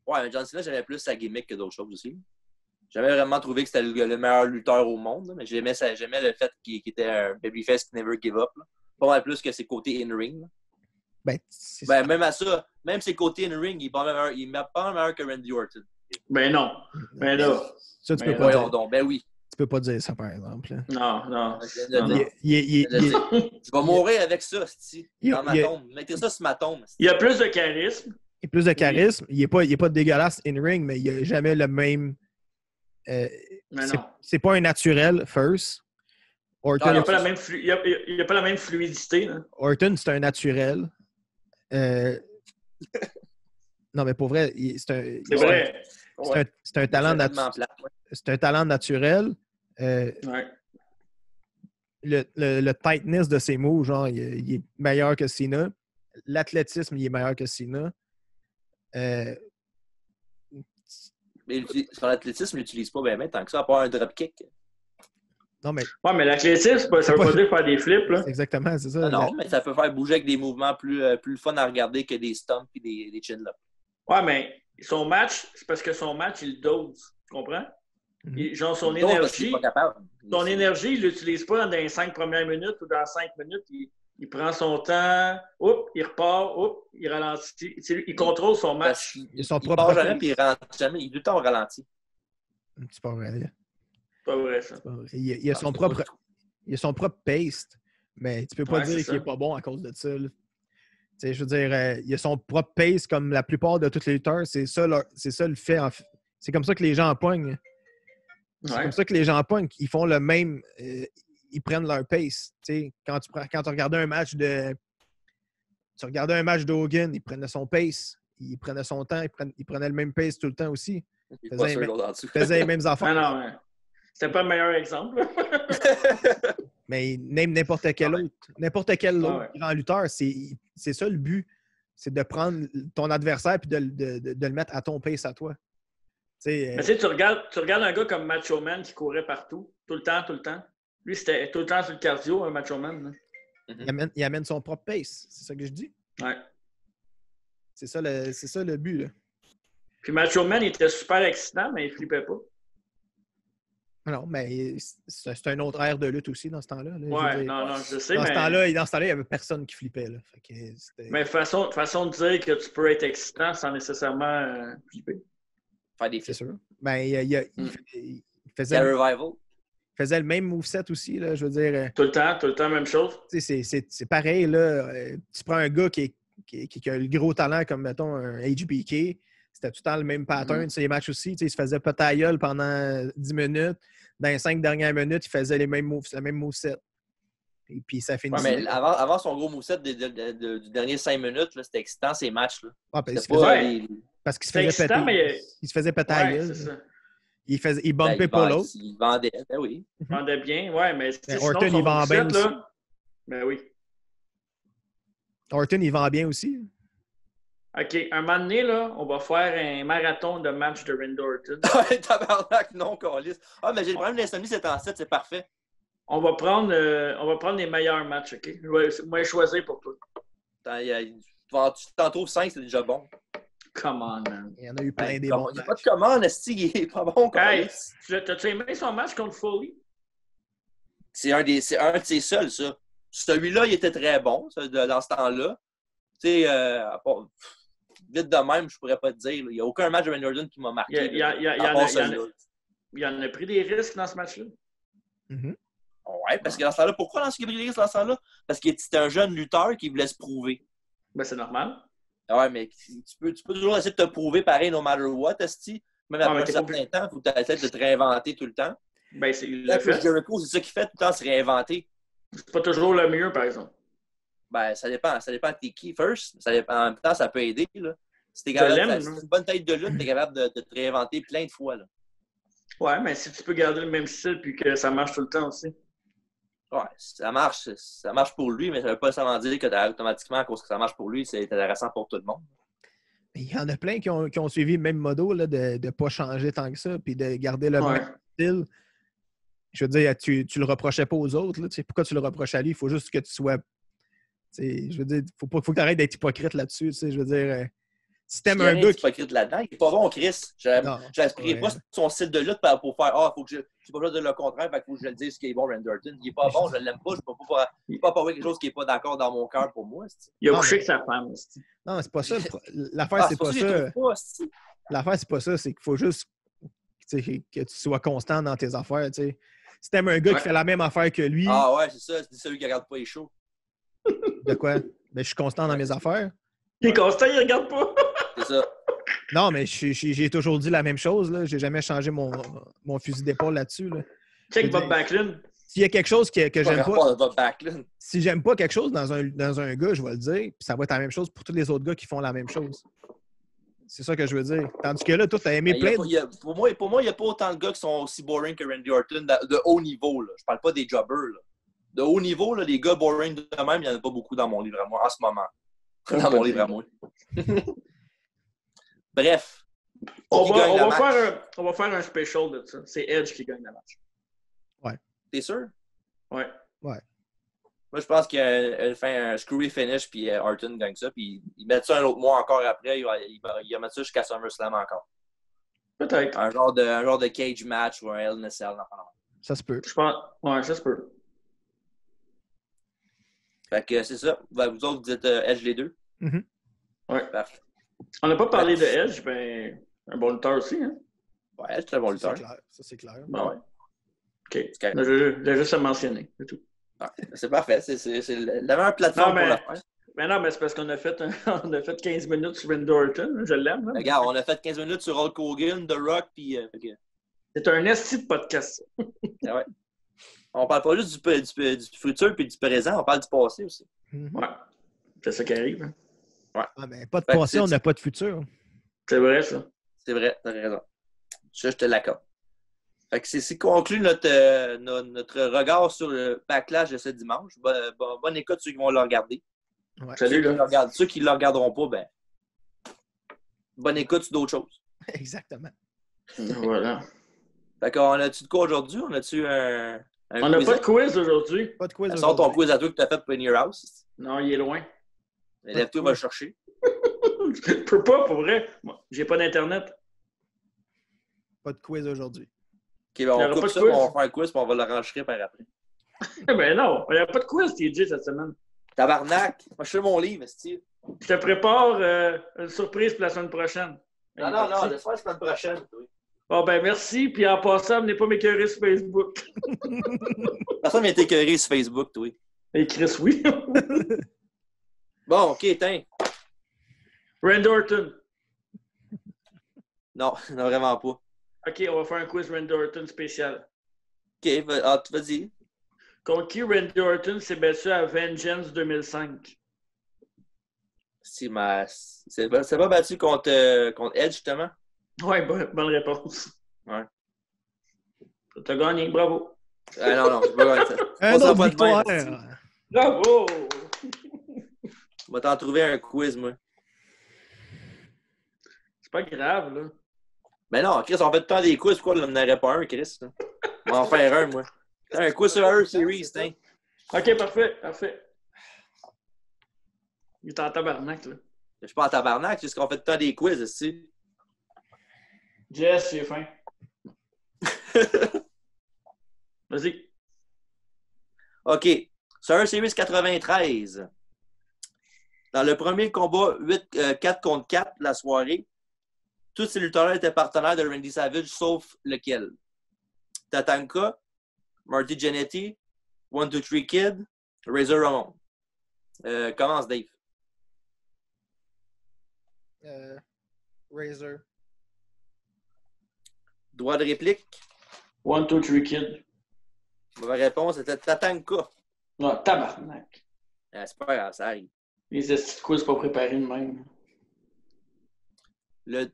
Ouais, mais John Cena, j'aimais plus sa gimmick que d'autres choses aussi. J'avais vraiment trouvé que c'était le meilleur lutteur au monde, mais j'aimais le fait qu'il était un babyface qui never give up. Là. Pas mal plus que ses côtés in-ring. Même à ça, même ses côtés in-ring, il est pas meilleur que Randy Orton. Ben non. Ben là. Ça, tu peux pas dire. Donc, ben oui. Tu peux pas dire ça, par exemple. Non. Tu vas mourir avec ça, dans ma tombe. Mettez ça sur ma tombe. Il a plus de charisme. Il a plus de charisme. Il est pas dégueulasse in-ring, mais il a jamais le même... c'est pas un naturel, first. Orton, il n'y a pas la même fluidité. Hein. Orton, c'est un naturel. Non, mais pour vrai, c'est un talent naturel. C'est un talent naturel. Le tightness de ses moves, genre, il est meilleur que Cena. L'athlétisme, il est meilleur que Cena. Mais sur l'athlétisme, il l'utilise pas bien tant que ça, à part un dropkick. Non, mais Ouais, mais l'athlétisme, ça veut pas dire faire des flips, là. exactement, c'est ça. Non, mais ça peut faire bouger avec des mouvements plus fun à regarder que des stumps et des chin-ups. Ouais, mais son match, c'est parce que son match, il dose. Tu comprends? Genre, son Il dose parce qu'il énergie, est pas capable. il l'utilise pas dans les 5 premières minutes ou dans 5 minutes. Il prend son temps, il repart, il ralentit. Il contrôle son match. Il part jamais puis il rentre jamais. Il est tout le temps au ralenti. C'est pas vrai. C'est pas vrai, ça. Il a son propre pace, mais tu peux pas dire qu'il est pas bon à cause de ça. Je veux dire, il a son propre pace comme la plupart de tous les lutteurs. C'est ça le fait. C'est comme ça que les gens pognent. C'est comme ça que les gens pognent. Ils font le même. Ils prennent leur pace. Quand tu regardais un match de. Tu regardais un match d'Hogan, il prenait son pace. Il prenait son temps. Il prenait le même pace tout le temps aussi. Il faisait les mêmes affaires. Non. C'était pas le meilleur exemple. Mais n'importe quel autre. N'importe quel autre grand lutteur, c'est ça le but. C'est de prendre ton adversaire et de le mettre à ton pace à toi. Mais tu regardes un gars comme Macho Man qui courait partout, tout le temps. Lui, c'était tout le temps sur le cardio, un Macho Man. Il amène son propre pace. C'est ça que je dis. Ouais. C'est ça le but. Là. Puis Macho Man, il était super excitant, mais il flippait pas. Non, mais c'est un autre air de lutte aussi dans ce temps-là. Ouais, non, je sais, dans mais... ce temps-là, il n'y avait personne qui flippait. Là. Fait que mais façon de dire que tu peux être excitant sans nécessairement flipper. Faire des c'est flips. sûr. Ben, il faisait... Revival. Il faisait le même moveset aussi, là, je veux dire. Tout le temps, même chose. C'est pareil, là. Tu prends un gars qui a le gros talent comme, mettons, un HBK. C'était tout le temps le même pattern. Les matchs aussi, il se faisait pas ta gueule pendant 10 minutes. Dans les 5 dernières minutes, il faisait le même moveset. Et puis ça finit. Ouais, mais avant son gros moveset du dernier 5 minutes, là, c'était excitant ces matchs-là. Parce qu'il se faisait péter. Mais... Il se faisait péter la gueule. Il bumpait pas l'autre. Il vendait, oui. Il vendait bien, ouais, mais Orton, il vend bien aussi. Ben oui. Orton, il vend bien aussi. OK, un moment donné, là, on va faire un marathon de match de Randy Orton. Ouais, tabarnak, non, câlisse. Ah, mais j'ai le problème de l'insomnie, c'est en 7, c'est parfait. On va prendre les meilleurs matchs, OK? Je vais choisir pour toi. Tu t'en trouves 5, c'est déjà bon. Come on, man. Il y en a eu plein des bons matchs. Il n'y a pas de commande, Esti, il est pas bon. Hey, t'as-tu aimé son match contre Foley? C'est un de ses seuls, ça. Celui-là, il était très bon dans ce temps-là. Tu sais, vite de même, je pourrais pas te dire. Il n'y a aucun match de Randy Orton qui m'a marqué. Il en a pris des risques dans ce match-là. Ouais, parce que dans ce temps-là, pourquoi dans ce qu'il a pris des risques dans ce temps-là? Parce que c'était un jeune lutteur qui voulait se prouver. Ben, c'est normal. Ouais, mais tu peux toujours essayer de te prouver pareil, no matter what, Esti. Même après un certain temps, il faut essayer de te réinventer tout le temps. Ben, c'est Jericho, c'est ça qu'il fait tout le temps, se réinventer. C'est pas toujours le mieux, par exemple. Ben, ça dépend. Ça dépend de tes qui first. En même temps, ça peut aider. Là. Si t'es capable, c'est une bonne tête de lutte, t'es capable de te réinventer plein de fois. Là. Ouais, mais si tu peux garder le même style puis que ça marche tout le temps aussi. Ouais, ça marche pour lui, mais ça ne veut pas seulement dire que automatiquement, à cause que ça marche pour lui, c'est intéressant pour tout le monde. Il y en a plein qui ont suivi le même modo là, de ne pas changer tant que ça puis de garder le même style. Je veux dire, tu le reprochais pas aux autres. Là, pourquoi tu le reproches à lui? Il faut juste que tu sois... Je veux dire, faut que tu arrêtes d'être hypocrite là-dessus. Je veux dire, si t'aimes un gars hypocrite là-dedans, il est pas bon, Chris. J'aspirais pas son style de lutte pour faire faut que je suis pas besoin de le contraire, il faut que je le dise ce qui est bon, Randy Orton. Il est pas bon, je l'aime pas, je peux pas avoir quelque chose qui est pas d'accord dans mon cœur pour moi. Il a couché avec sa femme. Non, c'est pas ça. L'affaire, c'est pas ça. L'affaire, c'est pas ça. C'est qu'il faut juste que tu sois constant dans tes affaires. T'sais. Si t'aimes un gars qui fait la même affaire que lui... Ah ouais, c'est ça. C'est celui qui regarde pas les shows. De quoi? Ben, je suis constant dans mes affaires. Il est constant, il regarde pas. C'est ça. Non, mais j'ai toujours dit la même chose. Là. J'ai jamais changé mon fusil d'épaule là-dessus. Là. Check Bob Backlund. S'il y a quelque chose que j'aime pas... Bob Backlund. Si j'aime pas quelque chose dans un gars, je vais le dire. Puis ça va être la même chose pour tous les autres gars qui font la même chose. C'est ça que je veux dire. Tandis que là, toi, t'as aimé plein de... Pour moi, il n'y a pas autant de gars qui sont aussi boring que Randy Orton de haut niveau. Là. Je parle pas des jobbers. Là. De haut niveau, là, les gars boring de même, il n'y en a pas beaucoup dans mon livre à moi, en ce moment. Dans mon livre à moi. Bref. On va faire un special de ça. C'est Edge qui gagne la match. Ouais. T'es sûr? Ouais. Ouais. Moi, je pense qu'il fait un screwy finish, puis Orton gagne ça, puis il met ça un autre mois encore après. Il va mettre ça jusqu'à SummerSlam encore. Peut-être. Un genre de cage match ou un Hell in a Cell. Ça se peut. Je pense. Ouais, ça se peut. Fait que c'est ça. Ben, vous autres, vous êtes Edge les deux? Mm-hmm. Ouais. Parfait. On n'a pas parlé de Edge, ben, un bon lutteur aussi, hein? Ouais, Edge, c'est un bon lutteur. Ça, c'est clair. Bon, ouais. OK. C'est J'ai juste à mentionner, c'est tout. Ah, c'est parfait. C'est la meilleure plateforme pour le faire. Mais non, mais c'est parce qu'on a fait 15 minutes sur Randy Orton. Je l'aime. Regarde, on a fait 15 minutes sur Hulk Hogan, The Rock, puis... C'est un esti de podcast. Ouais. On parle pas juste du futur puis du présent, on parle du passé aussi. Mm-hmm. Ouais. C'est ça qui arrive. Hein. Ouais. Ah, mais pas de passé, on n'a pas de futur. C'est vrai, ça. C'est vrai, t'as raison. Ça, je te l'accorde. Fait que c'est conclu notre regard sur le backlash de ce dimanche. Bonne écoute ceux qui vont le regarder. Ouais. Salut, là. Ceux qui ne le regarderont pas, ben, bonne écoute sur d'autres choses. Exactement. Voilà. Fait qu'on a-tu de quoi aujourd'hui? On a-tu un on n'a pas de quiz aujourd'hui. Pas de quiz aujourd'hui. Sors ton quiz à toi que tu as fait pour In Your House. Non, il est loin. Lève-toi, va le chercher. Je peux pas, pour vrai. Moi, j'ai pas d'Internet. Pas de quiz aujourd'hui. OK, ben on coupe ça, on va faire un quiz puis on va l'enregistrer par après. Ben non, il n'y a pas de quiz, TJ, cette semaine. Tabarnak! Moi, je fais mon livre, Steve. Je te prépare une surprise pour la semaine prochaine. Non, laisse faire la semaine prochaine. Oui. Bon, ben merci. Puis en passant, venez pas m'écœurer sur Facebook. Personne vient t'écœurer sur Facebook, toi. Et Chris, oui. Bon, OK, tiens. Randy Orton. Non, vraiment pas. OK, on va faire un quiz Randy Orton spécial. OK, vas-y. Contre qui Randy Orton s'est battu à Vengeance 2005? C'est pas battu contre Edge, justement? Ouais, bonne réponse. Ouais. T'as gagné, bravo. Non, je vais gagner ça. Un autre victoire. Bravo! Je vais t'en trouver un quiz, moi. C'est pas grave, là. Mais non, Chris, on fait tout le temps des quiz. Pourquoi on n'en aurait pas un, Chris? On va en faire un, moi. Un quiz sur Earth Series, tiens. OK, parfait. Il est en tabarnak, là. Je suis pas en tabarnak, c'est ce qu'on fait tout le temps des quiz, ici. Jess, j'ai faim. Vas-y. OK. Survivor Series 93. Dans le premier combat 4 contre 4 la soirée, tous ces lutteurs étaient partenaires de Randy Savage, sauf lequel? Tatanka, Marty Jannetty, 1-2-3 Kid, Razor Ramon. Commence, Dave. Razor. Droit de réplique? 1-2-3 Kid. Mauvaise réponse, c'était Tatanka. Non, tabarnak. C'est pas grave, ça arrive. Les estis de quiz pas préparés de même. Le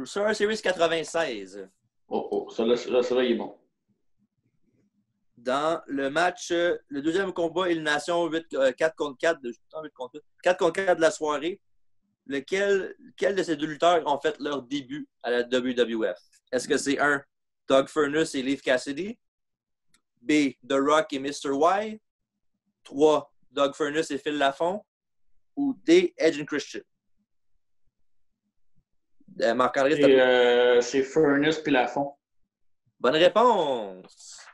Survivor Series 96. Oh, celui-là, il est bon. Dans le match, le deuxième combat élimination 4 contre 4, 4 contre 4 de la soirée, quel de ces deux lutteurs ont fait leur début à la WWF? Est-ce que c'est 1, Doug Furness et Leif Cassidy? B, The Rock et Mr. Y? 3, Doug Furness et Phil Lafont? Ou D, Edge and Christian? Marc-André, c'est Furness puis Lafont. Bonne réponse!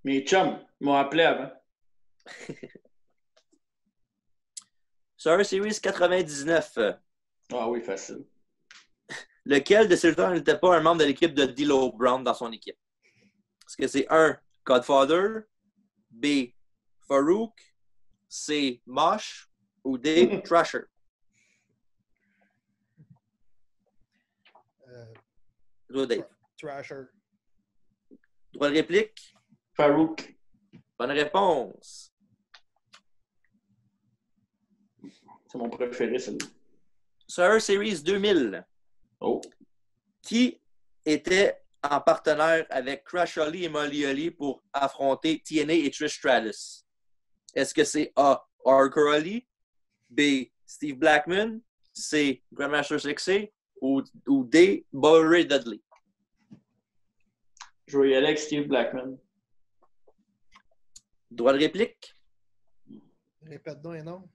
Mes chums m'ont appelé avant. Survivor Series 99. Ah oui, facile. Lequel de ces lutteurs n'était pas un membre de l'équipe de D'Lo Brown dans son équipe? Est-ce que c'est 1, Godfather, B, Farouk, C, Mosh ou D, Thrasher? Dave. Thrasher. Droit de réplique? Farouk. Bonne réponse. C'est mon préféré, celui-là. Survivor Series 2000. Oh. Qui était en partenaire avec Crash Holly et Molly Holly pour affronter TNA et Trish Stratus? Est-ce que c'est A, Hardcore Holly, B, Steve Blackman, C, Grandmaster Sexay ou D, Bobby Ray Dudley? Je vais y aller avec Steve Blackman. Droit de réplique. Répète donc un nom.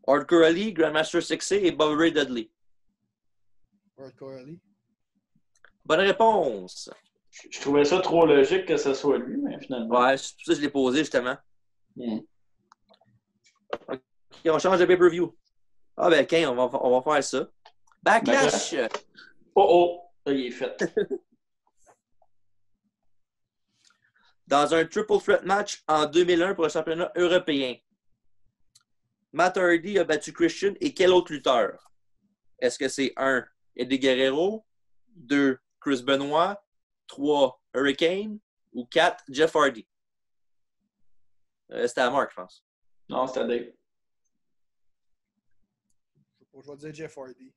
Hardcore Ali, Grandmaster Sexay et Bobby Ray Dudley. Hardcore Ali. Bonne réponse. Je trouvais ça trop logique que ce soit lui, mais finalement. Ouais, c'est pour ça que je l'ai posé, justement. Mm. OK, on change de pay-per-view. Ah ben, Kane, on va faire ça. Backlash! Oh! Ça, il est fait. Dans un triple threat match en 2001 pour le championnat européen. Matt Hardy a battu Christian et quel autre lutteur? Est-ce que c'est 1. Eddie Guerrero, 2. Chris Benoit, 3. Hurricane ou 4. Jeff Hardy? C'était à Mark, je pense. Non, c'était Dave. Je vais dire Jeff Hardy.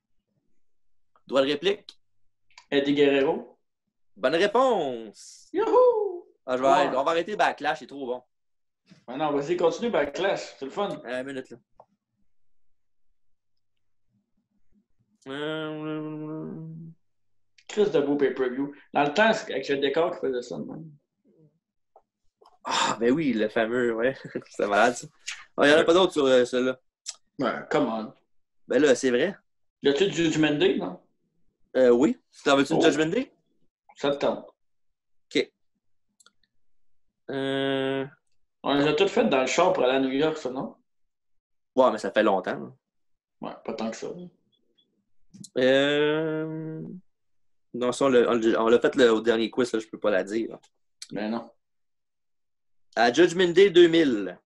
Droit de réplique? Eddie Guerrero. Bonne réponse! Youhou! Ah, on va arrêter Backlash, c'est trop bon. Ah non, vas-y, continue Backlash. C'est le fun. Une minute, là. Chris de beau pay-per-view. Dans le temps, c'est avec le décor qui faisait ça. Man. Ah, ben oui, le fameux, ouais. C'était malade, ça. Il n'y en a pas d'autres sur celui-là. Ouais, come on. Ben là, c'est vrai. Y a-tu du Judgment Day, non? Oui. T'en veux-tu une Judgment Day? Ça te tente. OK. On les a toutes faites dans le char pour aller à New York, ça, non? Ouais, mais ça fait longtemps. Là. Ouais, pas tant que ça. Non, ça, on l'a fait au dernier quiz, là, je peux pas la dire. Là. Ben non. À Judgment Day 2000,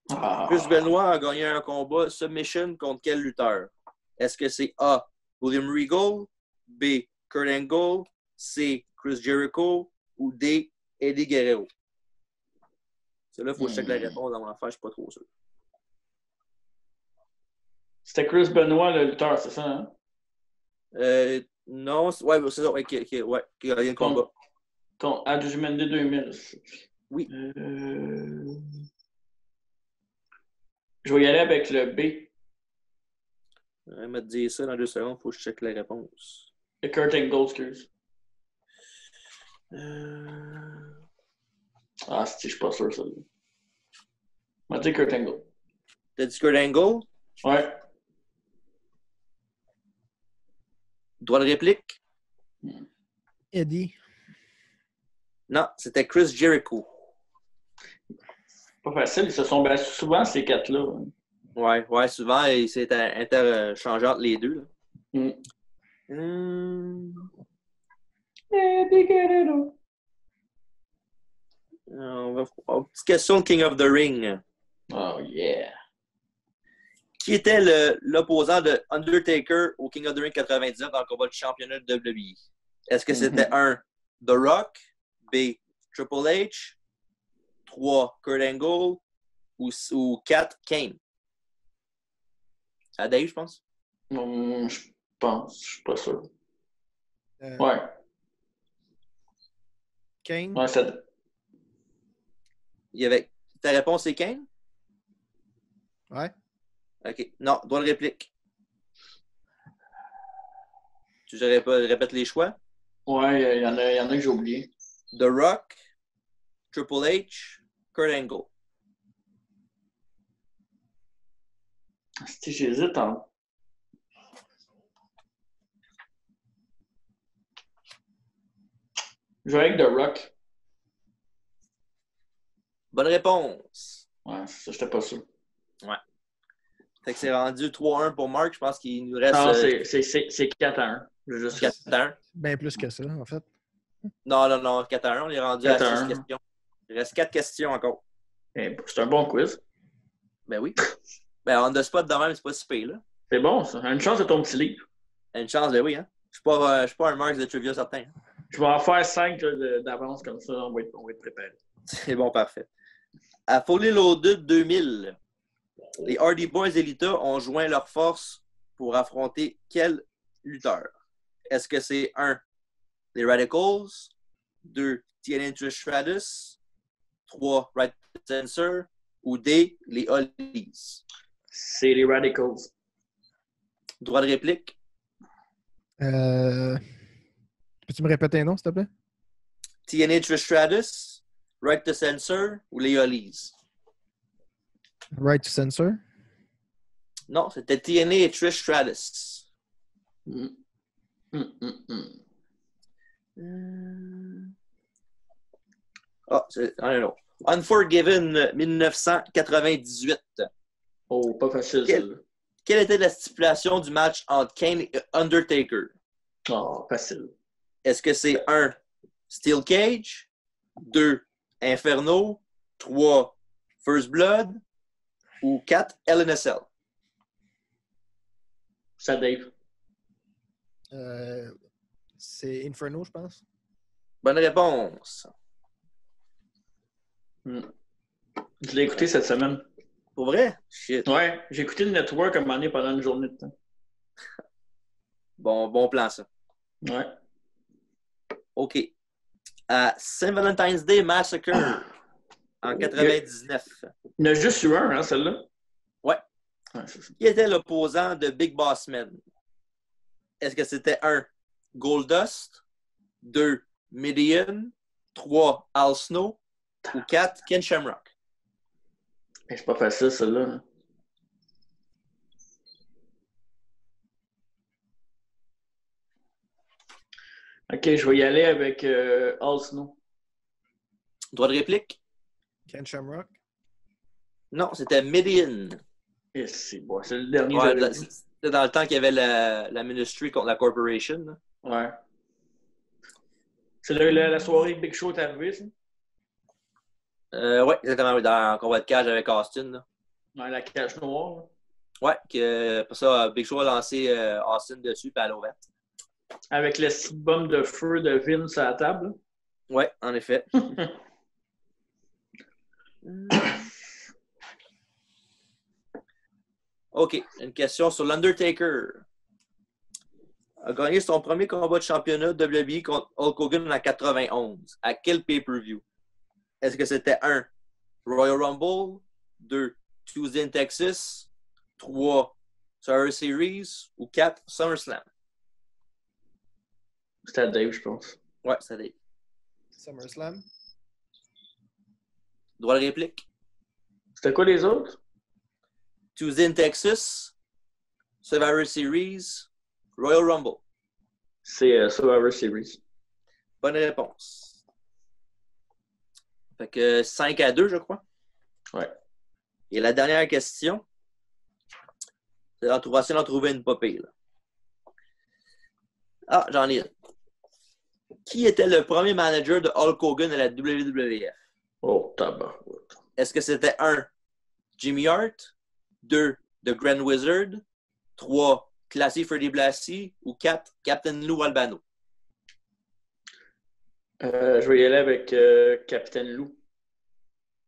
Ah. Chris Benoit a gagné un combat submission contre quel lutteur? Est-ce que c'est A. William Regal, B. Kurt Angle, C. Chris Jericho ou D. Eddie Guerrero? C'est là, il faut que je check la réponse dans mon affaire, je suis pas trop sûr. C'était Chris Benoit, le lutteur, c'est ça, hein? Non, ouais, c'est ça, ouais, qui a gagné le combat. À Judgment Day 2000. Oui. Je vais y aller avec le B. Elle m'a dit ça dans 2 secondes, il faut que je check la réponse. Le Kurt Angle, excuse. Ah, je suis pas sûr, ça. On va dire Kurt Angle. T'as dit Kurt Angle? Ouais. Droit de réplique? Eddie. Non, c'était Chris Jericho. Pas facile, ils se sont battus souvent, ces quatre-là. Ouais, souvent, c'est interchangé entre les deux. Là. Eddie Guerrero. Petite question de King of the Ring. Oh, yeah. Qui était l'opposant de Undertaker au King of the Ring 99 dans le combat du championnat de WWE? Est-ce que c'était 1. The Rock, B. Triple H, 3. Kurt Angle ou 4. Kane? À Dave, je pense. Je pense, je suis pas sûr. Ouais. Kane? Ouais, ça... Ta réponse, c'est Kane? Ouais. OK. Non, droit de réplique. Tu répètes les choix? Ouais, il y en a que j'ai oublié. The Rock, Triple H, Kurt Angle. Si j'hésite en... Je vais avec The Rock. Bonne réponse. Ouais, ça, j'étais pas sûr. Ouais. Fait que c'est rendu 3-1 pour Mark. Je pense qu'il nous reste... Non, c'est 4-1. Juste 4-1. Bien plus que ça, en fait. Non, 4-1. On est rendu à 6 questions. Il reste 4 questions encore. C'est un bon quiz. Ben oui. Ben, on the spot de même, c'est pas si pire, là. C'est bon, ça. Une chance de ton petit livre. Une chance, ben oui, hein. Je suis pas un Mark de trivia certain. Hein. Je vais en faire 5 d'avance, comme ça, on va être préparé. C'est bon, parfait. À Fully Loaded 2000, les Hardy Boys et Lita ont joint leurs forces pour affronter quel lutteur? Est-ce que c'est 1. Les Radicals, 2. TNA Trish Stratus, 3. Right Sensor ou D. Les Hollies? C'est les Radicals. Droit de réplique? Peux-tu me répéter un nom, s'il te plaît? TNA Trish Stratus, Right to Censor ou les Hollies? Right to Censor? Non, c'était TNA et Trish Stratus. I don't know. Unforgiven 1998. Oh, pas facile, celle-là. Quelle était la stipulation du match entre Kane et Undertaker? Oh, facile. Est-ce que c'est 1, Steel Cage, 2, Inferno, 3, First Blood ou 4, Hell in a Cell? Ça, Dave. C'est Inferno, je pense. Bonne réponse. Je l'ai écouté cette semaine. Pour vrai? Shit. Ouais, j'ai écouté le Network à un moment donné pendant une journée de temps. Bon plan, ça. Ouais. OK. Saint Valentine's Day Massacre en 99. Il y en a juste eu un, hein, celle-là? Ouais. C'est ça. Qui était l'opposant de Big Boss Man? Est-ce que c'était 1, Goldust, 2, Midian, 3, Al Snow ou 4, Ken Shamrock? C'est pas facile, celle-là. Hein. OK, je vais y aller avec All Snow. Droit de réplique? Ken Shamrock? Non, c'était Midian. Et c'est bon, c'est le dernier. Ouais, c'était dans le temps qu'il y avait la Ministry contre la Corporation. Là. Ouais. C'est la soirée que Big Show est arrivé, ça? Oui, exactement. Oui, dans le combat de cage avec Austin. Là. Dans la cage noire. Là. Ouais, pour ça, Big Show a lancé Austin dessus puis à l'ouvert. Avec le petite bombe de feu de Vince à la table. Ouais, en effet. OK, une question sur l'Undertaker. A gagné son premier combat de championnat WWE contre Hulk Hogan en 91. À quel pay-per-view? Est-ce que c'était 1, Royal Rumble, 2, Tuesday in Texas, 3, Survivor Series ou 4, SummerSlam? C'était à Dave, je pense. Ouais, c'est Dave. SummerSlam? Droit de réplique? C'était quoi les autres? Tuesday in Texas, Survivor Series, Royal Rumble. C'est Survivor Series. Bonne réponse. Fait que 5-2, je crois. Ouais. Et la dernière question, c'est d'en trouver une popée. Là. Ah, j'en ai une. Qui était le premier manager de Hulk Hogan à la WWF? Oh, tabarouette. Est-ce que c'était 1, Jimmy Hart, 2, The Grand Wizard, 3, Classy Freddie Blassie ou 4, Captain Lou Albano? Je vais y aller avec Capitaine Lou.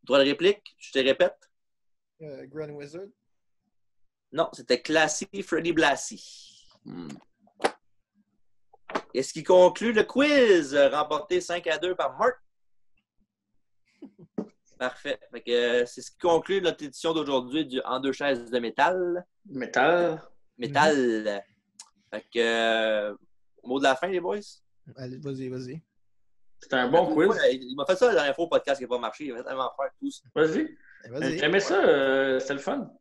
Droit de réplique, je te répète. Grand Wizard? Non, c'était Classy Freddie Blassie. Et ce qui conclut le quiz, remporté 5-2 par Mark. Parfait. Fait que, c'est ce qui conclut notre édition d'aujourd'hui du En deux chaises de métal. Métal. Métal. Fait que, mot de la fin, les boys? Allez, vas-y. C'était un bon quiz. Il m'a fait ça la dernière fois au podcast qui n'a pas marché. Il va tellement faire tous. Vas-y. Vas-y. J'aimais ça, c'était le fun.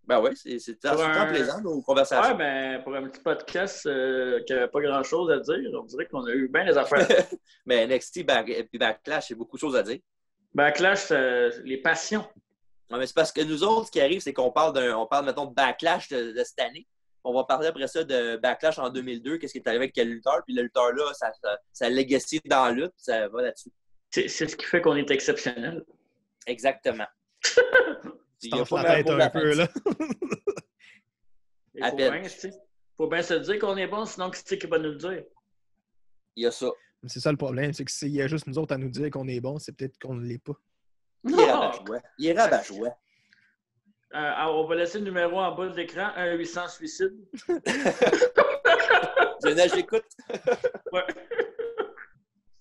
Ben oui, c'est tout le temps plaisant, nos conversations. Ouais, ben pour un petit podcast qui n'avait pas grand-chose à dire, on dirait qu'on a eu bien les affaires. Mais NXT et Backlash, c'est beaucoup de choses à dire. Backlash, les passions. Non, mais c'est parce que nous autres, ce qui arrive, c'est qu'on parle, mettons, de Backlash de cette année. On va parler après ça de Backlash en 2002, qu'est-ce qui est arrivé avec quel lutteur, puis le lutteur-là, ça legacy dans la lutte, puis ça va là-dessus. C'est ce qui fait qu'on est exceptionnel. Exactement. Tu t'enfles la tête un peu, là. Il faut bien se dire qu'on est bon, sinon qui c'est qui va nous le dire? Il y a ça. C'est ça le problème, c'est que s'il y a juste nous autres à nous dire qu'on est bon, c'est peut-être qu'on ne l'est pas. Il est rabat-joie. Il est rabat-joie. On va laisser le numéro en bas de l'écran, 1-800-SUICIDE. J'écoute. Ouais.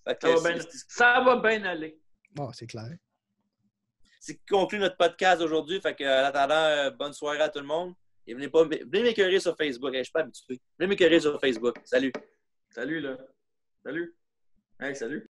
Okay, ça va bien aller. Bon, c'est clair. C'est ce qui conclut notre podcast aujourd'hui. Fait que, en attendant, bonne soirée à tout le monde. Et venez m'écœurer sur Facebook. Je ne suis pas habitué. Venez m'écœurer sur Facebook. Salut. Salut, là. Salut. Hey, salut.